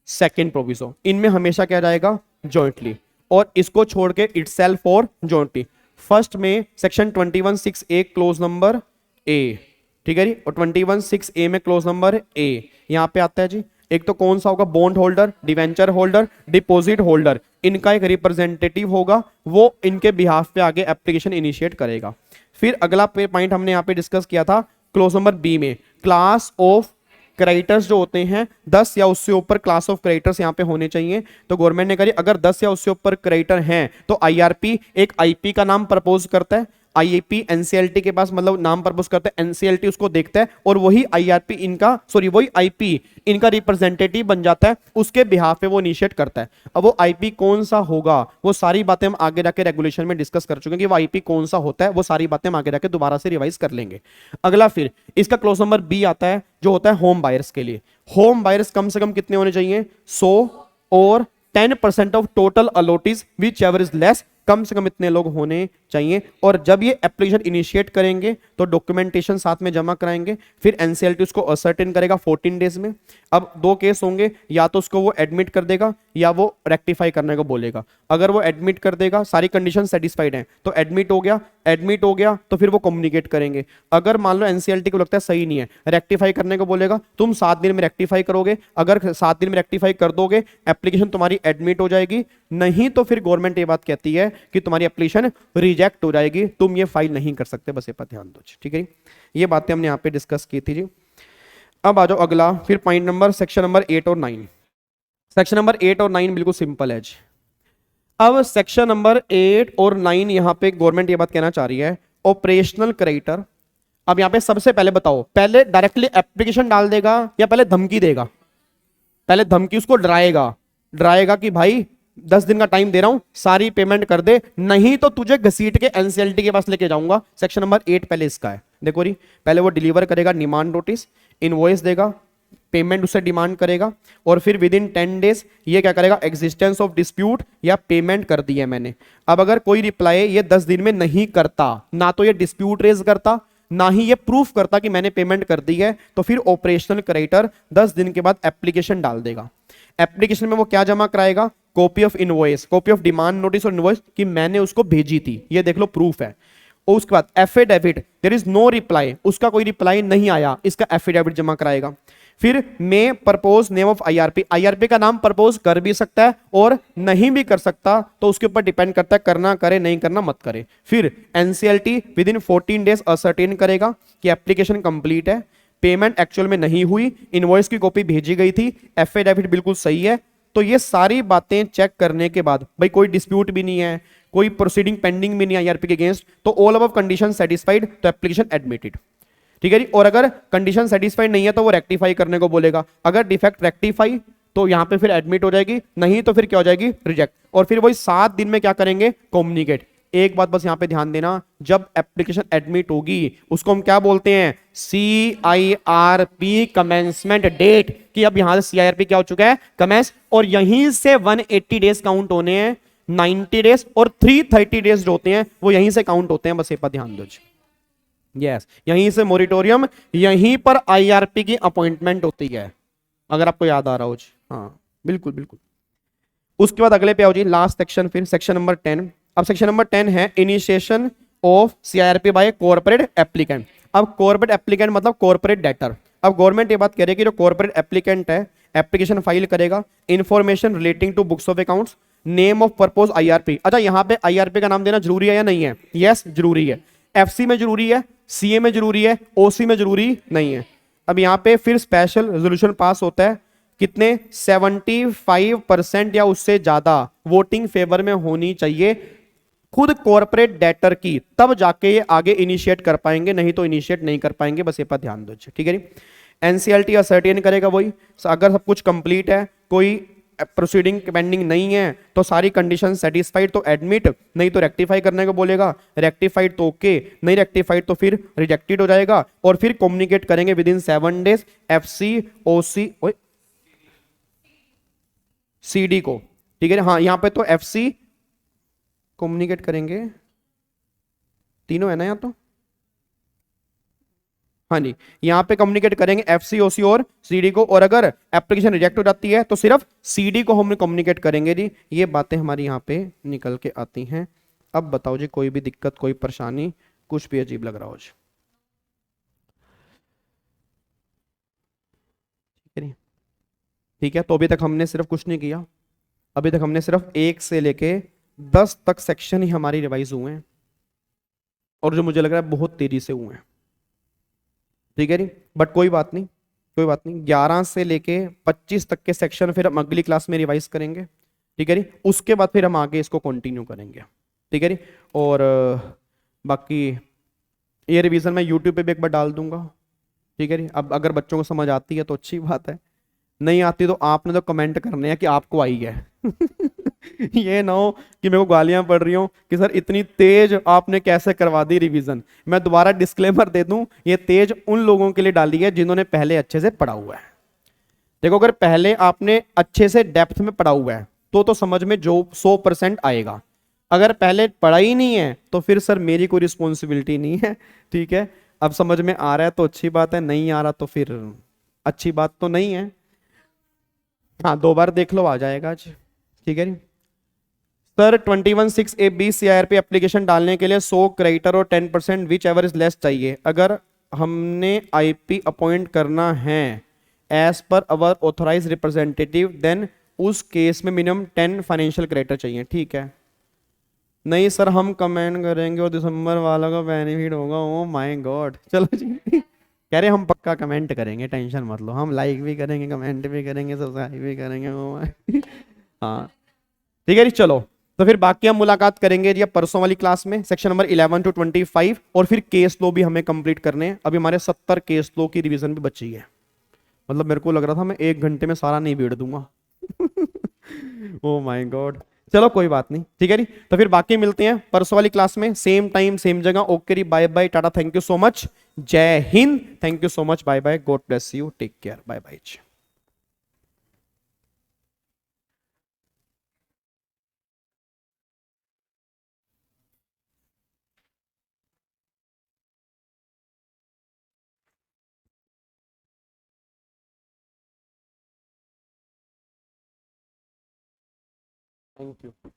सेकंड प्रोविजो, इनमें हमेशा क्या जाएगा, जॉइंटली, और इसको छोड़ के इटसेल्फ और जॉइंटली। फर्स्ट में section 21(6)(a) close number A, ठीक है जी, और 21(6)(a) में क्लोज नंबर ए यहां पे आता है जी। एक तो कौन सा होगा, bond holder, debenture holder, deposit holder, इनका एक रिप्रेजेंटेटिव होगा, वो इनके बिहाफ पे आगे एप्लीकेशन इनिशिएट करेगा। फिर अगला पॉइंट हमने यहाँ पे डिस्कस किया था क्लोज नंबर बी में, क्लास ऑफ क्रेडिटर्स जो होते हैं 10 या उससे ऊपर क्लास ऑफ क्रेडिटर्स यहाँ पे होने चाहिए। तो गवर्नमेंट ने कहा अगर 10 या उससे ऊपर क्रेडिटर हैं तो आईआरपी एक आईपी का नाम प्रपोज करता है, आईपी एनसीएलटी के पास मतलब नाम प्रपोज करता है, एनसीएलटी उसको देखता है, और वही आईआरपी इनका वही आईपी इनका रिप्रेजेंटेटिव बन जाता है, उसके बिहाफ पे वो इनिशिएट करता है। अब वो आईपी कौन सा होगा वो सारी बातें हम आगे जाके रेगुलेशन में डिस्कस कर चुके हैं कि वो आईपी कौन सा होता है, वो सारी बातें हम आगे जाके दोबारा से रिवाइज कर लेंगे। अगला फिर इसका क्लोज नंबर बी आता है जो होता है होम बायर्स के लिए। होम बायर्स कम से कम कितने होने चाहिए, 100 और 10% of total allottees whichever is less, कम से कम इतने लोग होने चाहिए। और जब ये एप्लीकेशन इनिशिएट करेंगे तो डॉक्यूमेंटेशन साथ में जमा कराएंगे, फिर एनसीएलटी उसको असर्टेन करेगा 14 डेज में। अब दो केस होंगे, या तो उसको वो एडमिट कर देगा या वो रेक्टिफाई करने को बोलेगा। अगर वो एडमिट कर देगा, सारी कंडीशन सेटिस्फाइड हैं, तो एडमिट हो गया। एडमिट हो गया तो फिर वो कम्युनिकेट करेंगे। अगर मान लो एनसीएलटी को लगता है सही नहीं है, रेक्टिफाई करने को बोलेगा, तुम 7 दिन में रेक्टिफाई करोगे। अगर 7 दिन में रेक्टिफाई कर दोगे, एप्लीकेशन तुम्हारी एडमिट हो जाएगी। नहीं तो फिर गवर्नमेंट ये बात कहती है कि तुम्हारी एप्लीकेशन रिजेक्ट हो जाएगी, तुम ये फाइल नहीं कर सकते। बस ये पर ध्यान दो, ठीक है। ये बातें हमने यहाँ पे डिस्कस की थी जी। अब आ जाओ अगला, फिर पॉइंट नंबर सेक्शन नंबर 8 और 9। सेक्शन नंबर 8 और 9 बिल्कुल सिंपल है जी। अब सेक्शन नंबर 8 और 9 यहां पे गवर्नमेंट ये बात कहना चाह रही है, ऑपरेशनल क्रेडिटर। अब यहां पे सबसे पहले बताओ, पहले डायरेक्टली एप्लीकेशन डाल देगा या पहले धमकी देगा? पहले धमकी, उसको डराएगा कि भाई 10 दिन का टाइम दे रहा हूं, सारी पेमेंट कर दे, नहीं तो तुझे घसीट के एनसीएलटी के पास लेके जाऊंगा। सेक्शन नंबर 8 पहले इसका है। देखो री, पहले वो डिलीवर करेगा डिमांड नोटिस, इनवॉइस देगा, पेमेंट उससे डिमांड करेगा, और फिर विद इन 10 डेज ये क्या करेगा, एग्जिस्टेंस ऑफ डिस्प्यूट या पेमेंट कर दी है मैंने। अब अगर कोई रिप्लाई ये 10 दिन में नहीं करता, ना तो ये डिस्प्यूट रेज करता, ना ही ये प्रूफ करता कि मैंने पेमेंट कर दी है, तो फिर ऑपरेशनल क्रेडिटर 10 दिन के बाद एप्लीकेशन डाल देगा। एप्लीकेशन में वो क्या जमा कराएगा, copy of invoice, copy of demand notice और इनवॉइस कि मैंने उसको भेजी थी, ये देख लो प्रूफ है। और उसके बाद affidavit, there is no reply, उसका कोई रिप्लाई नहीं आया, इसका एफिडेविट जमा कराएगा। फिर may propose name of IRP, IRP का नाम प्रपोज कर भी सकता है और नहीं भी कर सकता, तो उसके ऊपर डिपेंड करता है, करना करे नहीं करना मत करे। फिर NCLT with in 14 days ascertain करेगा कि एप्लीकेशन कंप्लीट है, पेमेंट एक्चुअल में नहीं हुई, इनवॉइस की कॉपी भेजी गई थी, एफिडेविट बिल्कुल सही है। तो ये सारी बातें चेक करने के बाद, भाई कोई डिस्प्यूट भी नहीं है, कोई प्रोसीडिंग पेंडिंग भी नहीं है आईआरपी के अगेंस्ट, तो ऑल अबव कंडीशन सेटिस्फाइड, तो एप्लीकेशन एडमिटेड, ठीक है जी। और अगर कंडीशन सेटिस्फाइड नहीं है तो वो रेक्टिफाई करने को बोलेगा। अगर डिफेक्ट रेक्टिफाई तो यहां पे फिर एडमिट हो जाएगी, नहीं तो फिर क्या हो जाएगी, रिजेक्ट। और फिर वही 7 दिन में क्या करेंगे, कम्युनिकेट। एक बात बस यहां पे ध्यान देना, जब एप्लीकेशन एडमिट होगी उसको हम क्या बोलते हैं, CIRP कमेंसमेंट डेट, कि अब यहां से CIRP क्या हो चुका है, कमेंस। और यहीं से 180 डेज काउंट होने हैं, 90 डेज और 330 डेज जो होते हैं वो यहीं से काउंट होते हैं। बस एक बात ध्यान दो, यस, यहीं से मोरिटोरियम, यहीं पर आईआरपी की अपॉइंटमेंट होती है, अगर आपको याद आ रहा हो जी। हाँ बिल्कुल बिल्कुल। उसके बाद अगले पे आओ जी, लास्ट सेक्शन, फिर सेक्शन नंबर 10। अब सेक्शन नंबर 10 है initiation of CIRP by corporate applicant. अब कॉर्पोरेट एप्लीकेंट मतलब कॉर्पोरेट डेटर। अब गवर्नमेंट ये बात कह रही है कि जो कॉर्पोरेट एप्लीकेंट है, एप्लीकेशन फाइल करेगा, information relating to books of accounts, name of purpose IRP. अच्छा यहाँ पे आईआरपी का नाम देना जरूरी है या नहीं है? यस जरूरी है। एफसी में जरूरी है, सीए में जरूरी है, ओसी में जरूरी नहीं है। अब यहाँ पे फिर स्पेशल रेजोल्यूशन पास होता है, कितने 75% या उससे ज्यादा वोटिंग फेवर में होनी चाहिए खुद कॉर्पोरेट डेटर की, तब जाके ये आगे इनिशिएट कर पाएंगे, नहीं तो इनिशिएट नहीं कर पाएंगे। बस ये पर ध्यान दो, ठीक है। एनसीएलटी असर्टेन करेगा वही, अगर सब कुछ कंप्लीट है, कोई प्रोसीडिंग पेंडिंग नहीं है, तो सारी कंडीशन सेटिस्फाइड तो एडमिट, नहीं तो रेक्टिफाई करने को बोलेगा, रेक्टिफाइड तो ओके, नहीं रेक्टिफाइड तो फिर रिजेक्टेड हो जाएगा। और फिर कम्युनिकेट करेंगे with in 7 days FC, OC, CD को, ठीक है। हाँ यहां पे तो एफसी कम्युनिकेट करेंगे, तीनों है ना यहाँ तो, हाँ जी, यहां पे कम्युनिकेट करेंगे एफसी, ओसी और सीडी को। और अगर एप्लीकेशन रिजेक्ट हो जाती है तो सिर्फ सीडी को हम कम्युनिकेट करेंगे जी। ये बातें हमारी यहाँ पे निकल के आती हैं। अब बताओ जी, कोई भी दिक्कत, कोई परेशानी, कुछ भी अजीब लग रहा हो जी? ठीक है, तो अभी तक हमने सिर्फ कुछ नहीं किया, अभी तक हमने सिर्फ 1 से लेके 10 तक सेक्शन ही हमारी रिवाइज हुए हैं, और जो मुझे लग रहा है बहुत तेजी से हुए हैं, ठीक है जी। बट कोई बात नहीं, कोई बात नहीं, 11 से लेके 25 तक के सेक्शन फिर हम अगली क्लास में रिवाइज करेंगे, ठीक है जी। उसके बाद फिर हम आगे इसको कंटिन्यू करेंगे, ठीक है जी। और बाकी ये रिवीजन मैं यूट्यूब पे भी एक बार डाल दूंगा, ठीक है जी। अब अगर बच्चों को समझ आती है तो अच्छी बात है, नहीं आती तो आपने तो कमेंट करने हैं कि आपको आई है ये ना हो कि मेरे को गालियां पड़ रही हो कि सर इतनी तेज आपने कैसे करवा दी रिवीजन। मैं दोबारा डिस्क्लेमर दे दूं, ये तेज उन लोगों के लिए डाली है जिन्होंने पहले अच्छे से पढ़ा हुआ है। देखो अगर पहले आपने अच्छे से डेप्थ में पढ़ा हुआ है तो समझ में जो 100% आएगा। अगर पहले पढ़ा ही नहीं है तो फिर सर मेरी कोई रिस्पॉन्सिबिलिटी नहीं है। ठीक है, अब समझ में आ रहा है तो अच्छी बात है, नहीं आ रहा तो फिर अच्छी बात तो नहीं है। हाँ, 2 बार देख लो, आ जाएगा आज। ठीक है जी। सर 21(6)(a)(b) CIRP एप्लीकेशन डालने के लिए 100 क्रेडिटर और 10% विच एवर इज लेस चाहिए। अगर हमने IP अपॉइंट करना है एज पर अवर ऑथराइज रिप्रेजेंटेटिव देन उस केस में मिनिमम 10 फाइनेंशियल क्रेडिटर चाहिए। ठीक है, नहीं सर हम कमेंट करेंगे और दिसंबर वाला का बेनिफिट होगा। ओ माय गॉड, चलो जी। कह रहे हम पक्का कमेंट करेंगे, टेंशन मत लो, हम लाइक भी करेंगे, कमेंट भी करेंगे, सब्सक्राइब भी करेंगे। ओ माय हाँ, ठीक है जी। चलो, तो फिर बाकी हम मुलाकात करेंगे जी अब परसों वाली क्लास में, सेक्शन नंबर 11 to 25, और फिर केस लो भी हमें कंप्लीट करने हैं। अभी हमारे 70 केस लो की रिवीजन भी बची है। मतलब मेरे को लग रहा था मैं 1 घंटे में सारा नहीं बेड़ दूंगा। ओ माय गॉड, चलो कोई बात नहीं, ठीक है जी। तो फिर बाकी मिलते हैं परसों वाली क्लास में, सेम टाइम सेम जगह। ओके जी, bye bye, tata, thank you so much, जय हिंद, thank you so much, bye bye, God bless you, take care, bye bye. Thank you.